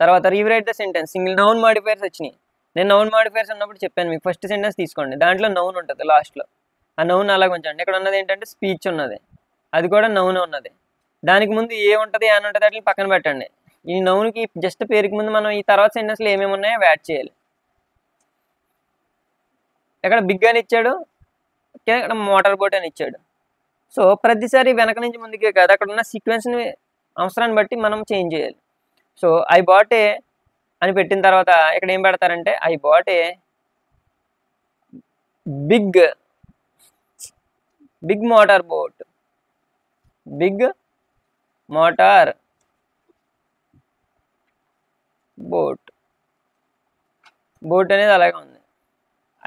తర్వాత rewrite the sentence, single noun modifiers వచ్చినాయి. నేను నౌన్ మాడిఫైర్స్ ఉన్నప్పుడు చెప్పాను మీకు, ఫస్ట్ సెంటెన్స్ తీసుకోండి, దాంట్లో నౌన్ ఉంటుంది లాస్ట్లో, ఆ నౌన్ అలాగ ఉంచండి. ఇక్కడ ఉన్నది ఏంటంటే స్పీచ్ ఉన్నది, అది కూడా నౌన్ ఉన్నది. దానికి ముందు ఏ ఉంటుంది అని ఉంటుంది అట్లా పక్కన పెట్టండి. ఈ నౌన్కి జస్ట్ పేరుకి ముందు మనం ఈ తర్వాత సెంటెన్స్లో ఏమేమి ఉన్నాయో యాడ్ చేయాలి. ఇక్కడ బిగ్ అని ఇచ్చాడు, ఇక్కడ మోటార్ బోట్ అని ఇచ్చాడు. సో ప్రతిసారి వెనక నుంచి ముందుకే కాదు, అక్కడ ఉన్న సీక్వెన్స్ని అవసరాన్ని బట్టి మనం చేంజ్ చేయాలి. సో ఐ బాట్ ఏ అని పెట్టిన తర్వాత ఇక్కడ ఏం పెడతారంటే I bought a big motor boat, big motor boat అనేది అలాగే ఉంది.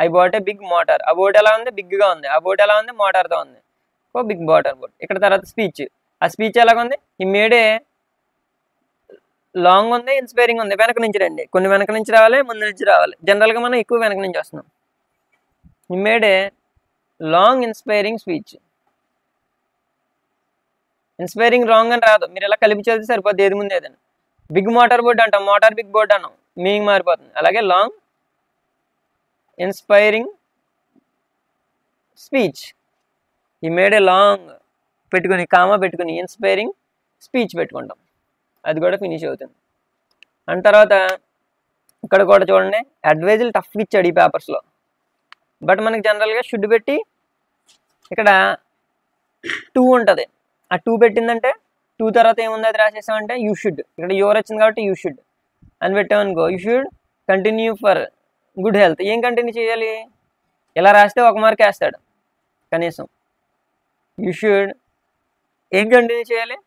I bought a big motor, ఆ బోట్ ఎలా ఉంది, బిగ్గా ఉంది. ఆ బోట్ ఎలా ఉంది, మోటార్తో ఉంది. So big motor boat. ఇక్కడ తర్వాత స్పీచ్, ఆ స్పీచ్ ఎలాగ ఉంది, ఈ మేడే లాంగ్ ఉంది, ఇన్స్పైరింగ్ ఉంది. వెనక నుంచి రండి, కొన్ని వెనక నుంచి రావాలి, ముందు నుంచి రావాలి. జనరల్గా మనం ఎక్కువ వెనక నుంచి వస్తున్నాం. ఈ made a long inspiring speech. Inspiring wrong అని రాదు, మీరు ఇలా కలిపి చదివితే సరిపోద్ది, ఏది ముందు ఏదైనా. బిగ్ మోటార్ బోర్డ్ అంటాం, మోటార్ బిగ్ బోర్డ్ అన్నాం, మీనింగ్ మారిపోతుంది. అలాగే లాంగ్ ఇన్స్పైరింగ్ స్పీచ్. ఈ మేడే లాంగ్ పెట్టుకుని కామా పెట్టుకుని ఇన్స్పైరింగ్ స్పీచ్ పెట్టుకుంటాం, అది కూడా ఫినిష్ అవుతుంది. అండ్ తర్వాత ఇక్కడ కూడా చూడండి, అడ్వైజులు టఫ్గా ఇచ్చాడు ఈ పేపర్స్లో. బట్ మనకి జనరల్గా షుడ్ పెట్టి ఇక్కడ 2 ఉంటుంది. ఆ 2 పెట్టిందంటే 2 తర్వాత ఏముంది అది రాసేసామంటే యూ షుడ్. ఇక్కడ యువర్ వచ్చింది కాబట్టి యూ షుడ్ అని పెట్టామనుకో, you should continue for good health. ఏం కంటిన్యూ చేయాలి, ఇలా రాస్తే 1 మార్క్ వేస్తాడు కనీసం. యూ షుడ్ ఏం కంటిన్యూ చేయాలి,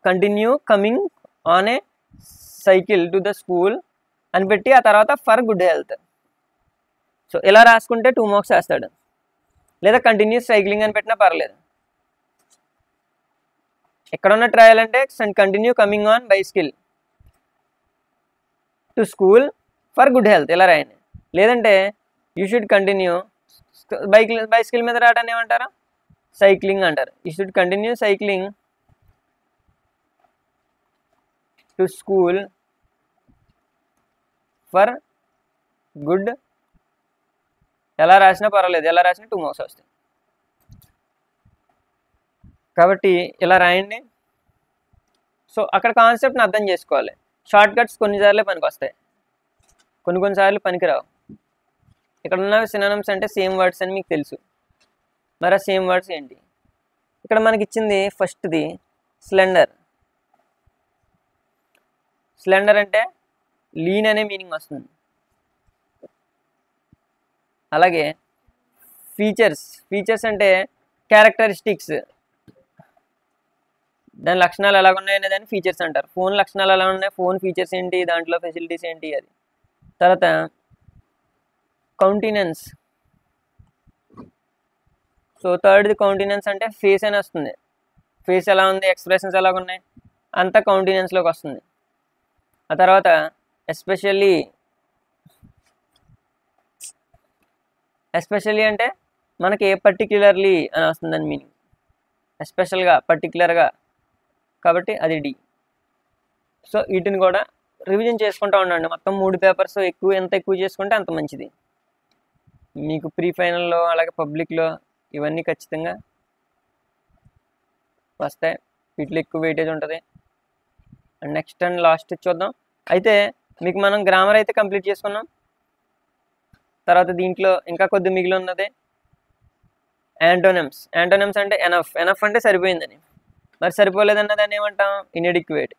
continue coming on a cycle to the school అని పెట్టి ఆ తర్వాత ఫర్ గుడ్ హెల్త్. సో ఇలా రాసుకుంటే 2 మార్క్స్ వేస్తాడు. లేదా కంటిన్యూస్ సైక్లింగ్ అని పెట్టినా పర్లేదు. ఎక్కడున్న ట్రయల్ అంటే continue coming on bicycle to school for good health ఇలా రాయండి. లేదంటే యూ షుడ్ కంటిన్యూ బైసికల్ మీద రావడాన్ని ఏమంటారా, సైక్లింగ్ అంటారు. You should continue cycling to school for good. ఎలా రాసినా పర్వాలేదు, ఎలా రాసినా 2 మార్క్స్ వస్తాయి. కాబట్టి ఇలా రాయండి. సో అక్కడ కాన్సెప్ట్ని అర్థం చేసుకోవాలి. షార్ట్ కట్స్ కొన్నిసార్లే పనికి వస్తాయి, కొన్నిసార్లు పనికిరావు. ఇక్కడ ఉన్న సినానిమ్స్ అంటే సేమ్ వర్డ్స్ అని మీకు తెలుసు. మరి ఆ సేమ్ వర్డ్స్ ఏంటి, ఇక్కడ మనకి ఇచ్చింది ఫస్ట్ది స్లెండర్. స్లెండర్ అంటే లీన్ అనే మీనింగ్ వస్తుంది. అలాగే ఫీచర్స్ అంటే క్యారెక్టరిస్టిక్స్, దాని లక్షణాలు ఎలా ఉన్నాయనే దాన్ని ఫీచర్స్ అంటారు. ఫోన్ లక్షణాలు ఎలా ఉన్నాయి, ఫోన్ ఫీచర్స్ ఏంటి, దాంట్లో ఫెసిలిటీస్ ఏంటి అది. తర్వాత కౌంటినెన్స్. సో థర్డ్ది కౌంటినెన్స్ అంటే ఫేస్ అని వస్తుంది. ఫేస్ ఎలా ఉంది, ఎక్స్ప్రెషన్స్ ఎలా ఉన్నాయి, అంతా కౌంటినెన్స్లోకి వస్తుంది. ఆ తర్వాత ఎస్పెషల్లీ అంటే మనకి పర్టిక్యులర్లీ అని వస్తుంది దాని మీనింగ్, ఎస్పెషల్గా పర్టిక్యులర్గా, కాబట్టి అది డి. సో వీటిని కూడా రివిజన్ చేసుకుంటూ ఉండండి. మొత్తం 3 పేపర్స్ ఎంత ఎక్కువ చేసుకుంటే అంత మంచిది మీకు. ప్రీ ఫైనల్లో అలాగే పబ్లిక్లో ఇవన్నీ ఖచ్చితంగా వస్తాయి, వీటిలో ఎక్కువ వెయిటేజ్ ఉంటుంది. అండ్ నెక్స్ట్ అండ్ లాస్ట్ చూద్దాం. అయితే మీకు మనం గ్రామర్ అయితే కంప్లీట్ చేసుకున్నాం. తర్వాత దీంట్లో ఇంకా కొద్ది మిగిలి ఉన్నది యాంటోనిమ్స్. యాంటోనిమ్స్ అంటే ఎనఫ్ అంటే సరిపోయిందని. మరి సరిపోలేదన్న దాన్ని ఏమంటాం, ఇన్ఎడిక్వేట్.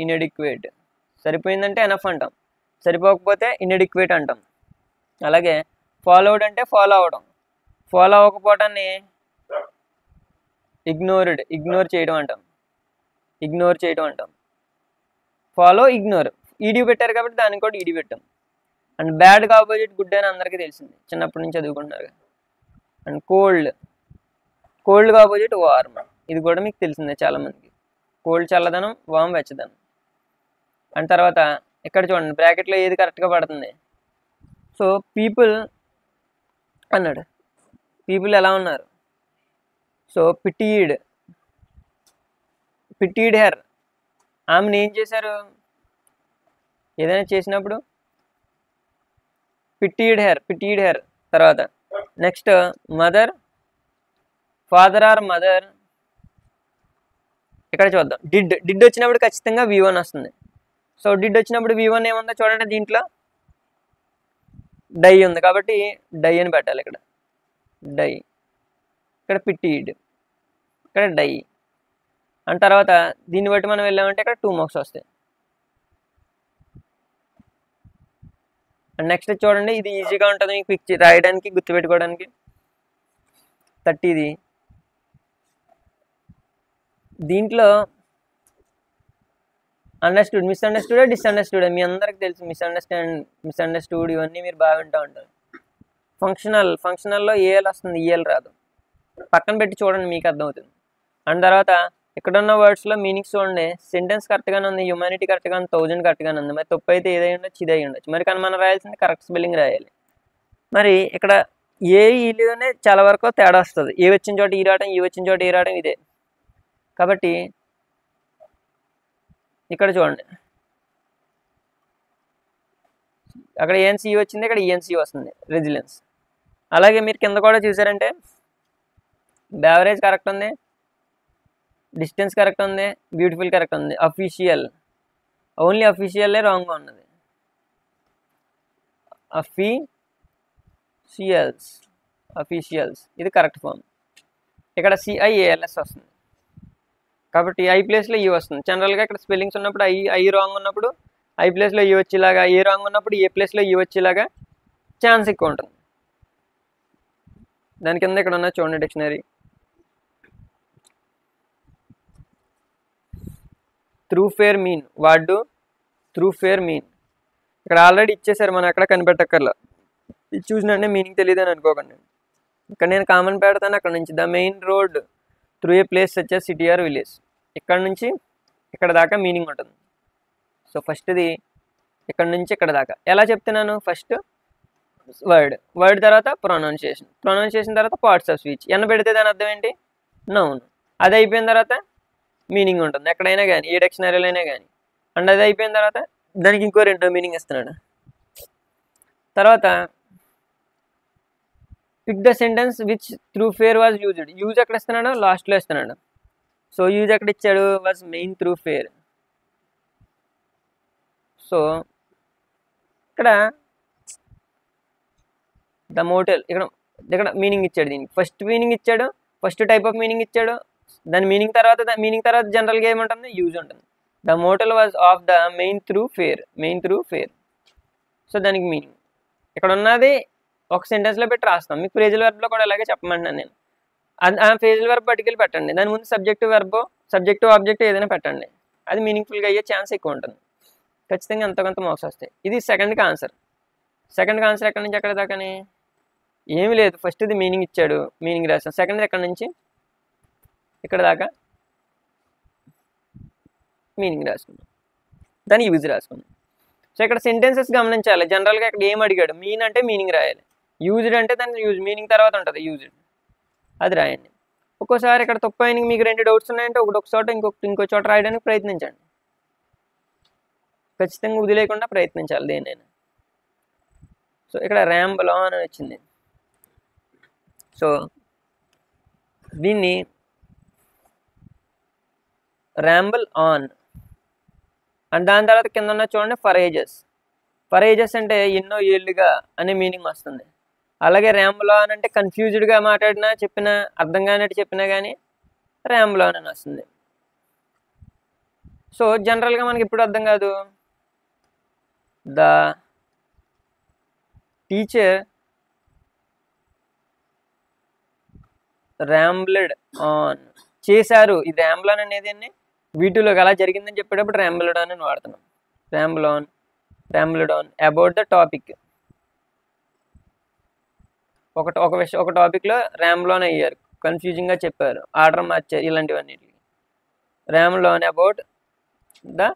ఇన్ఎడిక్వేట్. సరిపోయిందంటే ఎనఫ్ అంటాం, సరిపోకపోతే ఇన్ఎడిక్వేట్ అంటాం. అలాగే ఫాలోడ్ అంటే ఫాలో అవడం, ఫాలో అవ్వకపోవటాన్ని ఇగ్నోర్ చేయడం అంటాం. Follow, ignore. ఈడీ పెట్టారు కాబట్టి దానికి కూడా ఈడీ పెట్టాం. అండ్ బ్యాడ్కి ఆపోజిట్ గుడ్ అని అందరికీ తెలిసింది, చిన్నప్పటి నుంచి చదువుకుంటున్నారు. అండ్ కోల్డ్కి ఆపోజిట్ వార్మ్, ఇది కూడా మీకు తెలిసిందే చాలామందికి. కోల్డ్ చల్లదనం, వార్మ్ వెచ్చదనం. అండ్ తర్వాత ఇక్కడ చూడండి బ్రాకెట్లో ఏది కరెక్ట్గా పడుతుంది. సో పీపుల్ అన్నాడు, పీపుల్ ఎలా ఉన్నారు. సో పిటీడ్ హెర్, ఆమెను ఏం చేశారు, ఏదైనా చేసినప్పుడు పిటీడ్ హెర్. తర్వాత next mother, father or mother. ఇక్కడ చూద్దాం, డిడ్ వచ్చినప్పుడు ఖచ్చితంగా V1 వస్తుంది. సో డిడ్ వచ్చినప్పుడు V1 ఏముందో చూడండి, దీంట్లో డై ఉంది కాబట్టి డై అని పెట్టాలి. ఇక్కడ డై, ఇక్కడ పిటీడ్, ఇక్కడ డై. అండ్ తర్వాత దీన్ని బట్టి మనం వెళ్ళామంటే ఇక్కడ 2 మార్క్స్ వస్తాయి. అండ్ నెక్స్ట్ చూడండి, ఇది ఈజీగా ఉంటుంది మీకు పిక్చర్ రాయడానికి, గుర్తుపెట్టుకోవడానికి. 30ది దీంట్లో అండర్స్టూడ్, మిస్అండర్స్టూడ్, డిస్అండర్స్టూడ్ మీ అందరికి తెలుసు. మిస్అండర్స్టూడ్ ఇవన్నీ మీరు బాగా వింటూ ఉంటారు. ఫంక్షనల్లో ఏఎల్ వస్తుంది, ఈఎల్ రాదు. పక్కన పెట్టి చూడండి, మీకు అర్థమవుతుంది. అండ్ తర్వాత ఇక్కడ ఉన్న వర్డ్స్లో మీనింగ్స్ చూడండి. సెంటెన్స్ కరెక్ట్గానే ఉంది, హ్యూమానిటీ కరెక్ట్గా ఉంది, 1000 కరెక్ట్గానే ఉంది. మరి తప్పు అయితే ఏదై ఉండొచ్చు, ఇదై ఉండొచ్చు. మరి కానీ మనం రాయాల్సింది కరెక్ట్ స్పెల్లింగ్ రాయాలి. మరి ఇక్కడ ఈలోనే చాలా వరకు తేడా వస్తుంది. ఏ వచ్చిన చోట ఈ రావడం, ఈ వచ్చిన చోట ఏ రావడం ఇదే. కాబట్టి ఇక్కడ చూడండి, అక్కడ ఏఎన్సీ వచ్చింది, ఇక్కడ ఈఎన్సీ వస్తుంది, రెసిలియన్స్. అలాగే మీరు కింద కూడా చూసారంటే బెవరేజ్ కరెక్ట్ ఉంది, డిస్టెన్స్ కరెక్ట్ ఉంది, బ్యూటిఫుల్ కరెక్ట్ ఉంది. అఫీషియల్, ఓన్లీ అఫీషియల్లే రాంగ్గా ఉన్నది. అఫీషియల్స్ ఇది కరెక్ట్ ఫామ్. ఇక్కడ CIALS వస్తుంది కాబట్టి ఐ ప్లేస్లో ఈ వస్తుంది. జనరల్గా ఇక్కడ స్పెల్లింగ్స్ ఉన్నప్పుడు ఐ రాంగ్ ఉన్నప్పుడు ఐ ప్లేస్లో ఈ వచ్చేలాగా, ఏ రాంగ్ ఉన్నప్పుడు ఏ ప్లేస్లో ఈ వచ్చేలాగా ఛాన్స్ ఎక్కువ ఉంటుంది. దాని కింద ఇక్కడ ఉన్న చూడండి డిక్షనరీ. త్రూ ఫేర్ మీన్, వాడు త్రూ ఫేర్ మీన్. ఇక్కడ ఆల్రెడీ ఇచ్చేసారు, మనం ఎక్కడ కనిపెట్టక్కర్లా. ఇది చూసినంటే మీనింగ్ తెలియదు అని అనుకోకండి. ఇక్కడ నేను కామన్ పెడతాను. అక్కడ నుంచి the main road through a place such as city or village. ఇక్కడ నుంచి ఇక్కడ దాకా మీనింగ్ ఉంటుంది. సో ఫస్ట్ది ఇక్కడ నుంచి ఇక్కడ దాకా ఎలా చెప్తున్నాను, ఫస్ట్ వర్డ్ తర్వాత ప్రొనౌన్సియేషన్ తర్వాత పార్ట్స్ ఆఫ్ స్పీచ్. ఎన్న పెడితే దాని అర్థం ఏంటి, నౌన్. అది అయిపోయిన తర్వాత మీనింగ్ ఉంటుంది ఎక్కడైనా కానీ, ఏ డిక్షనరీలో అయినా కానీ. అండ్ అది అయిపోయిన తర్వాత దానికి ఇంకో 2 మీనింగ్ ఇస్తున్నాడు. తర్వాత pick the sentence which thoroughfare was used. Use ఎక్కడ ఇస్తున్నాడు, లాస్ట్లో ఇస్తున్నాడు. సో యూజ్ ఎక్కడ ఇచ్చాడు, was main thoroughfare. So ఇక్కడ ద మోటల్, ఇక్కడ మీనింగ్ ఇచ్చాడు. దీనికి ఫస్ట్ మీనింగ్ ఇచ్చాడు, ఫస్ట్ టైప్ ఆఫ్ మీనింగ్ ఇచ్చాడు. దాని మీనింగ్ తర్వాత జనరల్గా ఏముంటుంది, యూజ్ ఉంటుంది. The motel was off the main thoroughfare. So దానికి మీనింగ్ ఇక్కడ ఉన్నది ఒక సెంటెన్స్లో పెట్టి రాస్తాం. మీకు ఫ్రేజల్ వెర్బ్లో కూడా అలాగే చెప్పమంటున్నాను నేను. ఆ ఫ్రేజల్ వెర్బ్ పట్టుకెళ్ళి పెట్టండి. దాని ముందు సబ్జెక్టివ్ ఆబ్జెక్ట్ ఏదైనా పెట్టండి. అది మీనింగ్ఫుల్గా అయ్యే ఛాన్స్ ఎక్కువ ఉంటుంది. ఖచ్చితంగా ఎంతో కొంత మార్క్స్ వస్తాయి. ఇది సెకండ్కి ఆన్సర్. ఎక్కడి నుంచి ఎక్కడ దాకాని ఏమీ లేదు. ఫస్ట్ది మీనింగ్ ఇచ్చాడు, మీనింగ్ రాస్తాం. సెకండ్ది ఎక్కడి నుంచి ఇక్కడ దాకా మీనింగ్ రాసుకున్నాం, దాని యూజ్ రాసుకున్నాం. సో ఇక్కడ సెంటెన్సెస్ గమనించాలి. జనరల్గా ఇక్కడ ఏం అడిగాడు, మీన్ అంటే మీనింగ్ రాయాలి, యూజ్డ్ అంటే దాని యూజ్ మీనింగ్ తర్వాత ఉంటుంది యూజ్డ్, అది రాయండి. ఒక్కోసారి ఇక్కడ తప్పు అయిన మీకు 2 డౌట్స్ ఉన్నాయంటే ఒక చోట ఇంకో చోట రాయడానికి ప్రయత్నించండి. ఖచ్చితంగా వదిలేయకుండా ప్రయత్నించాలి దేనైనా. సో ఇక్కడ ర్యాంబుల్ ఆన్ అని వచ్చింది. సో దీన్ని ర్యాంబుల్ ఆన్. అండ్ దాని తర్వాత కింద ఉన్న చూడండి ఫర్ ఏజెస్ అంటే ఎన్నో ఏళ్ళుగా అనే మీనింగ్ వస్తుంది. అలాగే ర్యాంబుల్ ఆన్ అంటే కన్ఫ్యూజ్డ్గా మాట్లాడినా చెప్పినా అర్థం కానట్టు చెప్పినా కానీ ర్యాంబుల్ ఆన్ అని వస్తుంది. సో జనరల్గా మనకి ఎప్పుడు అర్థం కాదు, ద టీచర్ ర్యాంబ్లెడ్ ఆన్ చేశారు. ఈ ర్యాంబుల్ ఆన్ అనేది వీటిలోకి అలా జరిగిందని చెప్పేటప్పుడు ర్యాంబుల్డ్ ఆన్ అని వాడుతున్నాం. ర్యాంబుల్డ్ ఆన్ అబౌట్ ద టాపిక్. ఒక టాపిక్లో ర్యాంబుల్ ఆన్ అయ్యారు, కన్ఫ్యూజింగ్గా చెప్పారు, ఆర్డర్ మార్చారు, ఇలాంటివన్నీ. ర్యాంబుల్ ఆన్ అబౌట్ ద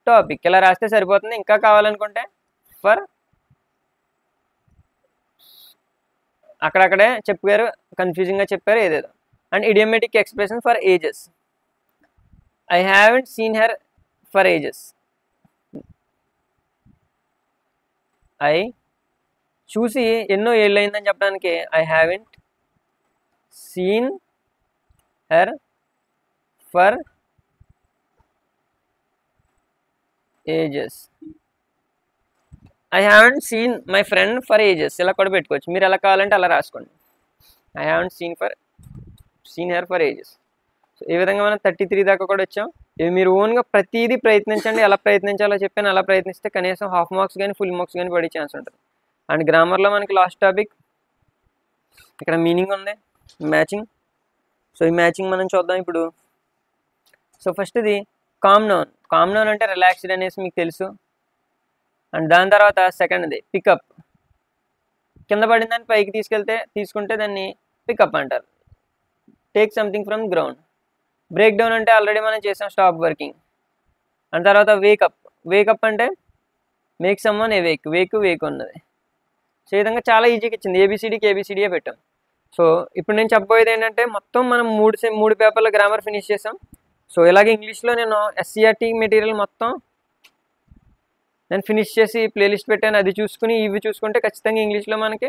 టాపిక్ ఇలా రాస్తే సరిపోతుంది. ఇంకా కావాలనుకుంటే ఫర్ అక్కడక్కడే చెప్పారు, కన్ఫ్యూజింగ్గా చెప్పారు ఏదేదో. And idiomatic expression for ages. I haven't seen her for ages. I చూసి ఎన్నో ఏళ్ళు అయిందని చెప్పడానికి I haven't seen her for ages. I haven't seen my friend for ages ఇలా కూడా పెట్టుకోవచ్చు, మీరు ఎలా కావాలంటే అలా రాసుకోండి. I haven't seen her for ages. So ఈ విధంగా మనం 33 దాకా కూడా వచ్చాం. ఇవి మీరు ఓన్గా ప్రతిదీ ప్రయత్నించండి, ఎలా ప్రయత్నించాలో చెప్పాను, అలా ప్రయత్నిస్తే కనీసం హాఫ్ మార్క్స్ కానీ ఫుల్ మార్క్స్ కానీ పడే ఛాన్స్ ఉంటుంది. అండ్ గ్రామర్లో మనకి లాస్ట్ టాపిక్ ఇక్కడ మీనింగ్ ఉంది, మ్యాచింగ్. సో ఈ మ్యాచింగ్ మనం చూద్దాం ఇప్పుడు. సో ఫస్ట్ ఇది కామ్ నౌన్. కామ్ నౌన్ అంటే రిలాక్స్డ్ అనేసి మీకు తెలుసు. అండ్ దాని తర్వాత సెకండ్ది పికప్, కింద పడిన దాన్ని పైకి తీసుకుంటే దాన్ని పికప్ అంటారు. Take something from ground. Break down అంటే ఆల్రెడీ మనం చేసాం, స్టాప్ వర్కింగ్. అండ్ తర్వాత వేకప్ అంటే మేక్ సమ్వన్ అవేక్, వేక్ ఉన్నది. సో ఈ విధంగా చాలా ఈజీగా ఇచ్చింది, ఏబిసిడియే పెట్టాం. సో ఇప్పుడు నేను చెప్పబోయేది ఏంటంటే మొత్తం మనం మూడు పేపర్ల గ్రామర్ ఫినిష్ చేసాం. సో ఇలాగే ఇంగ్లీష్లో నేను ఎస్సీఆర్టీ మెటీరియల్ మొత్తం నేను ఫినిష్ చేసి ప్లేలిస్ట్ పెట్టాను, అది చూసుకుని ఇవి చూసుకుంటే ఖచ్చితంగా ఇంగ్లీష్లో మనకి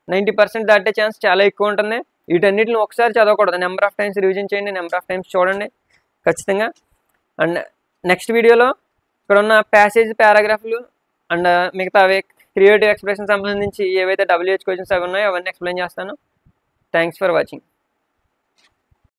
90% దాటే ఛాన్స్ చాలా ఎక్కువ ఉంటుంది. వీటన్నిటిని ఒకసారి చదవకూడదు, నెంబర్ ఆఫ్ టైమ్స్ రివిజన్ చేయండి, నెంబర్ ఆఫ్ టైమ్స్ చూడండి ఖచ్చితంగా. అండ్ నెక్స్ట్ వీడియోలో ఇక్కడ ఉన్న ప్యాసేజ్ పారాగ్రాఫ్లు అండ్ మిగతా అవే క్రియేటివ్ ఎక్స్ప్రెషన్ సంబంధించి ఏవైతే WH క్వశ్చన్స్ అవి ఉన్నాయో అవన్నీ ఎక్స్ప్లెయిన్ చేస్తాను. Thanks for watching.